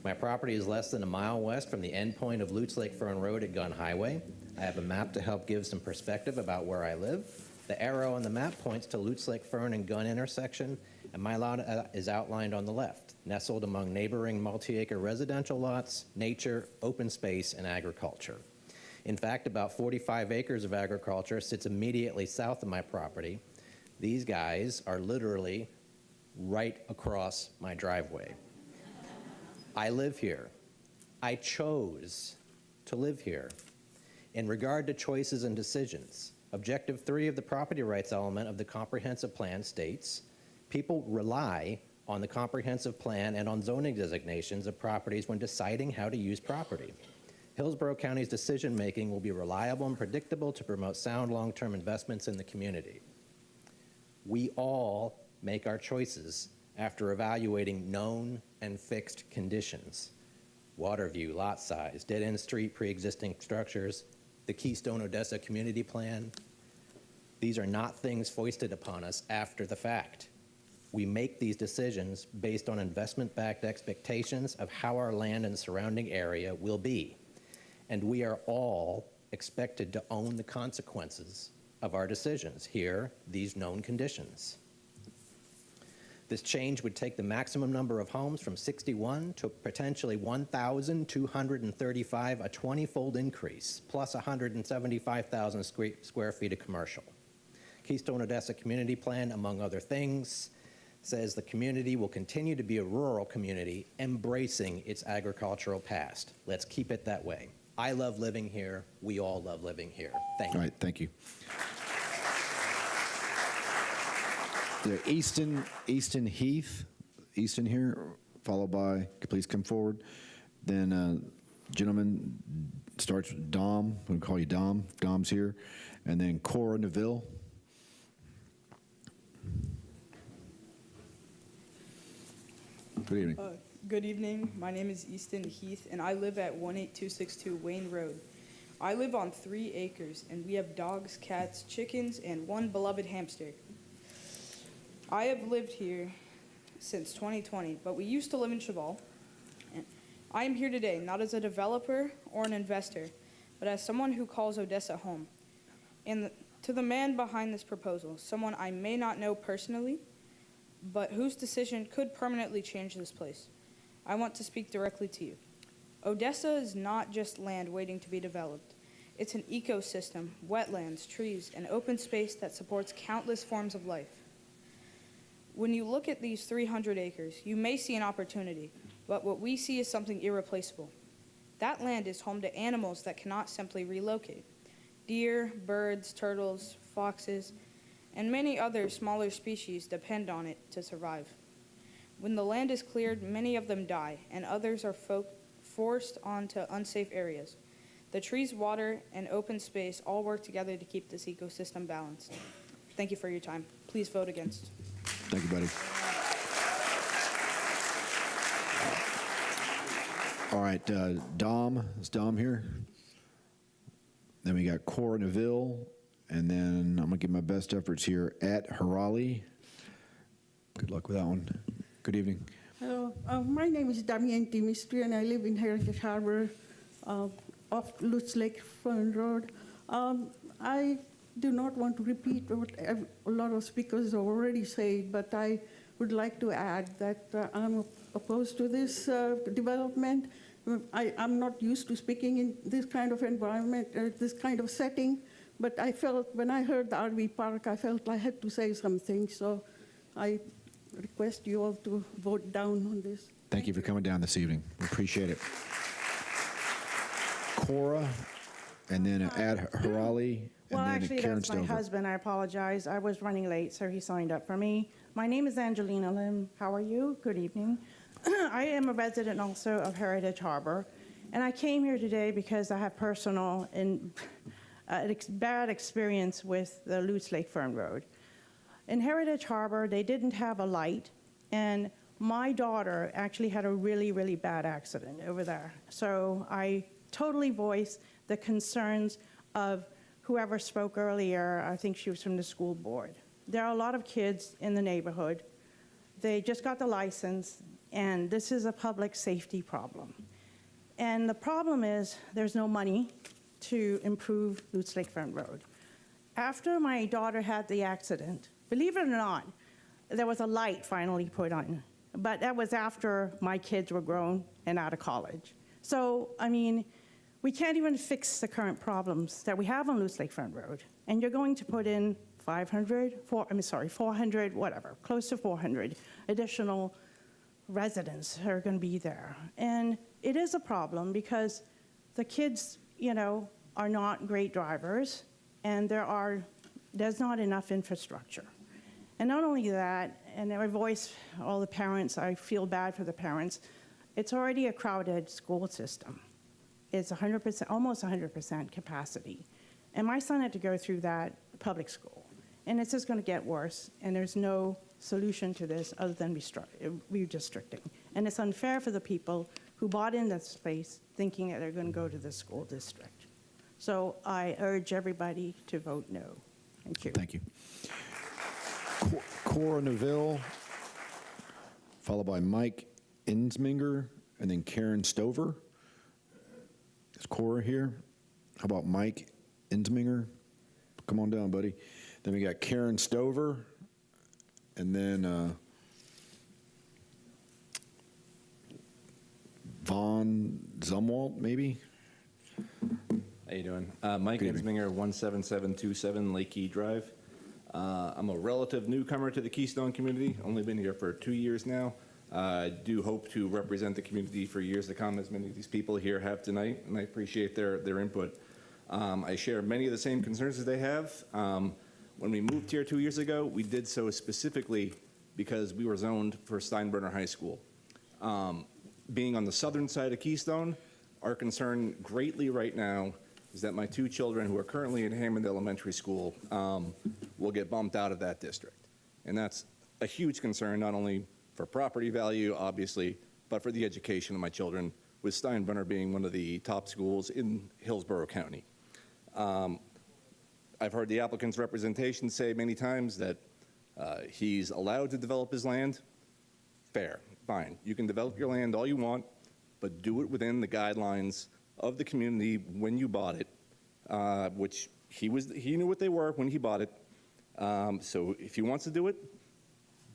My property is less than a mile west from the end point of Lutz Lake Fern Road at Gunn Highway. I have a map to help give some perspective about where I live. The arrow on the map points to Lutz Lake Fern and Gunn intersection, and my lot is outlined on the left, nestled among neighboring multi-acre residential lots, nature, open space, and agriculture. In fact, about 45 acres of agriculture sits immediately south of my property. These guys are literally right across my driveway. I live here. I chose to live here. In regard to choices and decisions, Objective 3 of the property rights element of the comprehensive plan states, people rely on the comprehensive plan and on zoning designations of properties when deciding how to use property. Hillsborough County's decision-making will be reliable and predictable to promote sound long-term investments in the community. We all make our choices after evaluating known and fixed conditions: water view, lot size, dead-end street, pre-existing structures, the Keystone Odessa Community Plan. These are not things foisted upon us after the fact. We make these decisions based on investment-backed expectations of how our land and surrounding area will be. And we are all expected to own the consequences of our decisions. Here, these known conditions. This change would take the maximum number of homes from 61 to potentially 1,235, a 20-fold increase, plus 175,000 square feet of commercial. Keystone Odessa Community Plan, among other things, says the community will continue to be a rural community embracing its agricultural past. Let's keep it that way. I love living here. We all love living here. Thank you. All right, thank you. Easton Heath, Easton here, followed by, please come forward. Then gentleman starts with Dom, we'll call you Dom. Dom's here. And then Cora Neville. Good evening. Good evening. My name is Easton Heath, and I live at 18262 Wayne Road. I live on 3 acres, and we have dogs, cats, chickens, and 1 beloved hamster. I have lived here since 2020, but we used to live in Cheval. And I am here today not as a developer or an investor, but as someone who calls Odessa home. And to the man behind this proposal, someone I may not know personally, but whose decision could permanently change this place. I want to speak directly to you. Odessa is not just land waiting to be developed. It's an ecosystem, wetlands, trees, and open space that supports countless forms of life. When you look at these 300 acres, you may see an opportunity, but what we see is something irreplaceable. That land is home to animals that cannot simply relocate. Deer, birds, turtles, foxes, and many other smaller species depend on it to survive. When the land is cleared, many of them die, and others are forced onto unsafe areas. The trees, water, and open space all work together to keep this ecosystem balanced. Thank you for your time. Please vote against. Thank you, buddy. All right, Dom, is Dom here? Then we got Cora Neville, and then I'm gonna give my best efforts here at Harali. Good luck with that one. Good evening. Hello, my name is Damian Timistry, and I live in Heritage Harbor off Lutz Lake Front Road. I do not want to repeat what a lot of speakers have already said, but I would like to add that I'm opposed to this development. I'm not used to speaking in this kind of environment, this kind of setting, but I felt when I heard the RV park, I felt I had to say something, so I request you all to vote down on this. Thank you for coming down this evening. We appreciate it. Cora, and then at Harali, and Well, then actually, Karen that's my Stover. husband. I apologize. I was running late, so he signed up for me. My name is Angelina Lim. How are you? Good evening. I am a resident also of Heritage Harbor, and I came here today because I have personal and bad experience with the Lutz Lake Fern Road. In Heritage Harbor, they didn't have a light, and my daughter actually had a really, really bad accident over there. So I totally voice the concerns of whoever spoke earlier. I think she was from the school board. There are a lot of kids in the neighborhood. They just got the license, and this is a public safety problem. And the problem is there's no money to improve Lutz Lake Front Road. After my daughter had the accident, believe it or not, there was a light finally put on, but that was after my kids were grown and out of college. So, I mean, we can't even fix the current problems that we have on Lutz Lake Front Road. And you're going to put in 400, whatever, close to 400 additional residents are going to be there. And it is a problem because the kids, you know, are not great drivers, and there's not enough infrastructure. And not only that, and I voice all the parents, I feel bad for the parents, it's already a crowded school system. It's 100%, almost 100% capacity. And my son had to go through that public school. And it's just going to get worse, and there's no solution to this other than redistricting. And it's unfair for the people who bought in this place thinking that they're going to go to the school district. So I urge everybody to vote no. Thank you. Thank you. Cora Neville, followed by Mike Insminger, and then Karen Stover. Is Cora here? How about Mike Insminger? Come on down, buddy. Then we got Karen Stover, and then Vaughn Zumwalt, maybe? How you doing? Mike Insminger, 17727 Lake Key Drive. I'm a relative newcomer to the Keystone community, only been here for 2 years now. I do hope to represent the community for years to come, as many of these people here have tonight, and I appreciate their input. I share many of the same concerns that they have. When we moved here 2 years ago, we did so specifically because we were zoned for Steinbrenner High School. Being on the southern side of Keystone, our concern greatly right now is that my two children who are currently in Hammond Elementary School will get bumped out of that district. And that's a huge concern, not only for property value, obviously, but for the education of my children, with Steinbrenner being one of the top schools in Hillsborough County. I've heard the applicant's representation say many times that he's allowed to develop his land. Fair, fine. You can develop your land all you want, but do it within the guidelines of the community when you bought it, which he knew what they were when he bought it. So if he wants to do it,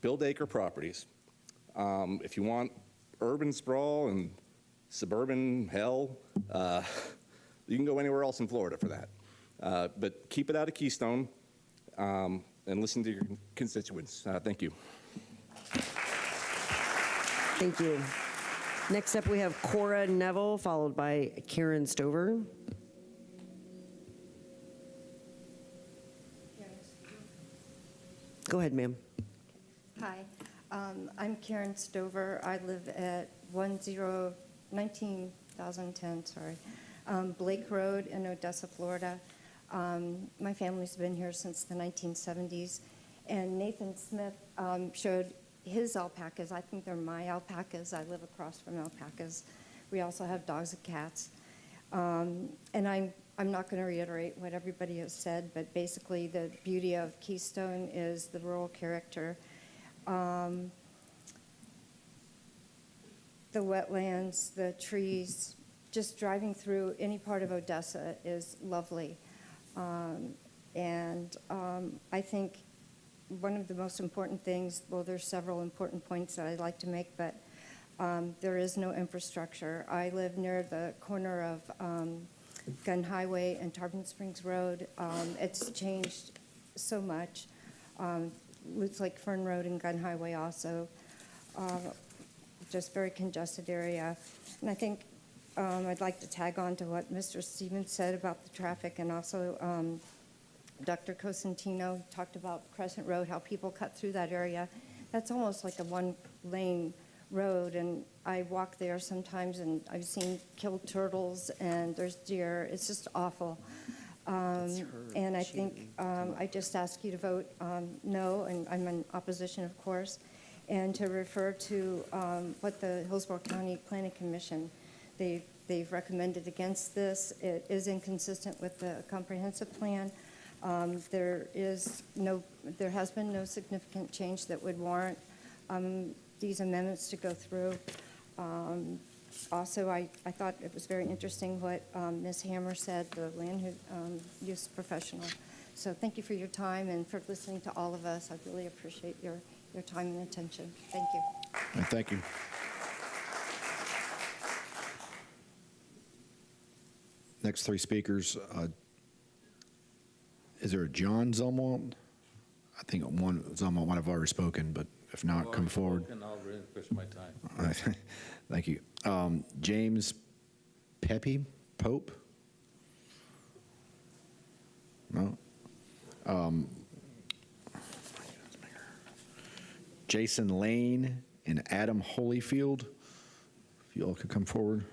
build acre properties. If you want urban sprawl and suburban hell, you can go anywhere else in Florida for that. But keep it out of Keystone and listen to your constituents. Thank you. Thank you. Next up, we have Cora Neville, followed by Karen Stover. Go ahead, ma'am. Hi, I'm Karen Stover. I live at 19,010, Blake Road in Odessa, Florida. My family's been here since the 1970s, and Nathan Smith showed his alpacas. I think they're my alpacas. I live across from alpacas. We also have dogs and cats. And I'm not going to reiterate what everybody has said, but basically the beauty of Keystone is the rural character. The wetlands, the trees, just driving through any part of Odessa is lovely. And I think one of the most important things, well, there's several important points that I'd like to make, but there is no infrastructure. I live near the corner of Gun Highway and Tarpon Springs Road. It's changed so much. Looks like Fern Road and Gun Highway also. Just very congested area. And I think I'd like to tag on to what Mr. Stevens said about the traffic, and also Dr. Cosentino talked about Crescent Road, how people cut through that area. That's almost like a one-lane road, and I walk there sometimes, and I've seen killed turtles, and there's deer. It's just awful. And I think I just ask you to vote no, and I'm in opposition, of course, and to refer to what the Hillsborough County Planning Commission, they've recommended against this. It is inconsistent with the comprehensive plan. There has been no significant change that would warrant these amendments to go through. Also, I thought it was very interesting what Ms. Hammer said, the land use professional. So thank you for your time and for listening to all of us. I really appreciate your time and attention. Thank you. Thank you. Next three speakers. Is there a John Zelmont? I think one Zelmont might have already spoken, but if not, come forward. I'll relinquish my time. Thank you. James Pope? No. Jason Lane and Adam Holyfield. If you all could come forward.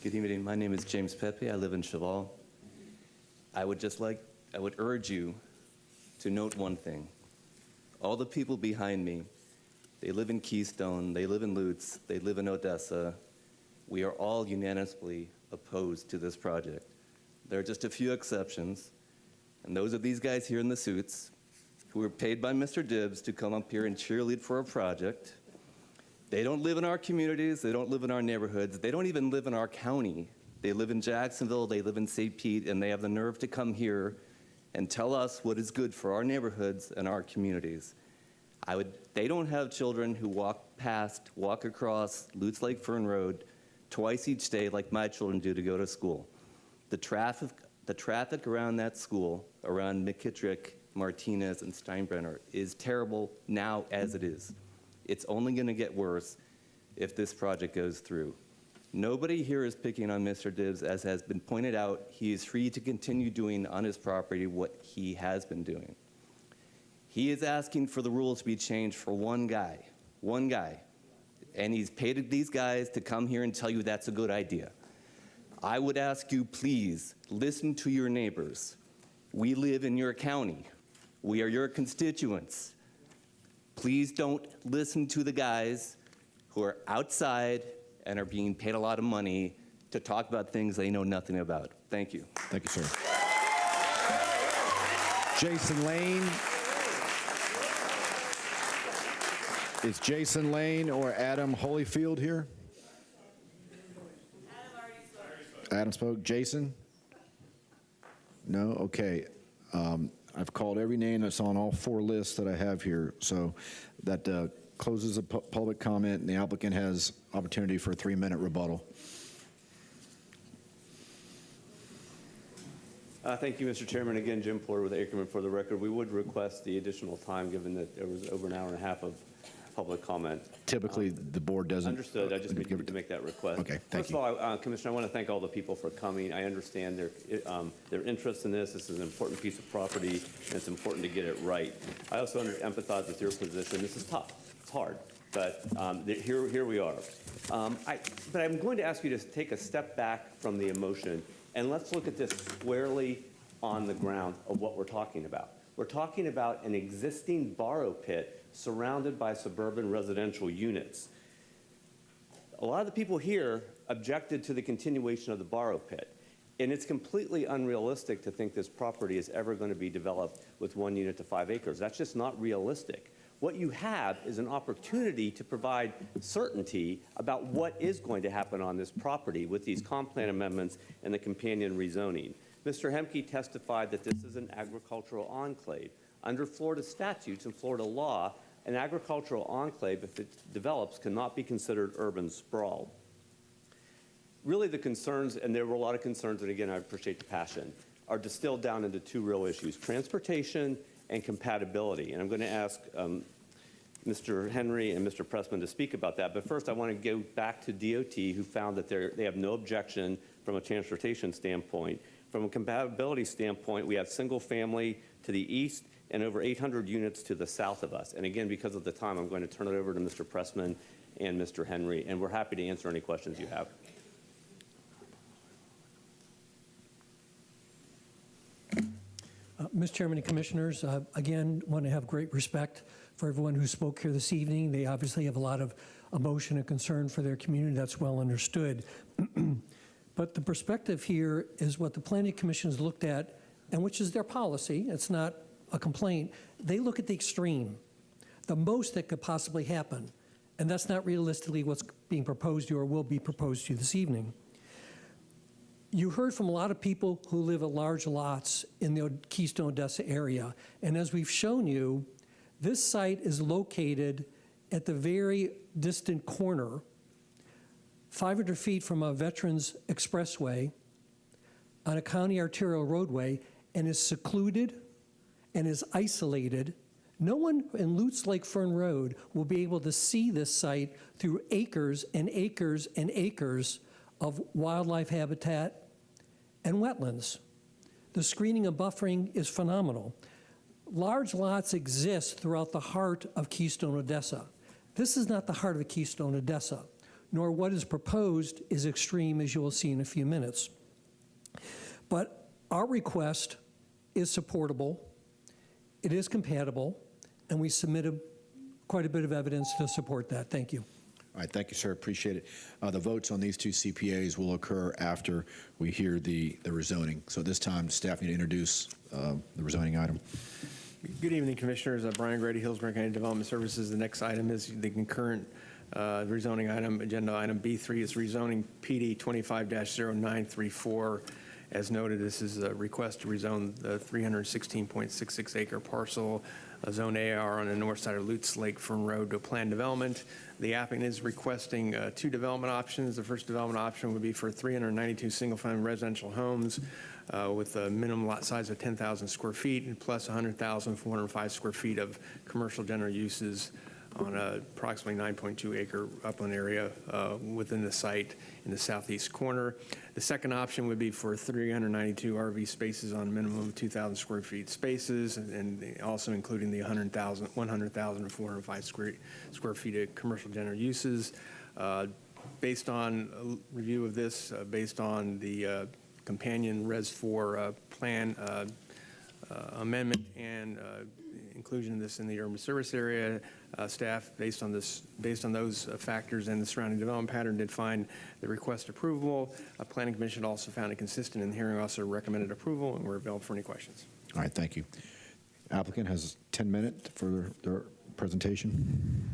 Good evening. My name is James Pepe. I live in Cheval. I would urge you to note one thing. All the people behind me, they live in Keystone, they live in Lutz, they live in Odessa. We are all unanimously opposed to this project. There are just a few exceptions, and those are these guys here in the suits who were paid by Mr. Dibbs to come up here and cheerlead for a project. They don't live in our communities, they don't live in our neighborhoods, they don't even live in our county. They live in Jacksonville, they live in St. Pete, and they have the nerve to come here and tell us what is good for our neighborhoods and our communities. They don't have children who walk across Lutz Lake Fern Road twice each day like my children do to go to school. The traffic around that school, around McKittrick, Martinez, and Steinbrenner is terrible now as it is. It's only going to get worse if this project goes through. Nobody here is picking on Mr. Dibbs. As has been pointed out, he is free to continue doing on his property what he has been doing. He is asking for the rules to be changed for one guy, and he's paid these guys to come here and tell you that's a good idea. I would ask you, please, listen to your neighbors. We live in your county. We are your constituents. Please don't listen to the guys who are outside and are being paid a lot of money to talk about things they know nothing about. Thank you. Thank you, sir. Jason Lane. Is Jason Lane or Adam Holyfield here? Adam spoke. Jason? No? Okay. I've called every name that's on all 4 lists that I have here. So that closes the public comment, and the applicant has opportunity for a 3-minute rebuttal. Thank you, Mr. Chairman. Again, Jim Porter with Ackerman. For the record, we would request the additional time, given that there was over an hour and a half of public comment. Typically, the board doesn't. Understood. I just needed to make that request. Okay, thank you. First of all, Commissioner, I want to thank all the people for coming. I understand their interest in this. This is an important piece of property, and it's important to get it right. I also empathize with your position. This is tough. It's hard, but here we are. But I'm going to ask you to take a step back from the emotion, and let's look at this squarely on the ground of what we're talking about. We're talking about an existing borrow pit surrounded by suburban residential units. A lot of the people here objected to the continuation of the borrow pit, and it's completely unrealistic to think this property is ever going to be developed with 1 unit to 5 acres. That's just not realistic. What you have is an opportunity to provide certainty about what is going to happen on this property with these comp plan amendments and the companion rezoning. Mr. Hemke testified that this is an agricultural enclave. Under Florida statutes and Florida law, an agricultural enclave, if it develops, cannot be considered urban sprawl. Really the concerns, and there were a lot of concerns, and again, I appreciate the passion, are distilled down into 2 real issues: transportation and compatibility. And I'm going to ask Mr. Henry and Mr. Pressman to speak about that. But first, I want to go back to DOT, who found that they have no objection from a transportation standpoint. From a compatibility standpoint, we have single family to the east and over 800 units to the south of us. And again, because of the time, I'm going to turn it over to Mr. Pressman and Mr. Henry, and we're happy to answer any questions you have. Mr. Chairman and Commissioners, again, want to have great respect for everyone who spoke here this evening. They obviously have a lot of emotion and concern for their community. That's well understood. But the perspective here is what the Planning Commission has looked at, and which is their policy. It's not a complaint. They look at the extreme, the most that could possibly happen. And that's not realistically what's being proposed to you or will be proposed to you this evening. You heard from a lot of people who live at large lots in the Keystone Odessa area. And as we've shown you, this site is located at the very distant corner, 500 feet from a Veterans Expressway on a county arterial roadway, and is secluded and is isolated. No one in Lutz Lake Fern Road will be able to see this site through acres and acres and acres of wildlife habitat and wetlands. The screening and buffering is phenomenal. Large lots exist throughout the heart of Keystone Odessa. This is not the heart of Keystone Odessa, nor what is proposed is extreme, as you will see in a few minutes. But our request is supportable, it is compatible, and we submitted quite a bit of evidence to support that. Thank you. All right, thank you, sir. Appreciate it. The votes on these 2 CPAs will occur after we hear the rezoning. So at this time, staff need to introduce the rezoning item. Good evening, Commissioners. Brian Grady, Hillsborough County Development Services. The next item is the concurrent rezoning item, agenda item B3 is rezoning PD 25-0934. As noted, this is a request to rezone the 316.66 acre parcel, Zone AR on the north side of Lutz Lake Fern Road to a planned development. The applicant is requesting 2 development options. The first development option would be for 392 single-family residential homes with a minimum lot size of 10,000 square feet and plus 100,405 square feet of commercial general uses on a approximately 9.2 acre upland area within the site in the southeast corner. The second option would be for 392 RV spaces on a minimum of 2,000 square feet spaces, and also including the 100,405 square feet of commercial general uses. Based on a review of this, based on the companion Res 4 plan amendment and inclusion of this in the urban service area, staff, based on those factors and the surrounding development pattern, did find the request approval. Planning Commission also found it consistent, and the hearing officer recommended approval, and we're available for any questions. All right, thank you. Applicant has 10 minutes for their presentation.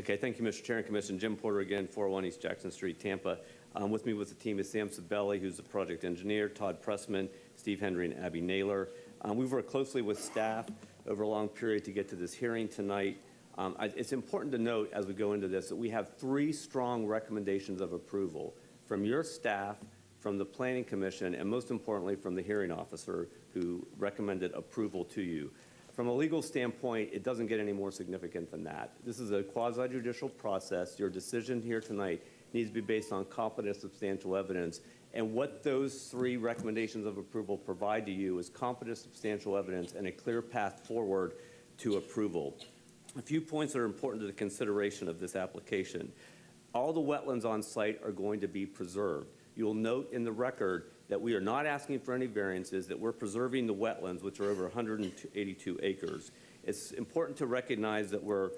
Okay, thank you, Mr. Chair and Commission. Jim Porter again, 401 East Jackson Street, Tampa. With me with the team is Sam Sabelli, who's the project engineer, Todd Pressman, Steve Henry, and Abby Naylor. We've worked closely with staff over a long period to get to this hearing tonight. It's important to note as we go into this that we have 3 strong recommendations of approval from your staff, from the Planning Commission, and most importantly from the hearing officer who recommended approval to you. From a legal standpoint, it doesn't get any more significant than that. This is a quasi-judicial process. Your decision here tonight needs to be based on competent, substantial evidence. And what those 3 recommendations of approval provide to you is competent, substantial evidence and a clear path forward to approval. A few points that are important to the consideration of this application. All the wetlands on site are going to be preserved. You'll note in the record that we are not asking for any variances, that we're preserving the wetlands, which are over 182 acres. It's important to recognize that we're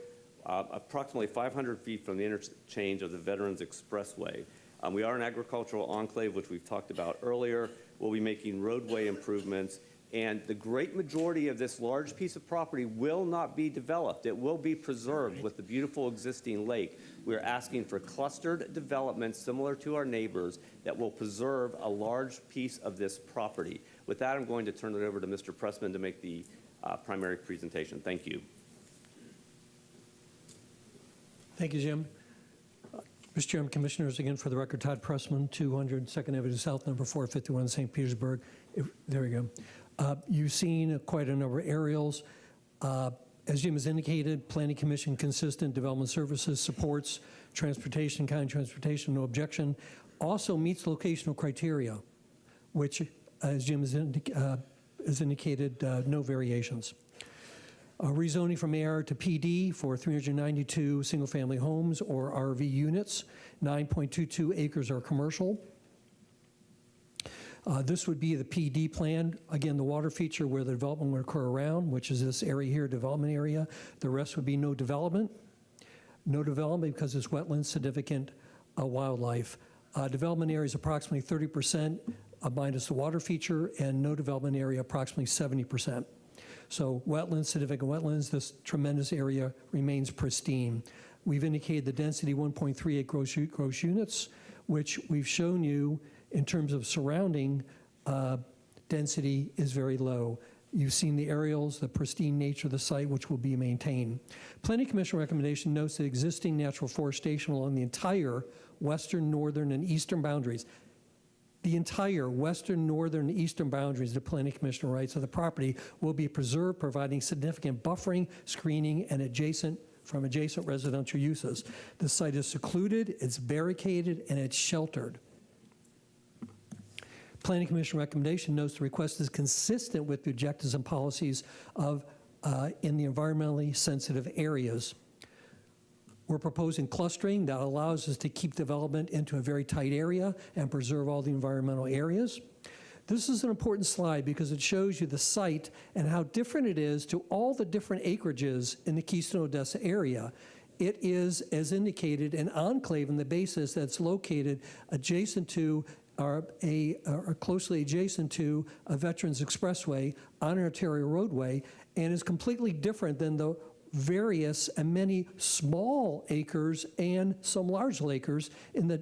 approximately 500 feet from the interchange of the Veterans Expressway. We are an agricultural enclave, which we've talked about earlier. We'll be making roadway improvements, and the great majority of this large piece of property will not be developed. It will be preserved with the beautiful existing lake. We're asking for clustered development similar to our neighbors that will preserve a large piece of this property. With that, I'm going to turn it over to Mr. Pressman to make the primary presentation. Thank you. Thank you, Jim. Mr. Chairman, Commissioners, again for the record, Todd Pressman, 200 2nd Avenue South, number 451, St. Petersburg. There we go. You've seen quite a number of aerials. As Jim has indicated, Planning Commission consistent development services supports transportation, county transportation, no objection. Also meets locational criteria, which, as Jim has indicated, no variations. Rezoning from AR to PD for 392 single-family homes or RV units. 9.22 acres are commercial. This would be the PD plan. Again, the water feature where the development would occur around, which is this area here, development area. The rest would be no development. No development because it's wetland, significant wildlife. Development area is approximately 30% minus the water feature, and no development area approximately 70%. So wetlands, significant wetlands, this tremendous area remains pristine. We've indicated the density 1.38 gross units, which we've shown you in terms of surrounding density is very low. You've seen the aerials, the pristine nature of the site, which will be maintained. Planning Commission recommendation notes that existing natural forestation along the entire western, northern, and eastern boundaries, the entire western, northern, and eastern boundaries of the Planning Commission rights of the property will be preserved, providing significant buffering, screening, and adjacent residential uses. The site is secluded, it's barricaded, and it's sheltered. Planning Commission recommendation notes the request is consistent with the objectives and policies of in the environmentally sensitive areas. We're proposing clustering that allows us to keep development into a very tight area and preserve all the environmental areas. This is an important slide because it shows you the site and how different it is to all the different acreages in the Keystone Odessa area. It is, as indicated, an enclave in the basis that's located adjacent to or closely adjacent to a Veterans Expressway on an arterial roadway, and is completely different than the various and many small acres and some large acres in the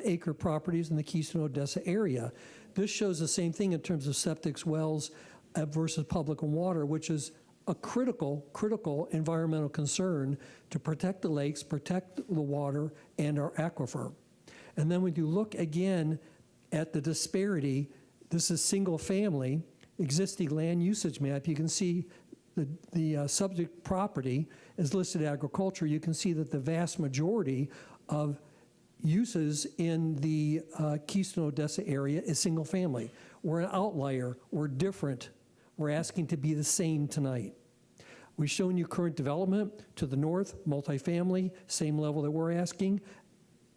acre properties in the Keystone Odessa area. This shows the same thing in terms of septic wells versus public and water, which is a critical environmental concern to protect the lakes, protect the water, and our aquifer. And then when you look again at the disparity, this is single family, existing land usage map. You can see the subject property is listed agriculture. You can see that the vast majority of uses in the Keystone Odessa area is single family. We're an outlier, we're different. We're asking to be the same tonight. We've shown you current development to the north, multifamily, same level that we're asking.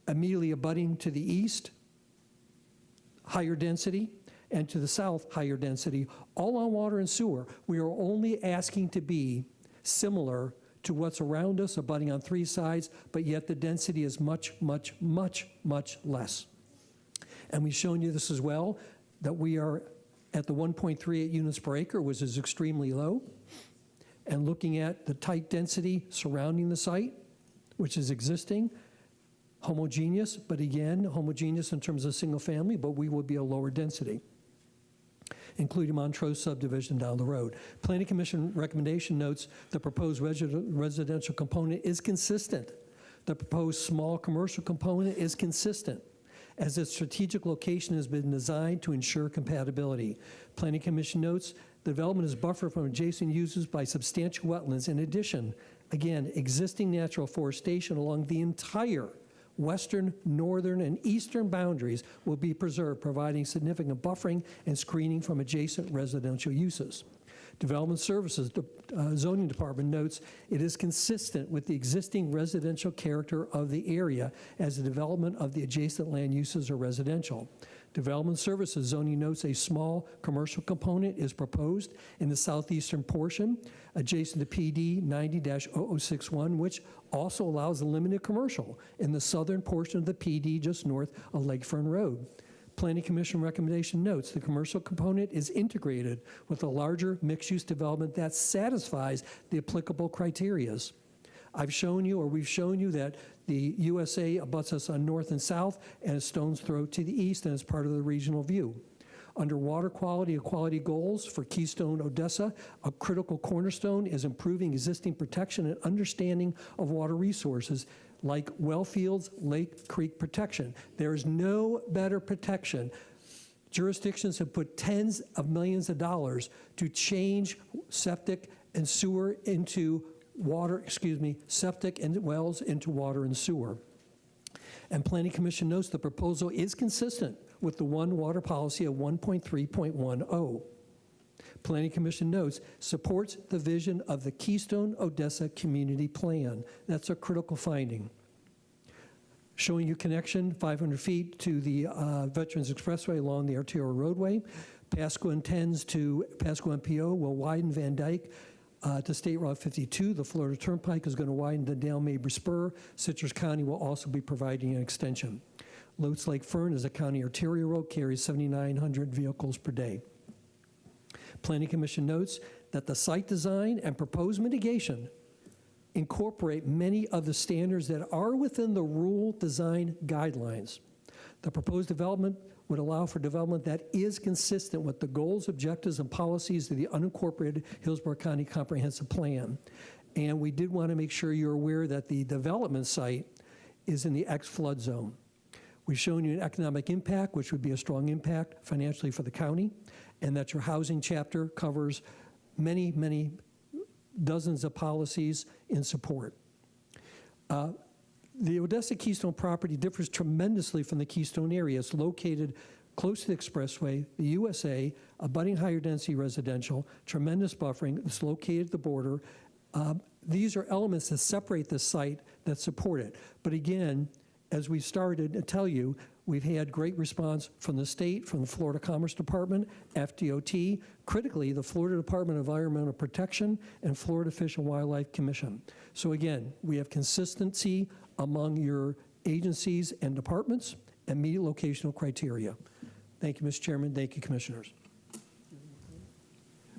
Immediately abutting to the east, higher density, and to the south, higher density, all on water and sewer. We are only asking to be similar to what's around us, abutting on 3 sides, but yet the density is much, much, much, much less. And we've shown you this as well, that we are at the 1.38 units per acre, which is extremely low. And looking at the tight density surrounding the site, which is existing, homogeneous, but again, homogeneous in terms of single family, but we will be a lower density, including Montrose subdivision down the road. Planning Commission recommendation notes the proposed residential component is consistent. The proposed small commercial component is consistent, as its strategic location has been designed to ensure compatibility. Planning Commission notes the development is buffered from adjacent uses by substantial wetlands. In addition, again, existing natural forestation along the entire western, northern, and eastern boundaries will be preserved, providing significant buffering and screening from adjacent residential uses. Development Services Zoning Department notes it is consistent with the existing residential character of the area as the development of the adjacent land uses are residential. Development Services Zoning notes a small commercial component is proposed in the southeastern portion adjacent to PD 90-0061, which also allows a limited commercial in the southern portion of the PD just north of Lakefront Road. Planning Commission recommendation notes the commercial component is integrated with a larger mixed-use development that satisfies the applicable criterias. I've shown you, or we've shown you, that the USA abuts us on north and south and a stone's throw to the east, and is part of the regional view. Under water quality equality goals for Keystone Odessa, a critical cornerstone is improving existing protection and understanding of water resources like well fields, lake, creek protection. There is no better protection. Jurisdictions have put tens of millions of dollars to change septic and sewer into water, septic and wells into water and sewer. And Planning Commission notes the proposal is consistent with the One Water Policy of 1.3.10. Planning Commission notes supports the vision of the Keystone Odessa Community Plan. That's a critical finding. Showing you connection 500 feet to the Veterans Expressway along the arterial roadway. Pasco MPO will widen Van Dyke to State Route 52. The Florida Turnpike is going to widen the Dale Mabry Spur. Citrus County will also be providing an extension. Lotes Lake Fern is a county arterial road, carries 7,900 vehicles per day. Planning Commission notes that the site design and proposed mitigation incorporate many of the standards that are within the rule design guidelines. The proposed development would allow for development that is consistent with the goals, objectives, and policies of the unincorporated Hillsborough County Comprehensive Plan. And we did want to make sure you're aware that the development site is in the X-flood zone. We've shown you an economic impact, which would be a strong impact financially for the county, and that your housing chapter covers many, many dozens of policies in support. The Odessa Keystone property differs tremendously from the Keystone area. It's located close to the expressway, the USA, abutting higher density residential, tremendous buffering. It's located at the border. These are elements that separate the site that support it. But again, as we started to tell you, we've had great response from the state, from the Florida Commerce Department, FDOT, critically, the Florida Department of Environmental Protection, and Florida Fish and Wildlife Commission. So again, we have consistency among your agencies and departments and meet locational criteria. Thank you, Mr. Chairman. Thank you, Commissioners.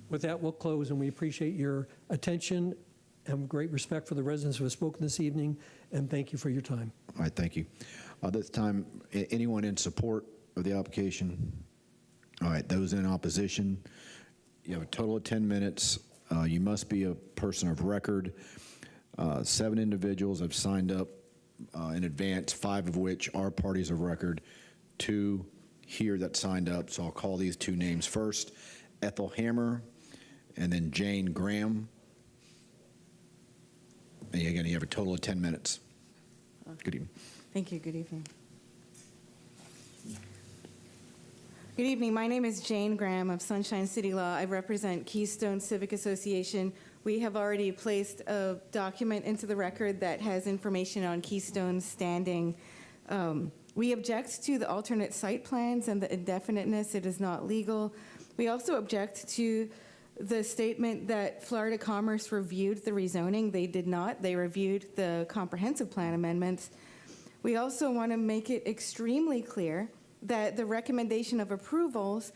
With that, we'll close, and we appreciate your attention and great respect for the residents who have spoken this evening, and thank you for your time. All right, thank you. This time, anyone in support of the application? All right, those in opposition? You have a total of 10 minutes. You must be a person of record. 7 individuals have signed up in advance, 5 of which are parties of record, 2 here that signed up. So I'll call these 2 names first. Ethel Hammer and then Jane Graham. And again, you have a total of 10 minutes. Good evening. Thank you. Good evening. Good evening. My name is Jane Graham of Sunshine City Law. I represent Keystone Civic Association. We have already placed a document into the record that has information on Keystone's standing. We object to the alternate site plans and the indefiniteness. It is not legal. We also object to the statement that Florida Commerce reviewed the rezoning. They did not. They reviewed the comprehensive plan amendments. We also want to make it extremely clear that the recommendation of approvals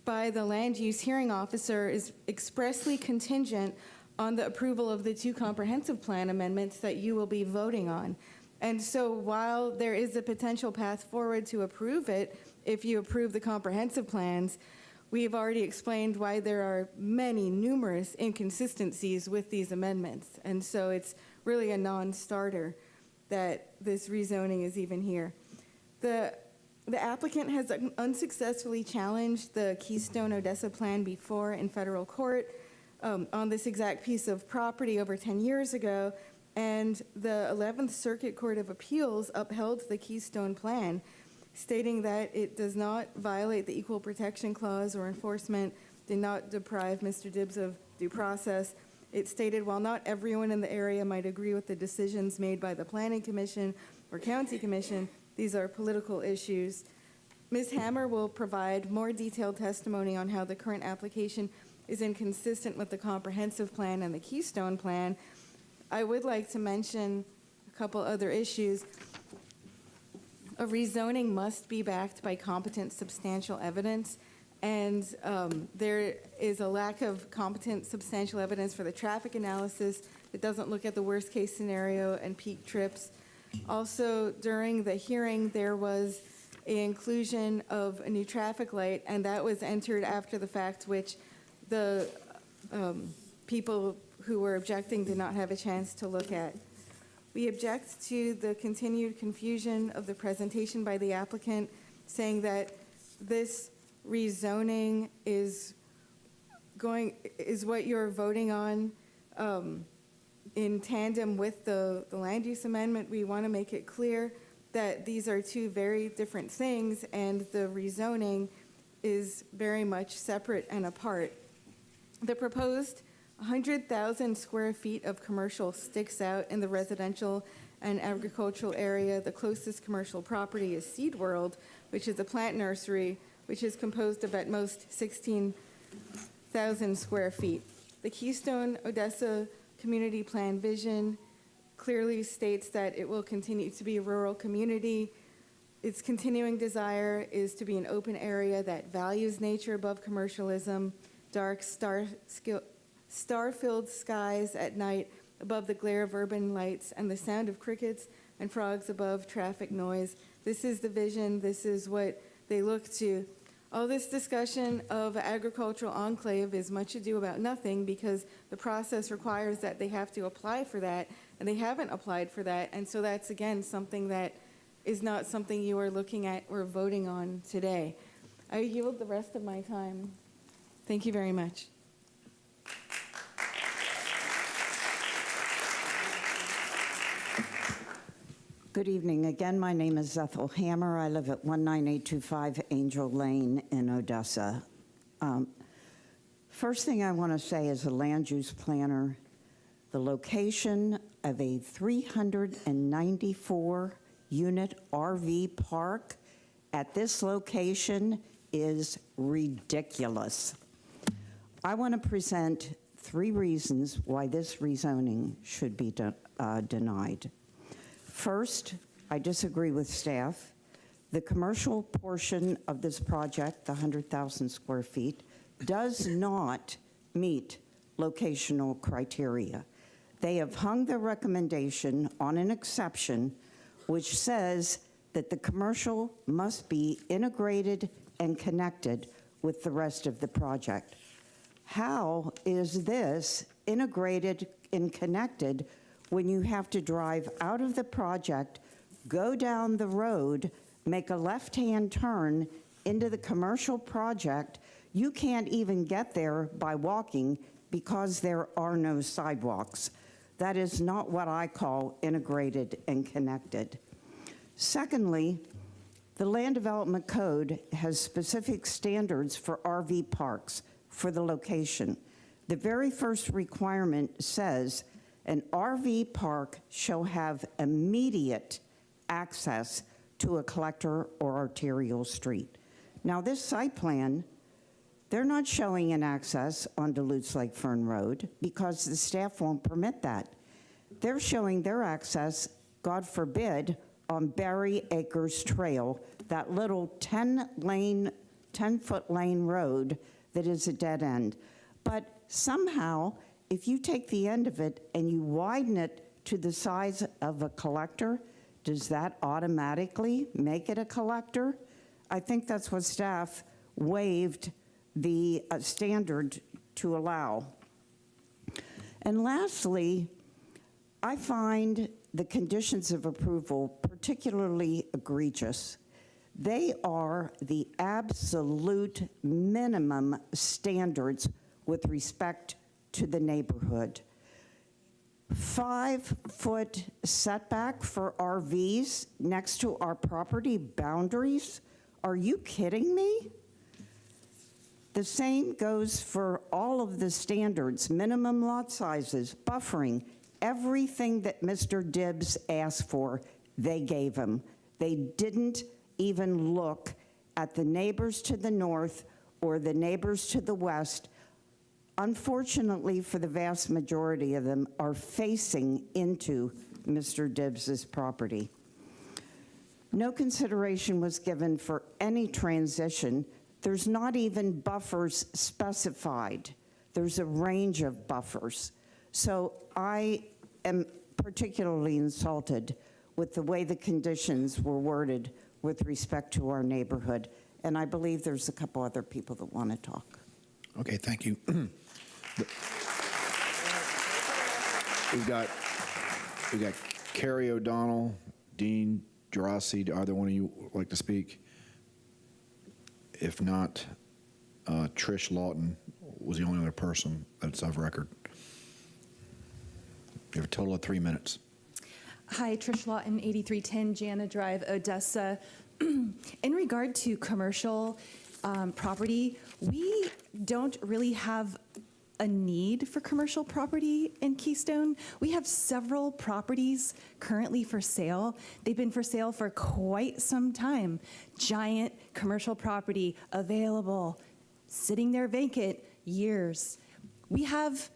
by the land use hearing officer is expressly contingent on the approval of the 2 comprehensive plan amendments that you will be voting on. And so while there is a potential path forward to approve it, if you approve the comprehensive plans, we've already explained why there are numerous inconsistencies with these amendments. And so it's really a non-starter that this rezoning is even here. The applicant has unsuccessfully challenged the Keystone Odessa plan before in federal court on this exact piece of property over 10 years ago, and the 11th Circuit Court of Appeals upheld the Keystone plan, stating that it does not violate the Equal Protection Clause or enforcement, did not deprive Mr. Dibbs of due process. It stated, while not everyone in the area might agree with the decisions made by the Planning Commission or County Commission, these are political issues. Ms. Hammer will provide more detailed testimony on how the current application is inconsistent with the comprehensive plan and the Keystone plan. I would like to mention a couple other issues. A rezoning must be backed by competent substantial evidence, and there is a lack of competent substantial evidence for the traffic analysis. It doesn't look at the worst case scenario and peak trips. Also, during the hearing, there was an inclusion of a new traffic light, and that was entered after the fact, which the people who were objecting did not have a chance to look at. We object to the continued confusion of the presentation by the applicant, saying that this rezoning is what you're voting on in tandem with the land use amendment. We want to make it clear that these are 2 very different things, and the rezoning is very much separate and apart. The proposed 100,000 square feet of commercial sticks out in the residential and agricultural area. The closest commercial property is Seed World, which is a plant nursery, which is composed of at most 16,000 square feet. The Keystone Odessa Community Plan vision clearly states that it will continue to be a rural community. Its continuing desire is to be an open area that values nature above commercialism, dark star-filled skies at night above the glare of urban lights, and the sound of crickets and frogs above traffic noise. This is the vision. This is what they look to. All this discussion of agricultural enclave is much ado about nothing, because the process requires that they have to apply for that, and they haven't applied for that. And so that's, again, something that is not something you are looking at or voting on today. I yield the rest of my time. Thank you very much. Good evening. Again, my name is Ethel Hammer. I live at 19825 Angel Lane in Odessa. First thing I want to say as a land use planner, the location of a 394-unit RV park at this location is ridiculous. I want to present 3 reasons why this rezoning should be denied. First, I disagree with staff. The commercial portion of this project, the 100,000 square feet, does not meet locational criteria. They have hung their recommendation on an exception which says that the commercial must be integrated and connected with the rest of the project. How is this integrated and connected when you have to drive out of the project, go down the road, make a left-hand turn into the commercial project? You can't even get there by walking because there are no sidewalks. That is not what I call integrated and connected. Secondly, the Land Development Code has specific standards for RV parks for the location. The very first requirement says an RV park shall have immediate access to a collector or arterial street. Now, this site plan, they're not showing an access on Duluth's Lake Fern Road because the staff won't permit that. They're showing their access, God forbid, on Berry Acres Trail, that little 10-foot lane road that is a dead end. But somehow if you take the end of it and you widen it to the size of a collector, does that automatically make it a collector? I think that's what staff waived the standard to allow. And lastly, I find the conditions of approval particularly egregious. They are the absolute minimum standards with respect to the neighborhood. 5-foot setback for RVs next to our property boundaries? Are you kidding me? The same goes for all of the standards, minimum lot sizes, buffering, everything that Mr. Dibbs asked for, they gave him. They didn't even look at the neighbors to the north or the neighbors to the west. Unfortunately, for the vast majority of them, are facing into Mr. Dibbs's property. No consideration was given for any transition. There's not even buffers specified. There's a range of buffers. So I am particularly insulted with the way the conditions were worded with respect to our neighborhood. And I believe there's a couple other people that want to talk. Okay, thank you. We've got Carrie O'Donnell, Dean Gerasi. Do either one of you like to speak? If not, Trish Lawton was the only other person that's of record. You have a total of 3 minutes. Hi, Trish Lawton, 8310 Jana Drive, Odessa. In regard to commercial property, we don't really have a need for commercial property in Keystone. We have several properties currently for sale. They've been for sale for quite some time. Giant commercial property available, sitting there vacant years. We have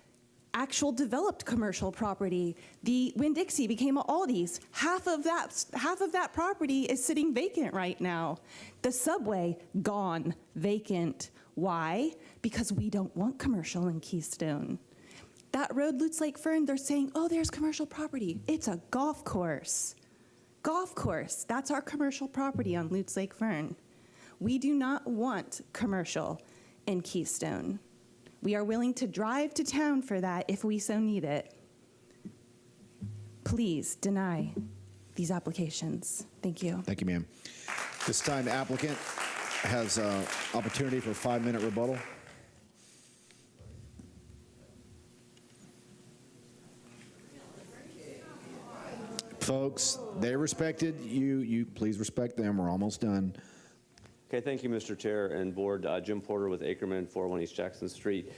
actual developed commercial property. The Winn-Dixie became a Aldi's. Half of that property is sitting vacant right now. The subway, gone, vacant. Why? Because we don't want commercial in Keystone. That road, Lutz Lake Fern, they're saying, oh, there's commercial property. It's a golf course. Golf course, that's our commercial property on Lutz Lake Fern. We do not want commercial in Keystone. We are willing to drive to town for that if we so need it. Please deny these applications. Thank you. Thank you, ma'am. This time, the applicant has an opportunity for a 5-minute rebuttal. Folks, they respected you. You please respect them. We're almost done. Okay, thank you, Mr. Chair and Board. Jim Porter with Ackerman, 401 East Jackson Street.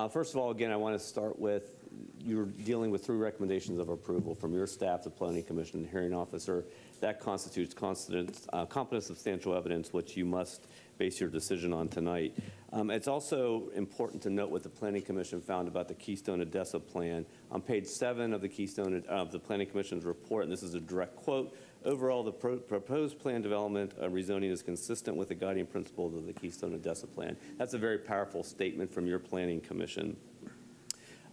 First of all, again, I want to start with you're dealing with 3 recommendations of approval from your staff, the Planning Commission, and hearing officer. That constitutes competent substantial evidence, which you must base your decision on tonight. It's also important to note what the Planning Commission found about the Keystone Odessa plan. On page 7 of the the Planning Commission's report, and this is a direct quote, overall, the proposed plan development rezoning is consistent with the guiding principles of the Keystone Odessa plan. That's a very powerful statement from your Planning Commission.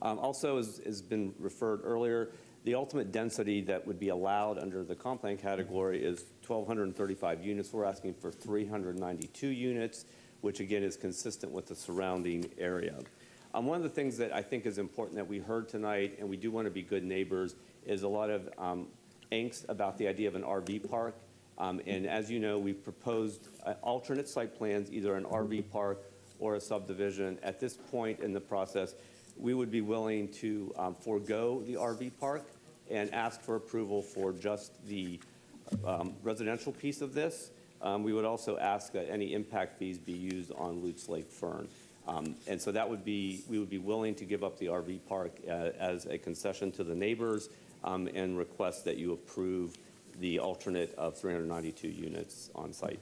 Also, as has been referred earlier, the ultimate density that would be allowed under the comp plan category is 1,235 units. We're asking for 392 units, which again is consistent with the surrounding area. One of the things that I think is important that we heard tonight, and we do want to be good neighbors, is a lot of angst about the idea of an RV park. And as you know, we've proposed alternate site plans, either an RV park or a subdivision. At this point in the process, we would be willing to forego the RV park and ask for approval for just the residential piece of this. We would also ask that any impact fees be used on Lutz Lake Fern. And so that would be, we would be willing to give up the RV park as a concession to the neighbors and request that you approve the alternate of 392 units on site.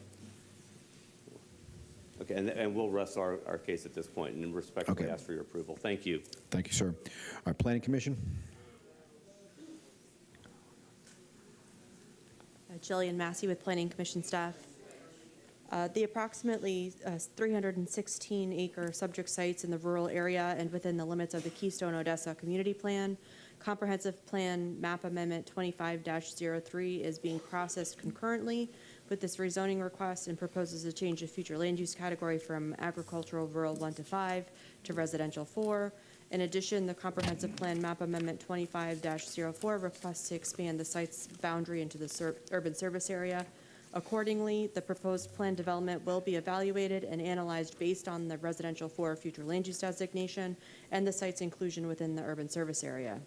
Okay, and we'll rest our case at this point and respectfully ask for your approval. Thank you. Thank you, sir. All right, Planning Commission. Jillian Massey with Planning Commission staff. The approximately 316-acre subject sites in the rural area and within the limits of the Keystone Odessa Community Plan, Comprehensive Plan Map Amendment 25-03 is being processed concurrently with this rezoning request and proposes a change of future land use category from agricultural rural 1 to 5 to residential 4. In addition, the Comprehensive Plan Map Amendment 25-04 requests to expand the site's boundary into the urban service area. Accordingly, the proposed plan development will be evaluated and analyzed based on the residential 4 future land use designation and the site's inclusion within the urban service area.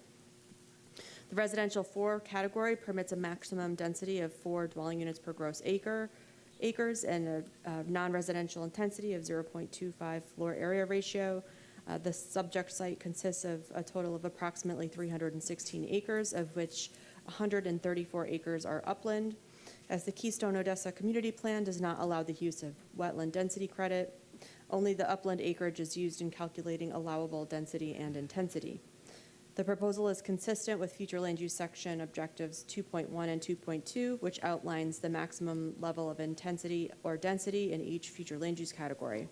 The residential 4 category permits a maximum density of 4 dwelling units per gross acres and a non-residential intensity of 0.25 floor area ratio. The subject site consists of a total of approximately 316 acres, of which 134 acres are upland. As the Keystone Odessa Community Plan does not allow the use of wetland density credit, only the upland acreage is used in calculating allowable density and intensity. The proposal is consistent with future land use section objectives 2.1 and 2.2, which outlines the maximum level of intensity or density in each future land use category.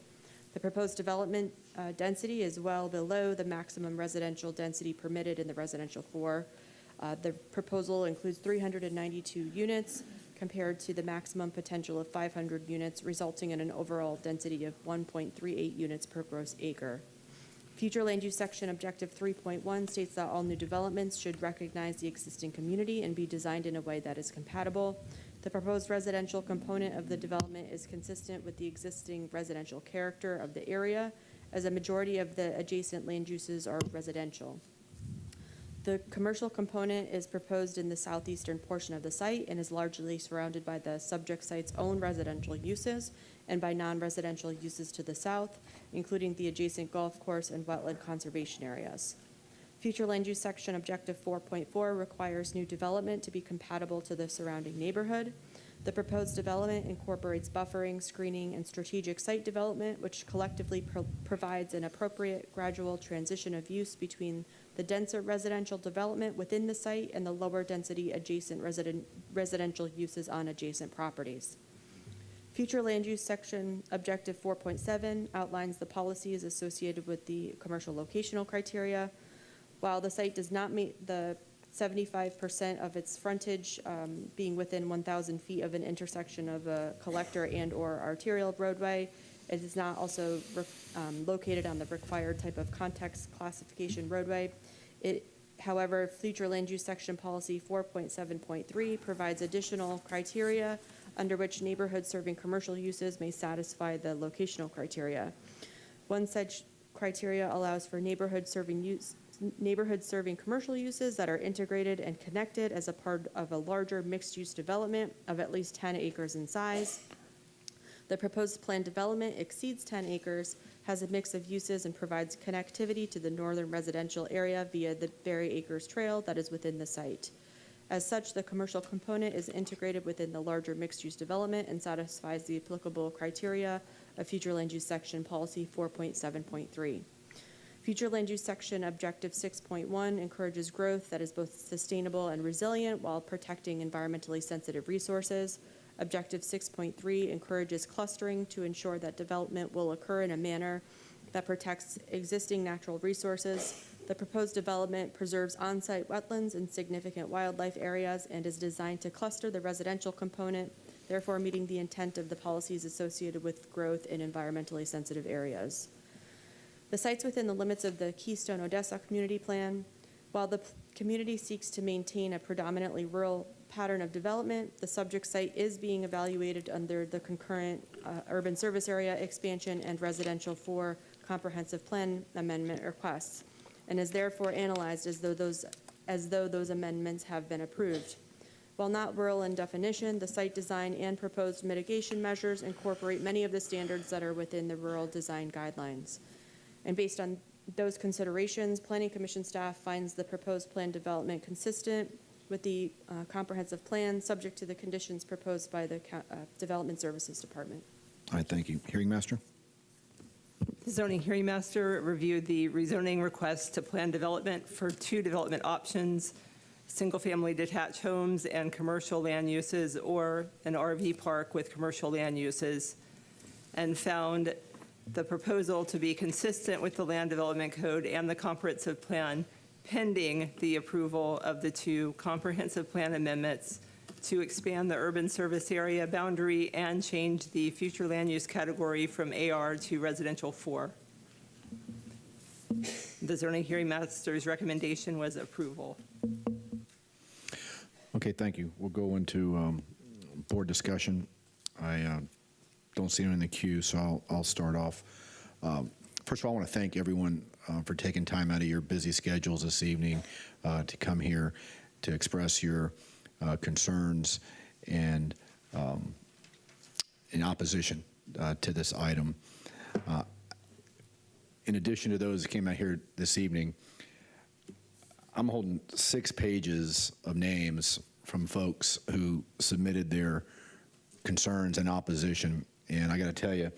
The proposed development density is well below the maximum residential density permitted in the residential 4. The proposal includes 392 units compared to the maximum potential of 500 units, resulting in an overall density of 1.38 units per gross acre. Future land use section objective 3.1 states that all new developments should recognize the existing community and be designed in a way that is compatible. The proposed residential component of the development is consistent with the existing residential character of the area, as a majority of the adjacent land uses are residential. The commercial component is proposed in the southeastern portion of the site and is largely surrounded by the subject site's own residential uses and by non-residential uses to the south, including the adjacent golf course and wetland conservation areas. Future land use section objective 4.4 requires new development to be compatible to the surrounding neighborhood. The proposed development incorporates buffering, screening, and strategic site development, which collectively provides an appropriate gradual transition of use between the denser residential development within the site and the lower density adjacent residential uses on adjacent properties. Future land use section objective 4.7 outlines the policies associated with the commercial locational criteria. While the site does not meet the 75% of its frontage being within 1,000 feet of an intersection of a collector and or arterial roadway, it is not also located on the required type of context classification roadway. However, future land use section policy 4.7.3 provides additional criteria under which neighborhoods serving commercial uses may satisfy the locational criteria. One such criteria allows for neighborhood serving commercial uses that are integrated and connected as a part of a larger mixed-use development of at least 10 acres in size. The proposed planned development exceeds 10 acres, has a mix of uses, and provides connectivity to the northern residential area via the Berry Acres Trail that is within the site. As such, the commercial component is integrated within the larger mixed-use development and satisfies the applicable criteria of future land use section policy 4.7.3. Future land use section objective 6.1 encourages growth that is both sustainable and resilient while protecting environmentally sensitive resources. Objective 6.3 encourages clustering to ensure that development will occur in a manner that protects existing natural resources. The proposed development preserves on-site wetlands and significant wildlife areas and is designed to cluster the residential component, therefore meeting the intent of the policies associated with growth in environmentally sensitive areas. The sites within the limits of the Keystone Odessa Community Plan. While the community seeks to maintain a predominantly rural pattern of development, the subject site is being evaluated under the concurrent urban service area expansion and residential 4 comprehensive plan amendment requests, and is therefore analyzed as though those amendments have been approved. While not rural in definition, the site design and proposed mitigation measures incorporate many of the standards that are within the rural design guidelines. And based on those considerations, Planning Commission staff finds the proposed plan development consistent with the comprehensive plan, subject to the conditions proposed by the Development Services Department. All right, thank you. Hearing Master? The zoning hearing master reviewed the rezoning request to plan development for 2 development options. single-family detached homes and commercial land uses, or an RV park with commercial land uses, and found the proposal to be consistent with the Land Development Code and the comprehensive plan, pending the approval of the 2 comprehensive plan amendments to expand the urban service area boundary and change the future land use category from AR to residential 4. The zoning hearing master's recommendation was approval. Okay, thank you. We'll go into board discussion. I don't see anyone in the queue, so I'll start off. First of all, I want to thank everyone for taking time out of your busy schedules this evening to come here to express your concerns and in opposition to this item. In addition to those that came out here this evening, I'm holding 6 pages of names from folks who submitted their concerns and opposition. And I got to tell you,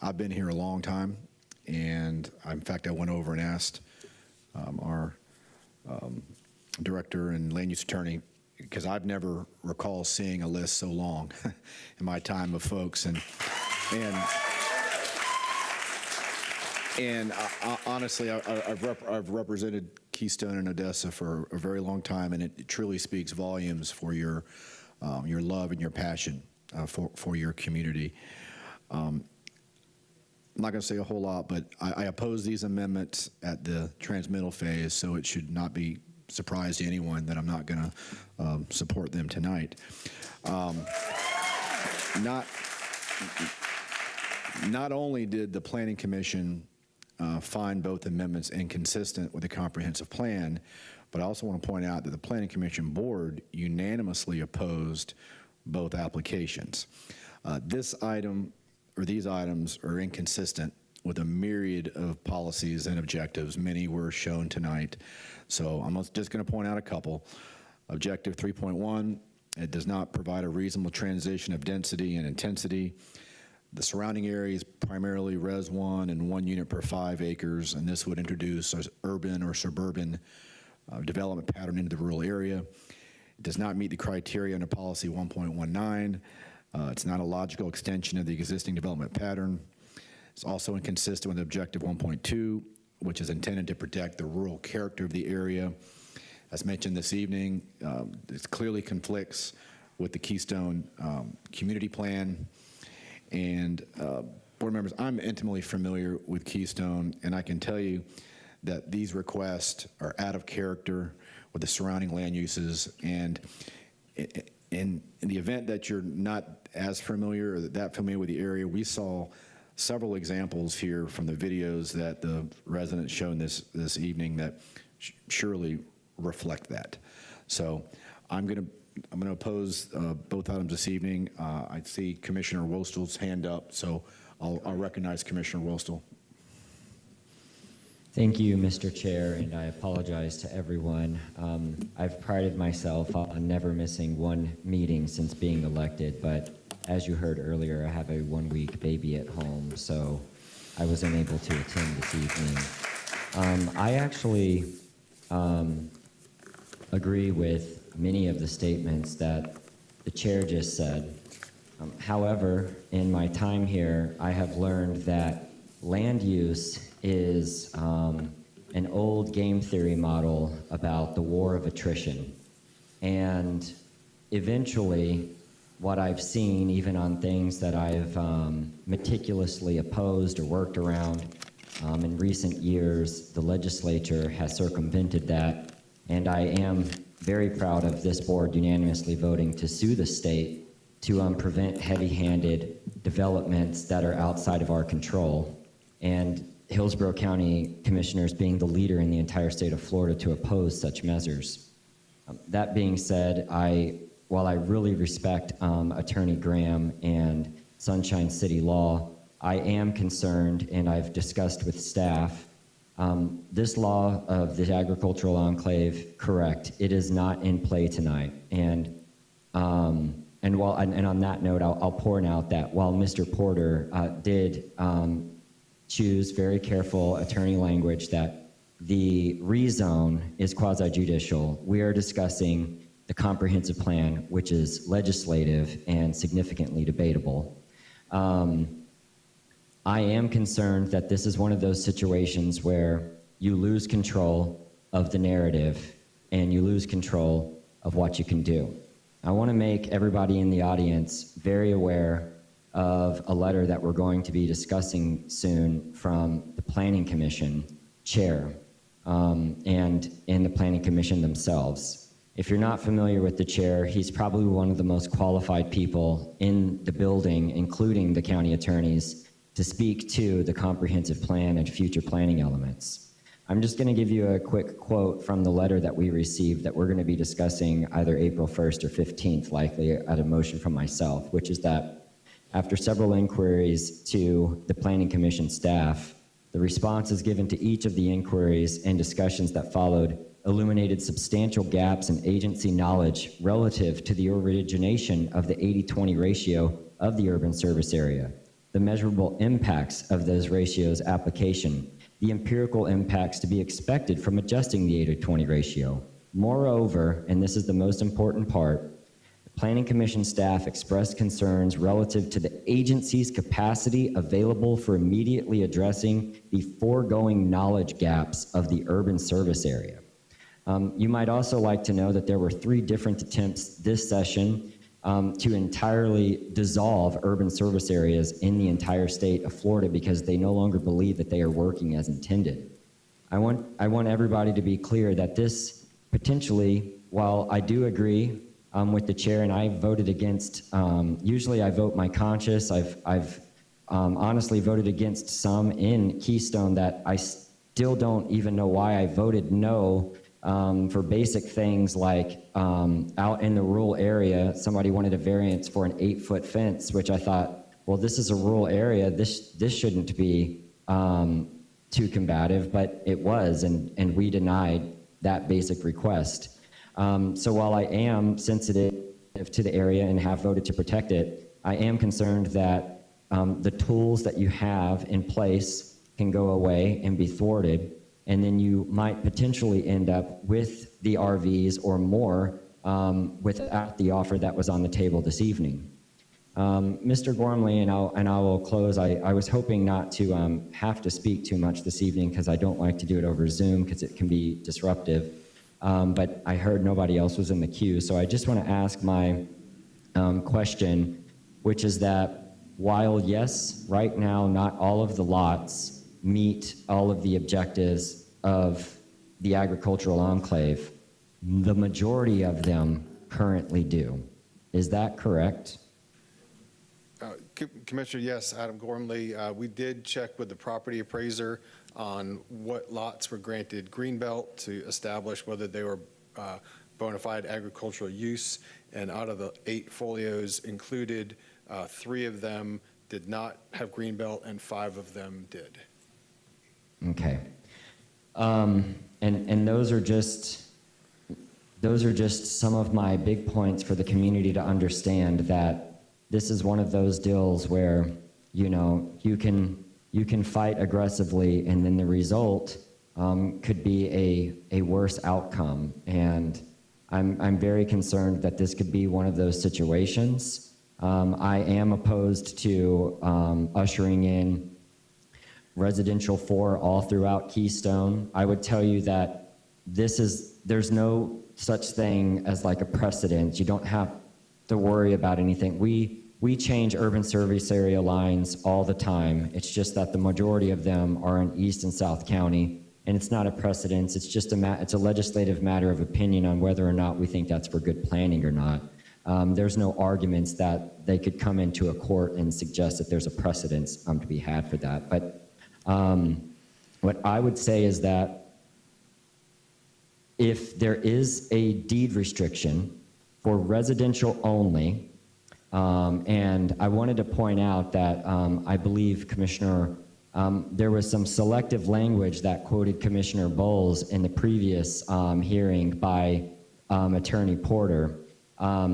I've been here a long time, and in fact, I went over and asked our director and land use attorney, because I've never recall seeing a list so long in my time of folks, and honestly, I've represented Keystone and Odessa for a very long time, and it truly speaks volumes for your love and your passion for your community. I'm not going to say a whole lot, but I oppose these amendments at the transmittal phase, so it should not be surprise to anyone that I'm not going to support them tonight. Not only did the Planning Commission find both amendments inconsistent with the comprehensive plan, but I also want to point out that the Planning Commission board unanimously opposed both applications. This item, or these items, are inconsistent with a myriad of policies and objectives. Many were shown tonight. So I'm just going to point out a couple. Objective 3.1, it does not provide a reasonable transition of density and intensity. The surrounding area is primarily Res 1 and 1 unit per 5 acres, and this would introduce an urban or suburban development pattern into the rural area. It does not meet the criteria under policy 1.19. It's not a logical extension of the existing development pattern. It's also inconsistent with objective 1.2, which is intended to protect the rural character of the area. As mentioned this evening, it clearly conflicts with the Keystone community plan. And board members, I'm intimately familiar with Keystone, and I can tell you that these requests are out of character with the surrounding land uses. And in the event that you're not as familiar or that familiar with the area, we saw several examples here from the videos that the residents shown this evening that surely reflect that. So I'm going to oppose both items this evening. I see Commissioner Wostel's hand up, so I'll recognize Commissioner Wostel. Thank you, Mr. Chair, and I apologize to everyone. I've prided myself on never missing one meeting since being elected, but as you heard earlier, I have a 1-week baby at home, so I was unable to attend this evening. I actually agree with many of the statements that the chair just said. However, in my time here, I have learned that land use is an old game theory model about the war of attrition. And eventually, what I've seen, even on things that I've meticulously opposed or worked around in recent years, the legislature has circumvented that. And I am very proud of this board unanimously voting to sue the state to prevent heavy-handed developments that are outside of our control. And Hillsborough County commissioners being the leader in the entire state of Florida to oppose such measures. That being said, while I really respect Attorney Graham and Sunshine City Law, I am concerned, and I've discussed with staff, this law of the agricultural enclave, correct, it is not in play tonight. And on that note, I'll point out that while Mr. Porter did choose very careful attorney language that the rezone is quasi-judicial. We are discussing the comprehensive plan, which is legislative and significantly debatable. I am concerned that this is one of those situations where you lose control of the narrative and you lose control of what you can do. I want to make everybody in the audience very aware of a letter that we're going to be discussing soon from the Planning Commission chair and in the Planning Commission themselves. If you're not familiar with the chair, he's probably one of the most qualified people in the building, including the county attorneys, to speak to the comprehensive plan and future planning elements. I'm just going to give you a quick quote from the letter that we received that we're going to be discussing either April 1st or 15th, likely at a motion from myself, which is that after several inquiries to the Planning Commission staff, the responses given to each of the inquiries and discussions that followed illuminated substantial gaps in agency knowledge relative to the origination of the 80-20 ratio of the urban service area, the measurable impacts of those ratios application, the empirical impacts to be expected from adjusting the 80-20 ratio. Moreover, and this is the most important part, the Planning Commission staff expressed concerns relative to the agency's capacity available for immediately addressing the foregoing knowledge gaps of the urban service area. You might also like to know that there were 3 different attempts this session to entirely dissolve urban service areas in the entire state of Florida because they no longer believe that they are working as intended. I want everybody to be clear that this potentially, while I do agree with the chair and I voted against, usually I vote my conscience, I've honestly voted against some in Keystone that I still don't even know why I voted no. For basic things like out in the rural area, somebody wanted a variance for an 8-foot fence, which I thought, well, this is a rural area. This shouldn't be too combative, but it was, and we denied that basic request. So while I am sensitive to the area and have voted to protect it, I am concerned that the tools that you have in place can go away and be thwarted, and then you might potentially end up with the RVs or more without the offer that was on the table this evening. Mr. Gormley, and I will close, I was hoping not to have to speak too much this evening because I don't like to do it over Zoom because it can be disruptive, but I heard nobody else was in the queue, so I just want to ask my question, which is that while yes, right now not all of the lots meet all of the objectives of the agricultural enclave, the majority of them currently do. Is that correct? Commissioner, yes, Adam Gormley. We did check with the property appraiser on what lots were granted greenbelt to establish whether they were bona fide agricultural use, and out of the 8 folios included, 3 of them did not have greenbelt and 5 of them did. Okay. And those are just some of my big points for the community to understand that this is one of those deals where, you know, you can fight aggressively and then the result could be a worse outcome. And I'm very concerned that this could be one of those situations. I am opposed to ushering in residential 4 all throughout Keystone. I would tell you that there's no such thing as like a precedent. You don't have to worry about anything. We change urban service area lines all the time. It's just that the majority of them are in East and South County, and it's not a precedent. It's just it's a legislative matter of opinion on whether or not we think that's for good planning or not. There's no arguments that they could come into a court and suggest that there's a precedence to be had for that. But what I would say is that if there is a deed restriction for residential only, and I wanted to point out that I believe, Commissioner, there was some selective language that quoted Commissioner Bowles in the previous hearing by Attorney Porter.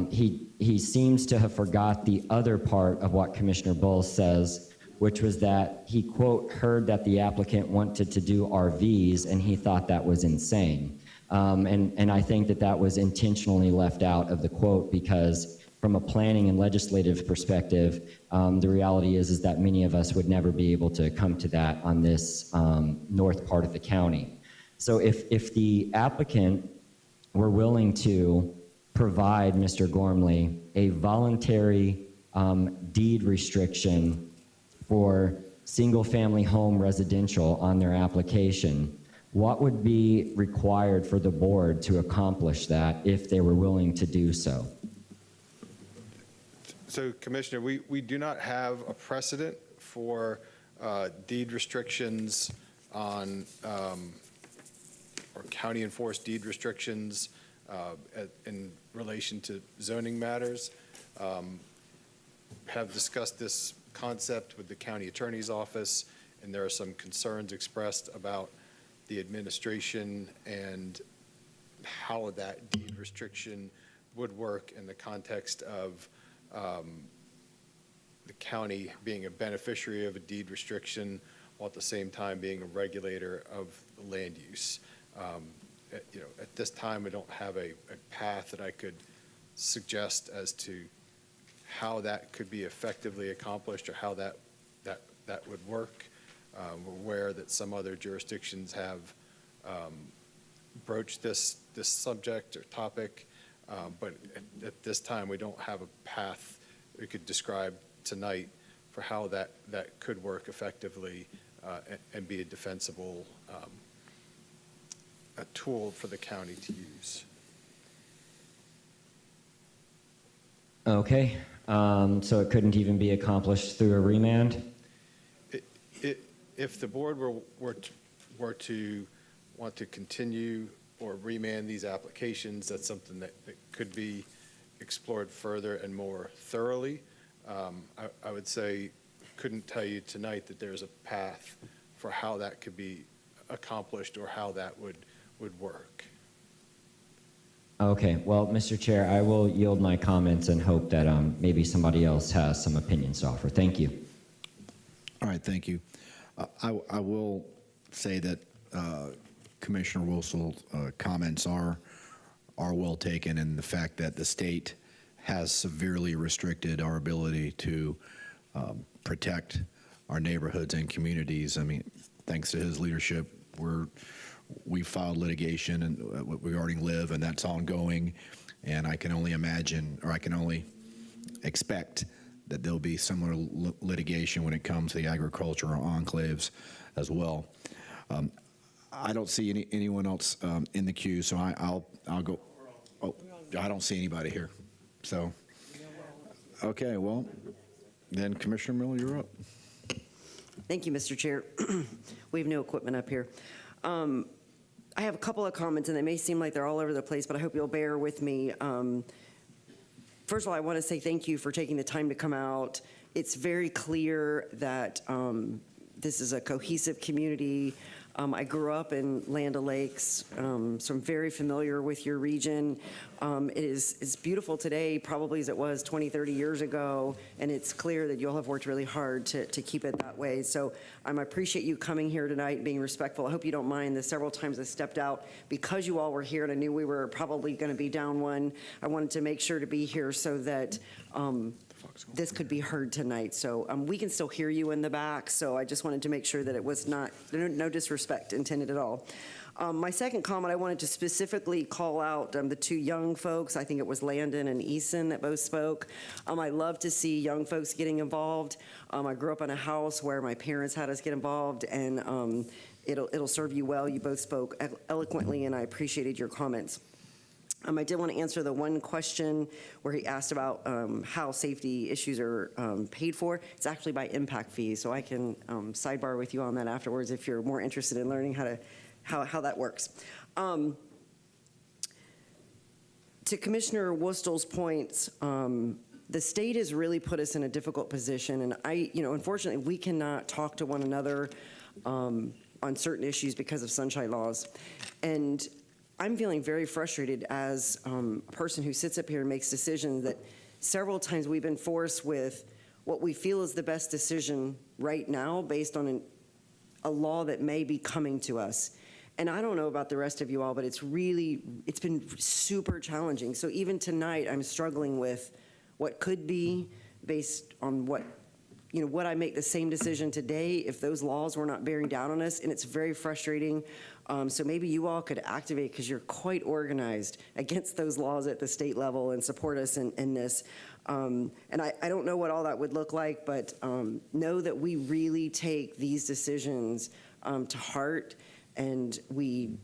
He seems to have forgot the other part of what Commissioner Bowles says, which was that he, quote, heard that the applicant wanted to do RVs and he thought that was insane. And I think that that was intentionally left out of the quote because from a planning and legislative perspective, the reality is that many of us would never be able to come to that on this north part of the county. So if the applicant were willing to provide Mr. Gormley a voluntary deed restriction for single-family home residential on their application, what would be required for the board to accomplish that if they were willing to do so? So, Commissioner, we do not have a precedent for deed restrictions on, or county-enforced deed restrictions in relation to zoning matters. Have discussed this concept with the county attorney's office, and there are some concerns expressed about the administration and how that deed restriction would work in the context of the county being a beneficiary of a deed restriction while at the same time being a regulator of land use. At this time, I don't have a path that I could suggest as to how that could be effectively accomplished or how that would work. We're aware that some other jurisdictions have broached this subject or topic, but at this time, we don't have a path we could describe tonight for how that could work effectively and be a defensible a tool for the county to use. Okay, so it couldn't even be accomplished through a remand? If the board were to want to continue or remand these applications, that's something that could be explored further and more thoroughly. I would say, couldn't tell you tonight that there's a path for how that could be accomplished or how that would work. Okay, well, Mr. Chair, I will yield my comments and hope that maybe somebody else has some opinions to offer. Thank you. All right, thank you. I will say that Commissioner Wilson's comments are well taken, and the fact that the state has severely restricted our ability to protect our neighborhoods and communities. I mean, thanks to his leadership, we filed litigation and regarding LIV, and that's ongoing. And I can only imagine, or I can only expect that there'll be similar litigation when it comes to the agricultural enclaves as well. I don't see anyone else in the queue, so I'll go. Oh, I don't see anybody here. So, okay, well, then Commissioner Miller, you're up. Thank you, Mr. Chair. We have no equipment up here. I have a couple of comments, and they may seem like they're all over the place, but I hope you'll bear with me. First of all, I want to say thank you for taking the time to come out. It's very clear that this is a cohesive community. I grew up in Land O'Lakes, so I'm very familiar with your region. It's beautiful today, probably as it was 20, 30 years ago, and it's clear that you all have worked really hard to keep it that way. So I appreciate you coming here tonight and being respectful. I hope you don't mind the several times I stepped out because you all were here and I knew we were probably going to be down one. I wanted to make sure to be here so that this could be heard tonight. So we can still hear you in the back, so I just wanted to make sure that it was no disrespect intended at all. My second comment, I wanted to specifically call out the two young folks. I think it was Landon and Eason that both spoke. I love to see young folks getting involved. I grew up in a house where my parents had us get involved, and it'll serve you well. You both spoke eloquently, and I appreciated your comments. I did want to answer the one question where he asked about how safety issues are paid for. It's actually by impact fees, so I can sidebar with you on that afterwards if you're more interested in learning how that works. To Commissioner Wustel's points, the state has really put us in a difficult position, and unfortunately, we cannot talk to one another on certain issues because of sunshine laws. And I'm feeling very frustrated as a person who sits up here and makes decisions that several times we've been forced with what we feel is the best decision right now based on a law that may be coming to us. And I don't know about the rest of you all, but it's been super challenging. So even tonight, I'm struggling with what could be based on would I make the same decision today if those laws were not bearing down on us? And it's very frustrating. So maybe you all could activate, because you're quite organized, against those laws at the state level and support us in this. And I don't know what all that would look like, but know that we really take these decisions to heart, and we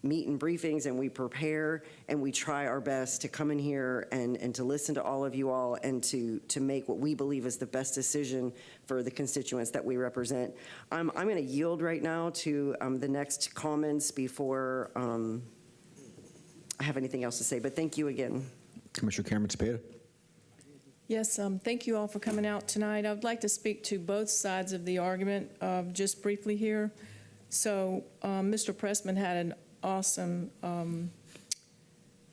meet in briefings and we prepare and we try our best to come in here and to listen to all of you all and to make what we believe is the best decision for the constituents that we represent. I'm going to yield right now to the next comments before I have anything else to say, but thank you again. Commissioner Cameron Cepeda. Yes, thank you all for coming out tonight. I would like to speak to both sides of the argument just briefly here. So Mr. Pressman had an awesome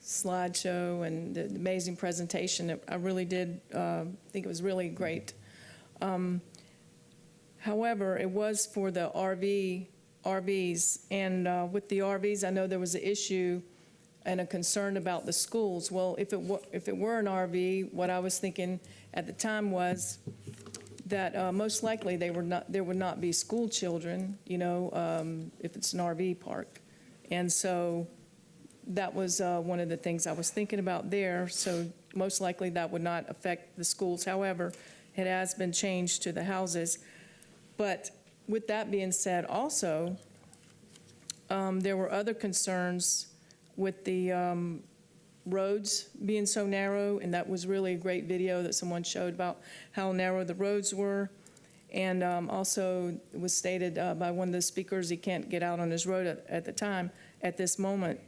slideshow and the amazing presentation. I really did think it was really great. However, it was for the RVs, and with the RVs, I know there was an issue and a concern about the schools. Well, if it were an RV, what I was thinking at the time was that most likely there would not be school children, if it's an RV park. And so that was one of the things I was thinking about there. So most likely that would not affect the schools. However, it has been changed to the houses. But with that being said, also, there were other concerns with the roads being so narrow, and that was really a great video that someone showed about how narrow the roads were. And also it was stated by one of the speakers he can't get out on his road at this moment,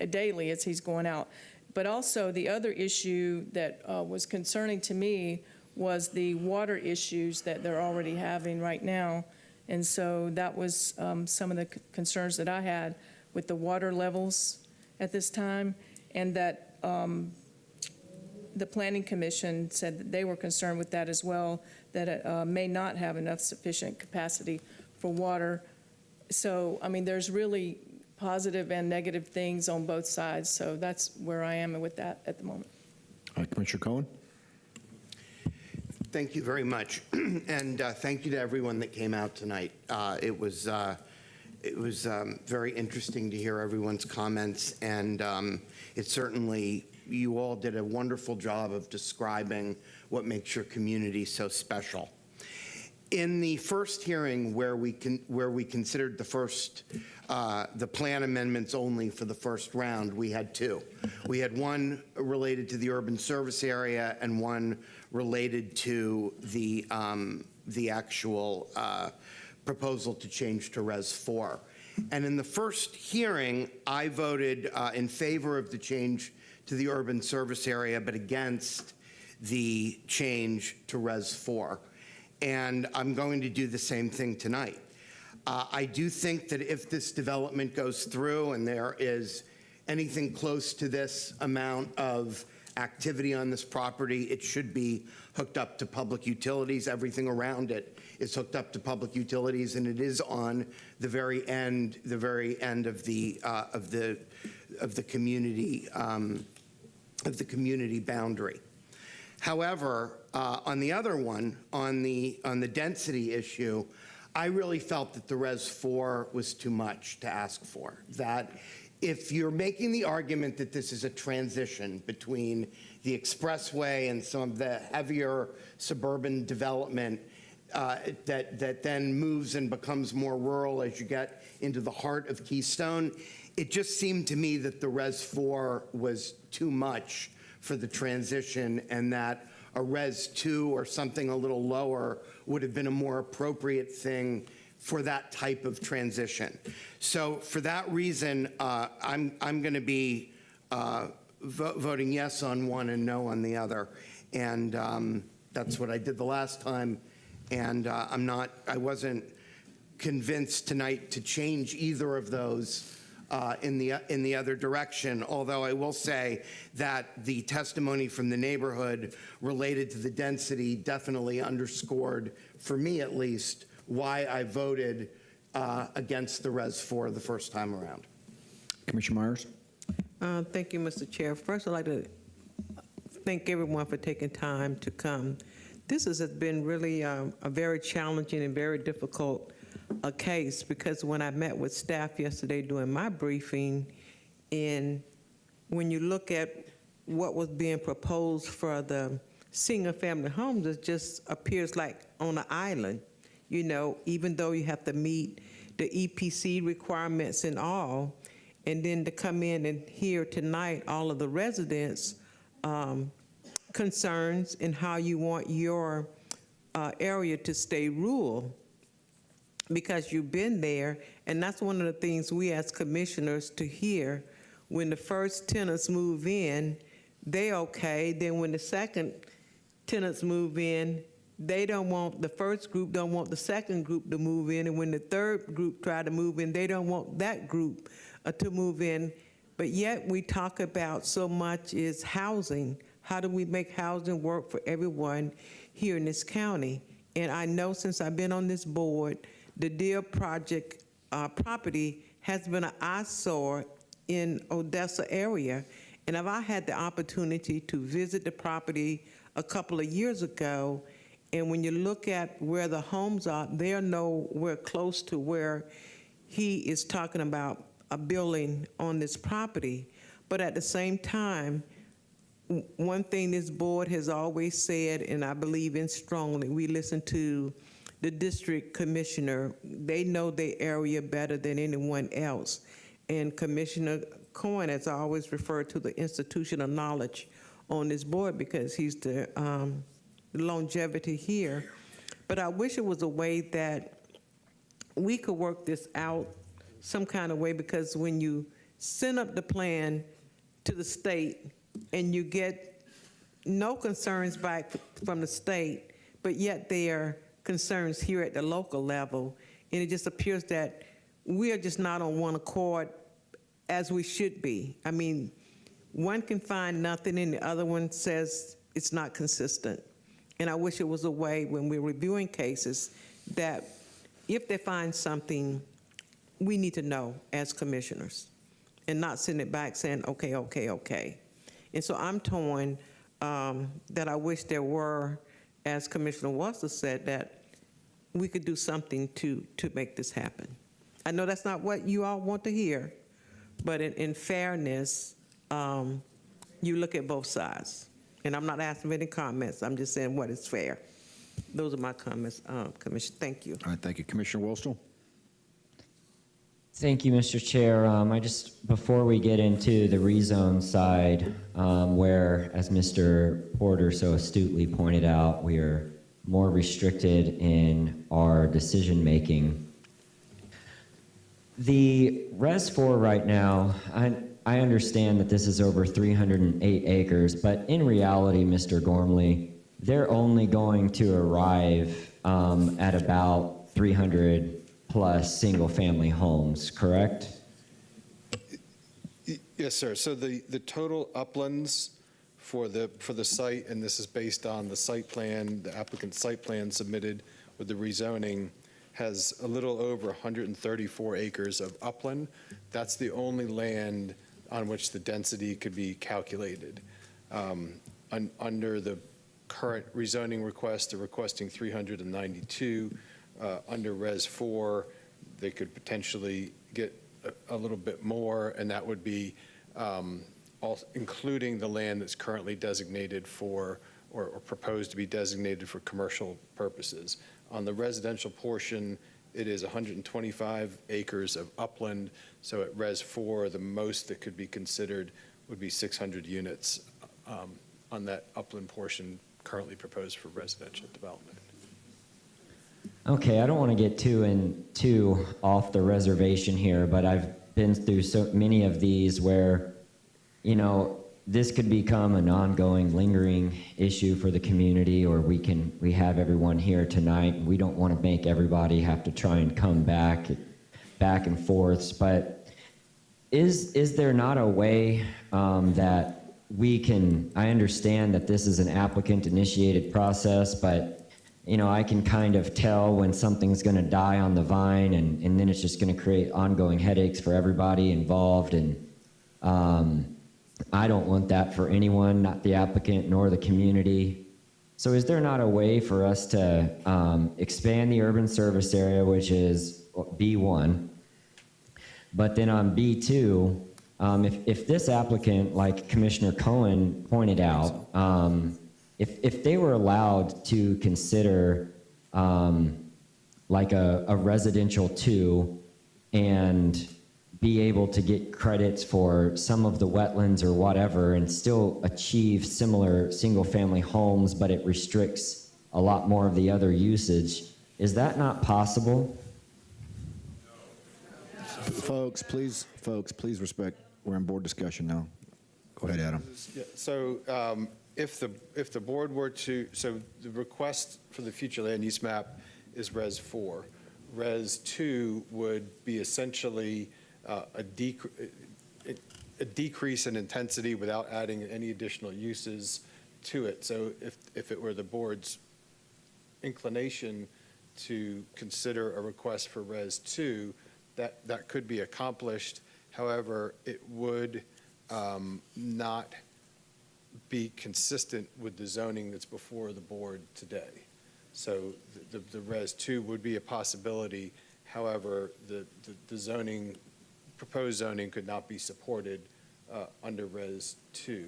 daily as he's going out. But also the other issue that was concerning to me was the water issues that they're already having right now. And so that was some of the concerns that I had with the water levels at this time, and that the Planning Commission said that they were concerned with that as well, that it may not have enough sufficient capacity for water. So, I mean, there's really positive and negative things on both sides. So that's where I am with that at the moment. Commissioner Cohen. Thank you very much, and thank you to everyone that came out tonight. It was very interesting to hear everyone's comments, and it certainly, you all did a wonderful job of describing what makes your community so special. In the first hearing, where we considered the plan amendments only for the first round, we had two. We had one related to the urban service area and one related to the actual proposal to change to Res 4. And in the first hearing, I voted in favor of the change to the urban service area, but against the change to Res 4. And I'm going to do the same thing tonight. I do think that if this development goes through and there is anything close to this amount of activity on this property, it should be hooked up to public utilities. Everything around it is hooked up to public utilities, and it is on the very end of the community boundary. However, on the other one, on the density issue, I really felt that the Res 4 was too much to ask for. That if you're making the argument that this is a transition between the expressway and some of the heavier suburban development that then moves and becomes more rural as you get into the heart of Keystone, it just seemed to me that the Res 4 was too much for the transition, and that a Res 2 or something a little lower would have been a more appropriate thing for that type of transition. So for that reason, I'm going to be voting yes on one and no on the other. And that's what I did the last time. And I wasn't convinced tonight to change either of those in the other direction, although I will say that the testimony from the neighborhood related to the density definitely underscored, for me at least, why I voted against the Res 4 the first time around. Commissioner Myers? Thank you, Mr. Chair. First, I'd like to thank everyone for taking time to come. This has been really a very challenging and very difficult case, because when I met with staff yesterday doing my briefing, and when you look at what was being proposed for the single-family homes, it just appears like on an island, you know, even though you have to meet the EPC requirements and all, and then to come in and hear tonight all of the residents' concerns and how you want your area to stay rural, because you've been there, and that's one of the things we as commissioners to hear. When the first tenants move in, they okay. Then when the second tenants move in, they don't want, the first group don't want the second group to move in, and when the third group try to move in, they don't want that group to move in. But yet we talk about so much is housing. How do we make housing work for everyone here in this county? And I know since I've been on this board, the Deer Project property has been an eyesore in Odessa area. And if I had the opportunity to visit the property a couple of years ago, and when you look at where the homes are, they're nowhere close to where he is talking about a building on this property. But at the same time, one thing this board has always said, and I believe in strongly, we listen to the district commissioner. They know their area better than anyone else. And Commissioner Cohen has always referred to the institutional knowledge on this board because he's the longevity here. But I wish it was a way that we could work this out some kind of way, because when you send up the plan to the state and you get no concerns back from the state, but yet there are concerns here at the local level, and it just appears that we are just not on one accord as we should be. I mean, one can find nothing and the other one says it's not consistent. And I wish it was a way when we're reviewing cases that if they find something, we need to know as commissioners and not send it back saying, okay, okay, okay. And so I'm torn that I wish there were, as Commissioner Walter said, that we could do something to make this happen. I know that's not what you all want to hear, but in fairness, you look at both sides. And I'm not asking for any comments. I'm just saying what is fair. Those are my comments, Commissioner. Thank you. All right, thank you. Commissioner Wolstel? Thank you, Mr. Chair. Before we get into the rezone side, where, as Mr. Porter so astutely pointed out, we are more restricted in our decision-making. The Res 4 right now, I understand that this is over 308 acres, but in reality, Mr. Gormley, they're only going to arrive at about 300 plus single-family homes, correct? Yes, sir. So the total uplands for the site, and this is based on the site plan, the applicant's site plan submitted with the rezoning, has a little over 134 acres of upland. That's the only land on which the density could be calculated. Under the current rezoning request, they're requesting 392. Under Res 4, they could potentially get a little bit more, and that would be including the land that's currently designated for, or proposed to be designated for commercial purposes. On the residential portion, it is 125 acres of upland, so at Res 4, the most that could be considered would be 600 units on that upland portion currently proposed for residential development. Okay, I don't want to get too off the reservation here, but I've been through so many of these where, you know, this could become an ongoing, lingering issue for the community, or we have everyone here tonight, and we don't want to make everybody have to try and come back and forths. But is there not a way that we can, I understand that this is an applicant-initiated process, but, you know, I can kind of tell when something's going to die on the vine, and then it's just going to create ongoing headaches for everybody involved, and I don't want that for anyone, not the applicant nor the community. So is there not a way for us to expand the urban service area, which is B1, but then on B2, if this applicant, like Commissioner Cohen pointed out, if they were allowed to consider like a residential 2 and be able to get credits for some of the wetlands or whatever and still achieve similar single-family homes, but it restricts a lot more of the other usage, is that not possible? Folks, please respect. We're in board discussion now. Go ahead, Adam. Yeah, so if the board were to, so the request for the future land use map is Res 4. Res 2 would be essentially a decrease in intensity without adding any additional uses to it. So if it were the board's inclination to consider a request for Res 2, that could be accomplished. However, it would not be consistent with the zoning that's before the board today. So the Res 2 would be a possibility. However, the zoning, proposed zoning could not be supported under Res 2.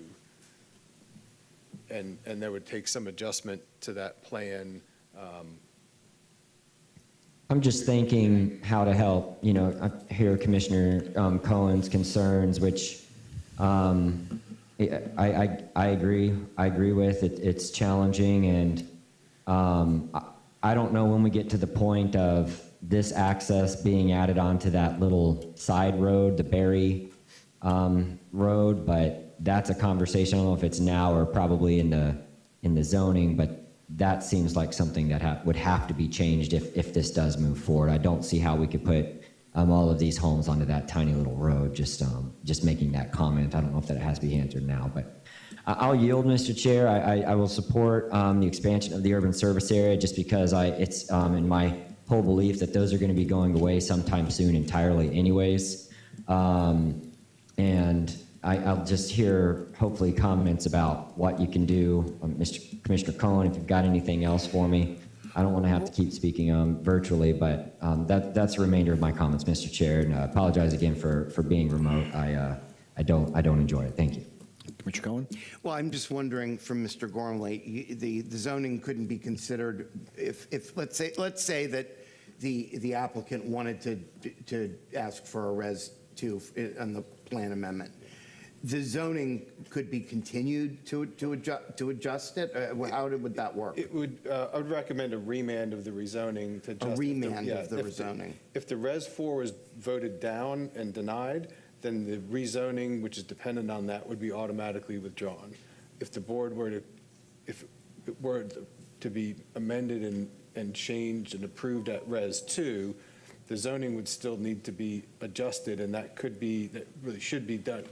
And there would take some adjustment to that plan. I'm just thinking how to help, you know, I hear Commissioner Cohen's concerns, which I agree with. It's challenging, and I don't know when we get to the point of this access being added onto that little side road, the Berry road, but that's a conversation. I don't know if it's now or probably in the zoning, but that seems like something that would have to be changed if this does move forward. I don't see how we could put all of these homes onto that tiny little road, just making that comment. I don't know if that has to be answered now, but I'll yield, Mr. Chair. I will support the expansion of the urban service area just because it's in my whole belief that those are going to be going away sometime soon entirely anyways. And I'll just hear hopefully comments about what you can do. Commissioner Cohen, if you've got anything else for me. I don't want to have to keep speaking virtually, but that's the remainder of my comments, Mr. Chair, and I apologize again for being remote. I don't enjoy it. Thank you. Commissioner Cohen? Well, I'm just wondering from Mr. Gormley, the zoning couldn't be considered if let's say that the applicant wanted to ask for a Res 2 on the plan amendment. The zoning could be continued to adjust it? How would that work? It would, I would recommend a remand of the rezoning to adjust. A remand of the rezoning. If the Res 4 was voted down and denied, then the rezoning, which is dependent on that, would be automatically withdrawn. If the board were to, if it were to be amended and changed and approved at Res 2, the zoning would still need to be adjusted, and that really should be done.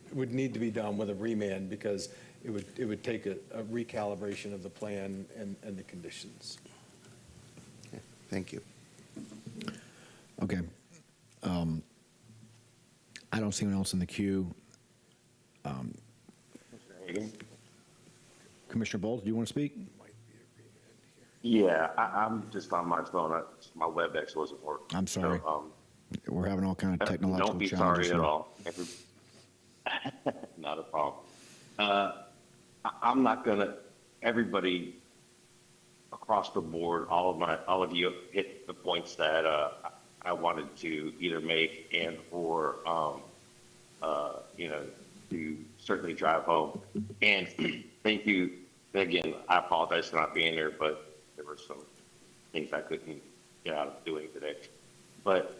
It would need to be done with a remand because it would take a recalibration of the plan and the conditions. Okay, thank you. Okay. I don't see anyone else in the queue. Commissioner Bolt, do you want to speak? Yeah, I'm just on my phone. My WebEx wasn't working. I'm sorry. So, we're having all kind of technological don't be challenges sorry at here. all. Not a problem. I'm not gonna. Everybody across the board, all of you hit the points that I wanted to either make and or to certainly drive home. And thank you again. I apologize for not being there, but there were some things I couldn't get out of doing today. But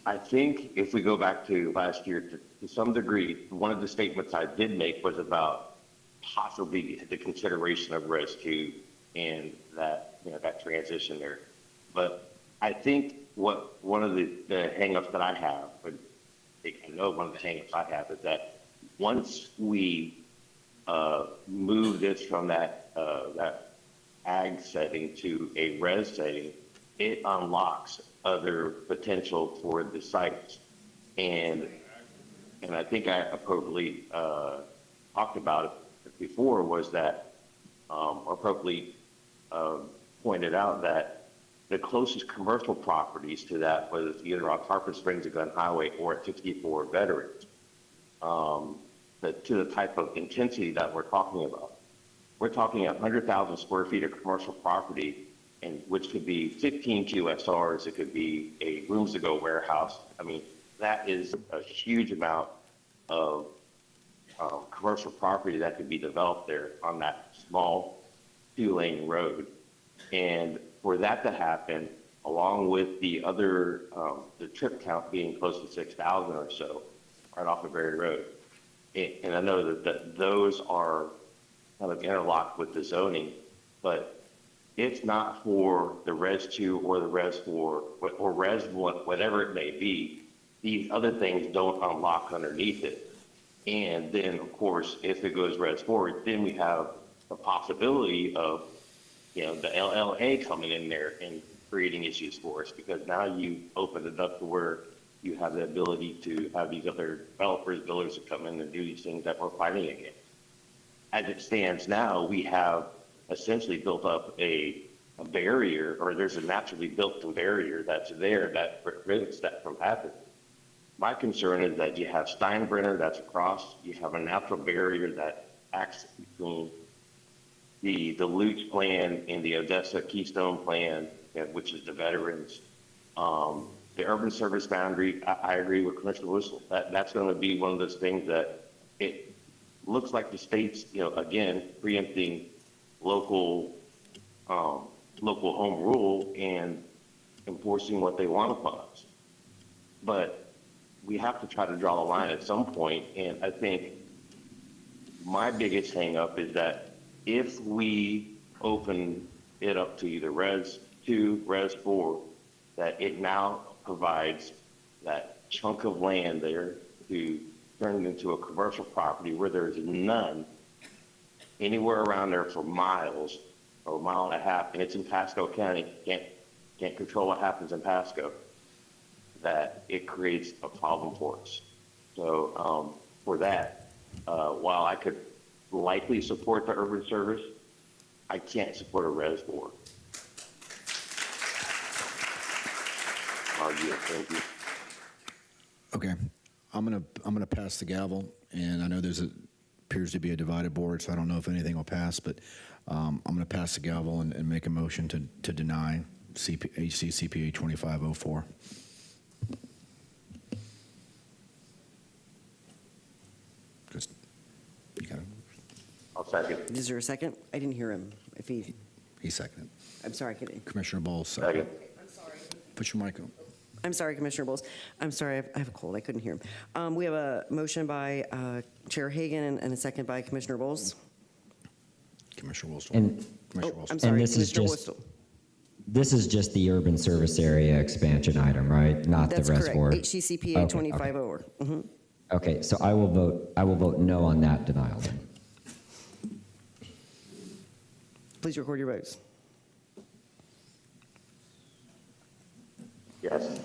I think if we go back to last year, to some degree, one of the statements I did make was about possibly the consideration of Res 2 and that that transition there. But I think one of the hangups that I have, I know one of the hangups I have is that once we move this from that ag setting to a res setting, it unlocks other potential for the sites. And I think I appropriately talked about it before, was that, appropriately pointed out that the closest commercial properties to that was either on Tarpon Springs or Gun Highway or at 64 Veterans, to the type of intensity that we're talking about. We're talking 100,000 square feet of commercial property, and which could be 15 QSRs, it could be a rooms-to-go warehouse. I mean, that is a huge amount of commercial property that could be developed there on that small 2-lane road. And for that to happen, along with the other, the trip count being close to 6,000 or so, right off of Berry Road. And I know that those are kind of interlocked with the zoning, but it's not for the Res 2 or the Res 4 or Res 1, whatever it may be. These other things don't unlock underneath it. And then, of course, if it goes Res 4, then we have the possibility of, the LLA coming in there and creating issues for us, because now you open it up to where you have the ability to have these other developers, builders that come in and do these things that we're fighting against. As it stands now, we have essentially built up a barrier, or there's a naturally built barrier that's there that prevents that from happening. My concern is that you have Steinbrenner that's across, you have a natural barrier that acts between the Lutz plan and the Odessa Keystone plan, which is the veterans. The urban service boundary, I agree with Commissioner Whistle. That's going to be one of those things that it looks like the state's, again, preempting local home rule and enforcing what they want upon us. But we have to try to draw a line at some point, and I think my biggest hang up is that if we open it up to either Res 2, Res 4, that it now provides that chunk of land there to turn it into a commercial property where there's none anywhere around there for miles or a mile and a half, and it's in Pasco County, can't control what happens in Pasco, that it creates a problem for us. So for that, while I could likely support the urban service, I can't support a Res 4. Thank you. Okay, I'm gonna pass the gavel, and I know appears to be a divided board, so I don't know if anything will pass, but I'm gonna pass the gavel and make a motion to deny HC CPA 2504. Just, you got it. I'll second. Is there a second? I didn't hear him. If he seconded. I'm sorry. Commissioner Bowles, Second. I'm sorry. Put your mic on. I'm sorry, Commissioner Bowles. I'm sorry, I have a cold. I couldn't hear him. We have a motion by Chair Hagan and a second by Commissioner Bowles. Commissioner Wilson. And, Commissioner Wilson. I'm sorry, this is Commissioner just Whistle. this is just the urban service area expansion item, right? Not That's the correct. reservoir. HCCPA 2504. Mhm. Okay, so I will vote no on that denial then. Please record your votes. Yes.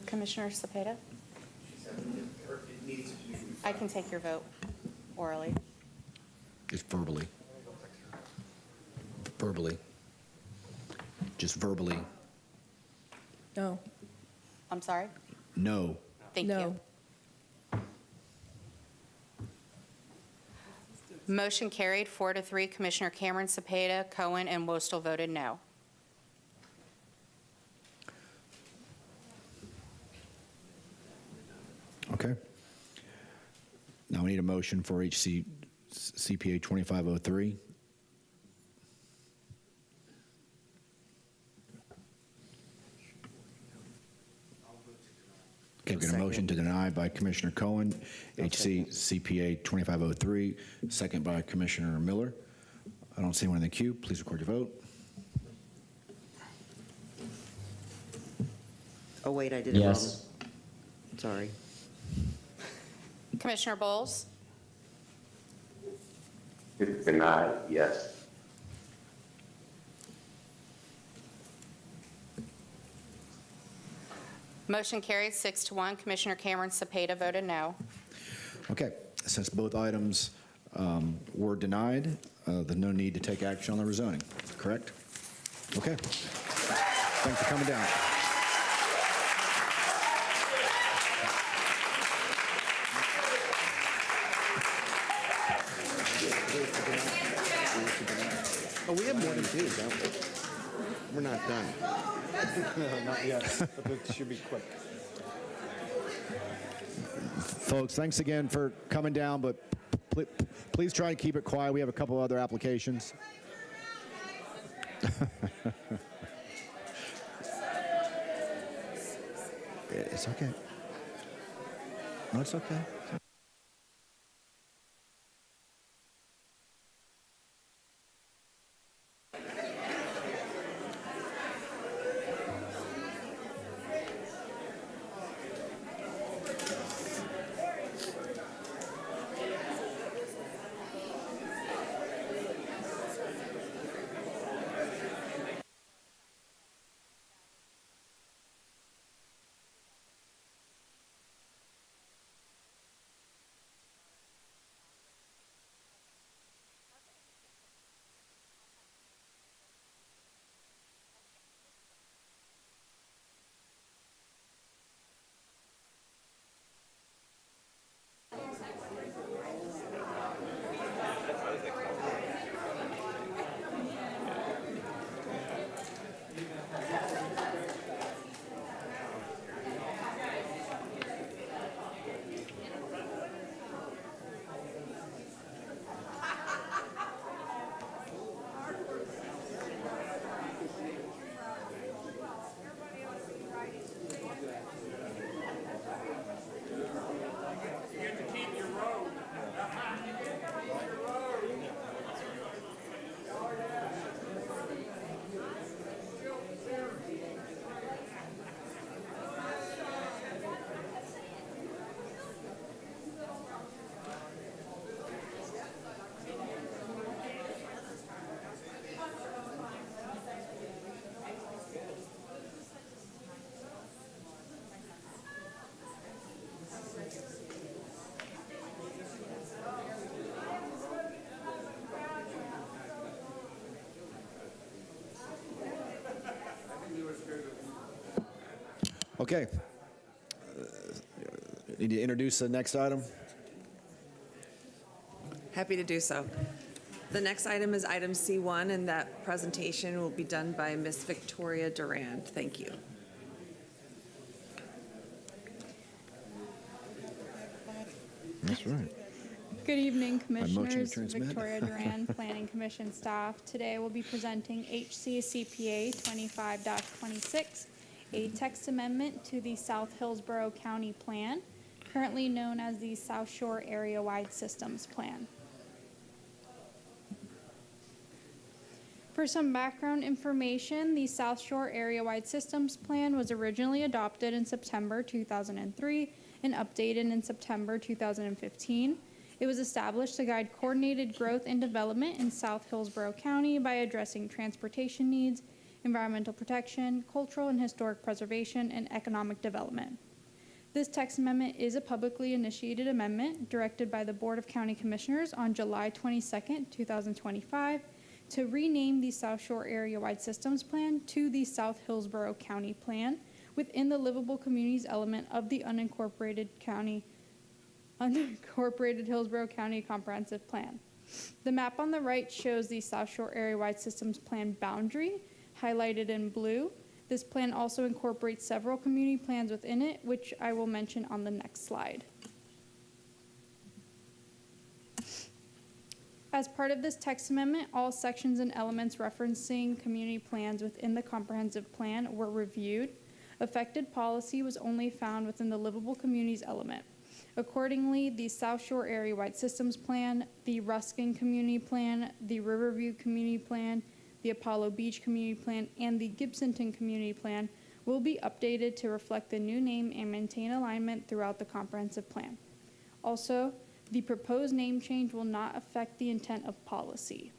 Commissioner Cepeda? I can take your vote orally. Just verbally. Verbally. Just verbally. No. I'm sorry? No. Thank No. you. Motion carried 4-3. Commissioner Cameron, Cepeda, Cohen, and Wostel voted no. Okay. Now we need a motion for HC CPA 2503. Okay, we've got a motion to deny by Commissioner Cohen, HC CPA 2503, second by Commissioner Miller. I don't see one in the queue. Please record your vote. Oh, wait, I did it wrong. Yes. Sorry. Commissioner Bowles? It's denied, yes. Motion carried 6-1. Commissioner Cameron Cepeda voted no. Okay, since both items were denied, there's no need to take action on the rezoning, correct? Okay. Thanks for coming down. Oh, we have more to do, don't we? We're not done. No, not yet, but it should be quick. Folks, thanks again for coming down, but please try and keep it quiet. We have a couple other applications. It's okay. No, it's okay. Okay. Need to introduce the next item? Happy to do so. The next item is item C1, and that presentation will be done by Ms. Victoria Durand. Thank you. That's right. Good evening, By motion to Commissioners. transmit. Victoria Durand, Planning Commission staff. Today we'll be presenting HC CPA 25-26, a text amendment to the South Hillsborough County Plan, currently known as the South Shore Area-Wide Systems Plan. For some background information, the South Shore Area-Wide Systems Plan was originally adopted in September 2003 and updated in September 2015. It was established to guide coordinated growth and development in South Hillsborough County by addressing transportation needs, environmental protection, cultural and historic preservation, and economic development. This text amendment is a publicly initiated amendment directed by the Board of County Commissioners on July 22, 2025, to rename the South Shore Area-Wide Systems Plan to the South Hillsborough County Plan within the livable communities element of the unincorporated Hillsborough County Comprehensive Plan. The map on the right shows the South Shore Area-Wide Systems Plan boundary, highlighted in blue. This plan also incorporates several community plans within it, which I will mention on the next slide. As part of this text amendment, all sections and elements referencing community plans within the comprehensive plan were reviewed. Affected policy was only found within the livable communities element. Accordingly, the South Shore Area-Wide Systems Plan, the Ruskin Community Plan, the Riverview Community Plan, the Apollo Beach Community Plan, and the Gibsonton Community Plan will be updated to reflect the new name and maintain alignment throughout the comprehensive plan. Also, the proposed name change will not affect the intent of policy.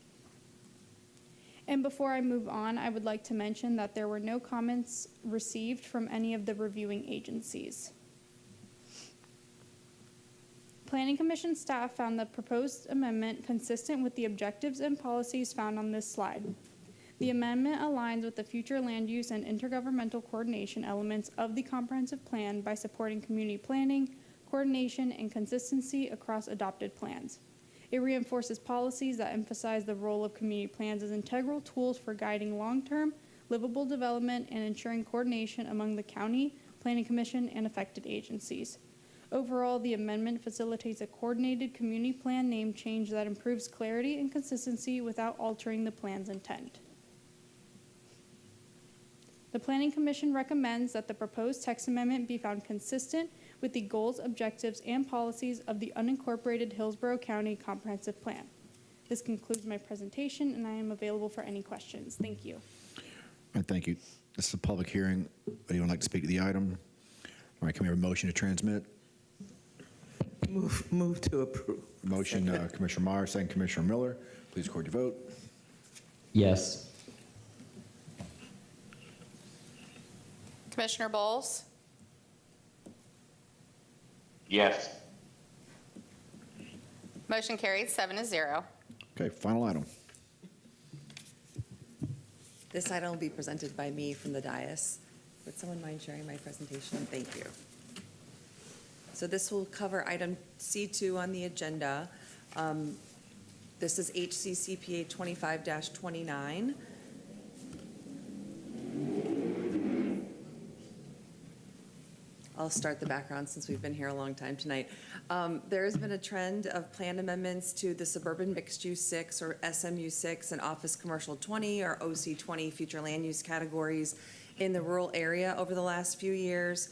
And before I move on, I would like to mention that there were no comments received from any of the reviewing agencies. Planning Commission staff found the proposed amendment consistent with the objectives and policies found on this slide. The amendment aligns with the future land use and intergovernmental coordination elements of the comprehensive plan by supporting community planning, coordination, and consistency across adopted plans. It reinforces policies that emphasize the role of community plans as integral tools for guiding long-term, livable development and ensuring coordination among the county, planning commission, and affected agencies. Overall, the amendment facilitates a coordinated community plan name change that improves clarity and consistency without altering the plan's intent. The Planning Commission recommends that the proposed text amendment be found consistent with the goals, objectives, and policies of the unincorporated Hillsborough County Comprehensive Plan. This concludes my presentation, and I am available for any questions. Thank you. All right, thank you. This is a public hearing. Would anyone like to speak to the item? All right, can we have a motion to transmit? Move to approve. Motion, Commissioner Meyer, second Commissioner Miller. Please record your vote. Yes. Commissioner Bowles? Yes. Motion carried 7-0. Okay, final item. This item will be presented by me from the dais. Would someone mind sharing my presentation? Thank you. So this will cover item C2 on the agenda. This is HCCPA 25-29. I'll start the background since we've been here a long time tonight. There has been a trend of plan amendments to the Suburban Mixed Use 6 or SMU 6 and Office Commercial 20 or OC 20 future land use categories in the rural area over the last few years.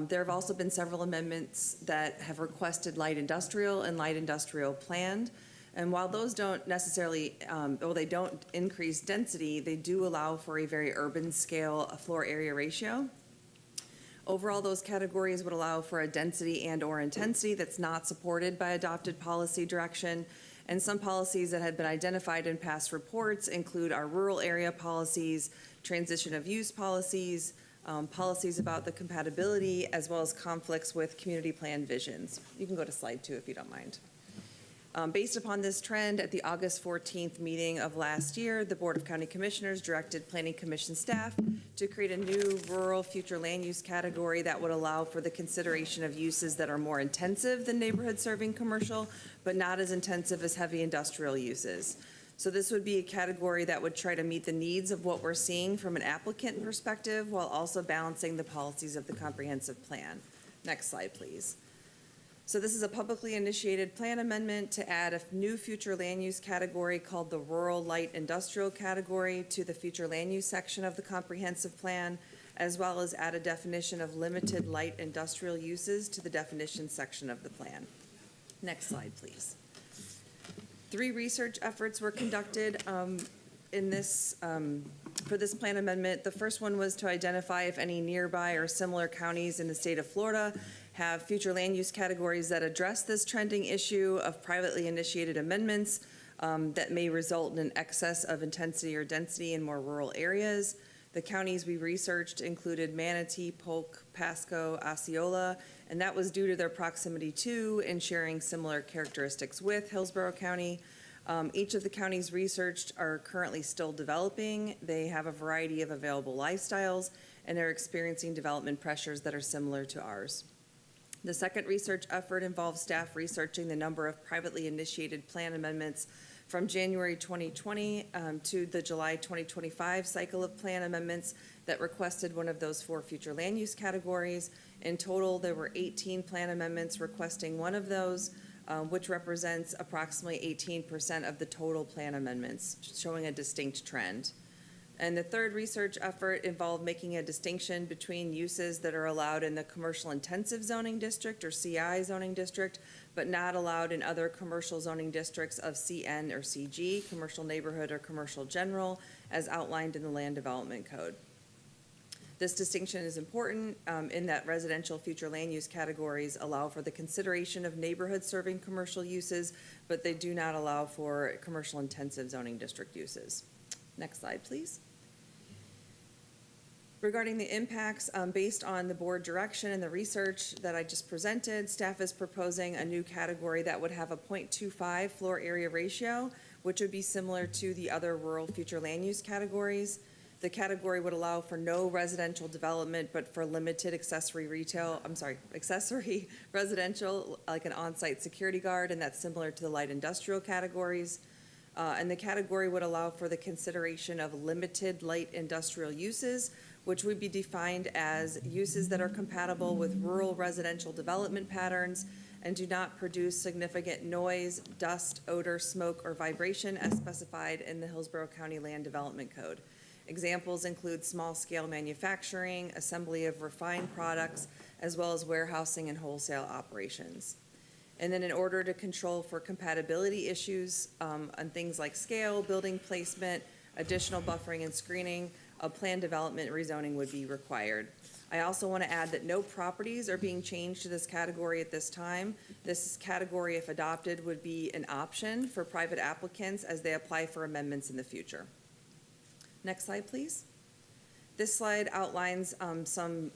There have also been several amendments that have requested light industrial and light industrial planned. And while those don't necessarily, they don't increase density, they do allow for a very urban scale floor area ratio. Overall, those categories would allow for a density and/or intensity that's not supported by adopted policy direction. And some policies that had been identified in past reports include our rural area policies, transition of use policies, policies about the compatibility, as well as conflicts with community plan visions. You can go to slide 2 if you don't mind. Based upon this trend, at the August 14th meeting of last year, the Board of County Commissioners directed Planning Commission staff to create a new rural future land use category that would allow for the consideration of uses that are more intensive than neighborhood serving commercial, but not as intensive as heavy industrial uses. So this would be a category that would try to meet the needs of what we're seeing from an applicant perspective while also balancing the policies of the comprehensive plan. Next slide, please. So this is a publicly initiated plan amendment to add a new future land use category called the Rural Light Industrial category to the future land use section of the comprehensive plan, as well as add a definition of limited light industrial uses to the definition section of the plan. Next slide, please. 3 research efforts were conducted in this for this plan amendment. The first one was to identify if any nearby or similar counties in the state of Florida have future land use categories that address this trending issue of privately initiated amendments that may result in an excess of intensity or density in more rural areas. The counties we researched included Manatee, Polk, Pasco, Osceola, and that was due to their proximity to and sharing similar characteristics with Hillsborough County. Each of the counties researched are currently still developing. They have a variety of available lifestyles, and they're experiencing development pressures that are similar to ours. The second research effort involves staff researching the number of privately initiated plan amendments from January 2020 to the July 2025 cycle of plan amendments that requested one of those 4 future land use categories. In total, there were 18 plan amendments requesting one of those, which represents approximately 18% of the total plan amendments, showing a distinct trend. And the third research effort involved making a distinction between uses that are allowed in the commercial intensive zoning district or CI zoning district, but not allowed in other commercial zoning districts of CN or CG, commercial neighborhood or commercial general, as outlined in the Land Development Code. This distinction is important in that residential future land use categories allow for the consideration of neighborhood serving commercial uses, but they do not allow for commercial intensive zoning district uses. Next slide, please. Regarding the impacts, based on the board direction and the research that I just presented, staff is proposing a new category that would have a 0.25 floor area ratio, which would be similar to the other rural future land use categories. The category would allow for no residential development, but for limited accessory residential, like an on-site security guard, and that's similar to the light industrial categories. And the category would allow for the consideration of limited light industrial uses, which would be defined as uses that are compatible with rural residential development patterns and do not produce significant noise, dust, odor, smoke, or vibration as specified in the Hillsborough County Land Development Code. Examples include small-scale manufacturing, assembly of refined products, as well as warehousing and wholesale operations. And then in order to control for compatibility issues on things like scale, building placement, additional buffering and screening, a planned development rezoning would be required. I also want to add that no properties are being changed to this category at this time. This category, if adopted, would be an option for private applicants as they apply for amendments in the future. Next slide, please. This slide outlines some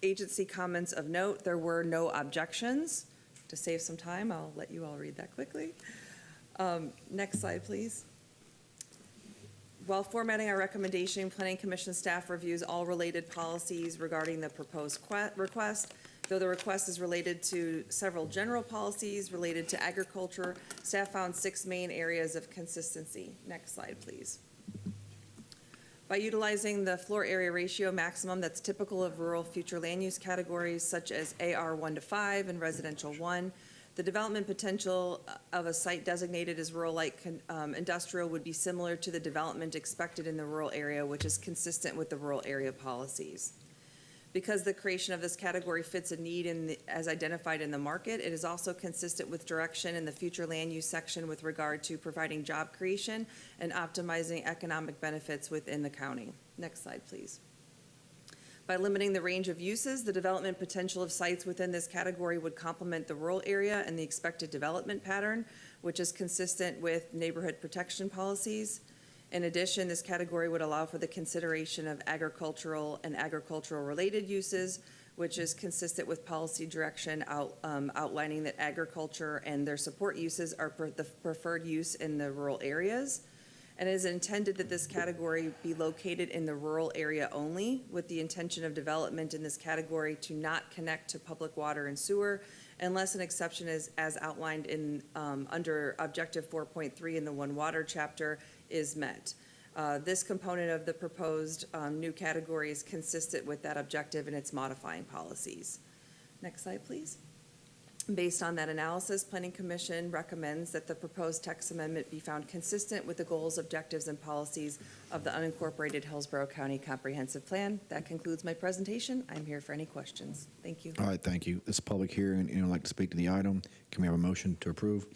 agency comments of note. There were no objections. To save some time, I'll let you all read that quickly. Next slide, please. While formatting our recommendation, Planning Commission staff reviews all related policies regarding the proposed request. Though the request is related to several general policies related to agriculture, staff found 6 main areas of consistency. Next slide, please. By utilizing the floor area ratio maximum that's typical of rural future land use categories such as AR 1:5 and residential 1, the development potential of a site designated as rural light industrial would be similar to the development expected in the rural area, which is consistent with the rural area policies. Because the creation of this category fits a need as identified in the market, it is also consistent with direction in the future land use section with regard to providing job creation and optimizing economic benefits within the county. Next slide, please. By limiting the range of uses, the development potential of sites within this category would complement the rural area and the expected development pattern, which is consistent with neighborhood protection policies. In addition, this category would allow for the consideration of agricultural and agricultural-related uses, which is consistent with policy direction outlining that agriculture and their support uses are the preferred use in the rural areas. And it is intended that this category be located in the rural area only, with the intention of development in this category to not connect to public water and sewer, unless an exception is as outlined in under Objective 4.3 in the One Water chapter is met. This component of the proposed new category is consistent with that objective and its modifying policies. Next slide, please. Based on that analysis, Planning Commission recommends that the proposed text amendment be found consistent with the goals, objectives, and policies of the unincorporated Hillsborough County Comprehensive Plan. That concludes my presentation. I'm here for any questions. Thank you. All right, thank you. This is a public hearing. Anyone like to speak to the item? Can we have a motion to approve?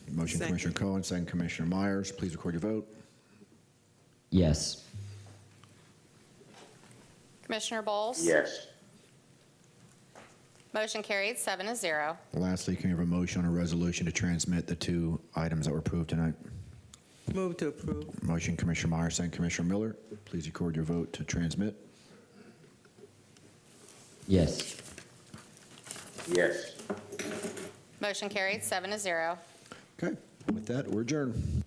Motion, Second. Commissioner Cohen, second Commissioner Myers. Please record your vote. Yes. Commissioner Bowles? Yes. Motion carried 7-0. Lastly, can we have a motion on a resolution to transmit the 2 items that were approved tonight? Move to approve. Motion, Commissioner Myers, second Commissioner Miller. Please record your vote to transmit. Yes. Yes. Motion carried 7-0. Okay, with that, we're adjourned.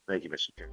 Thank you, Mr. Chair.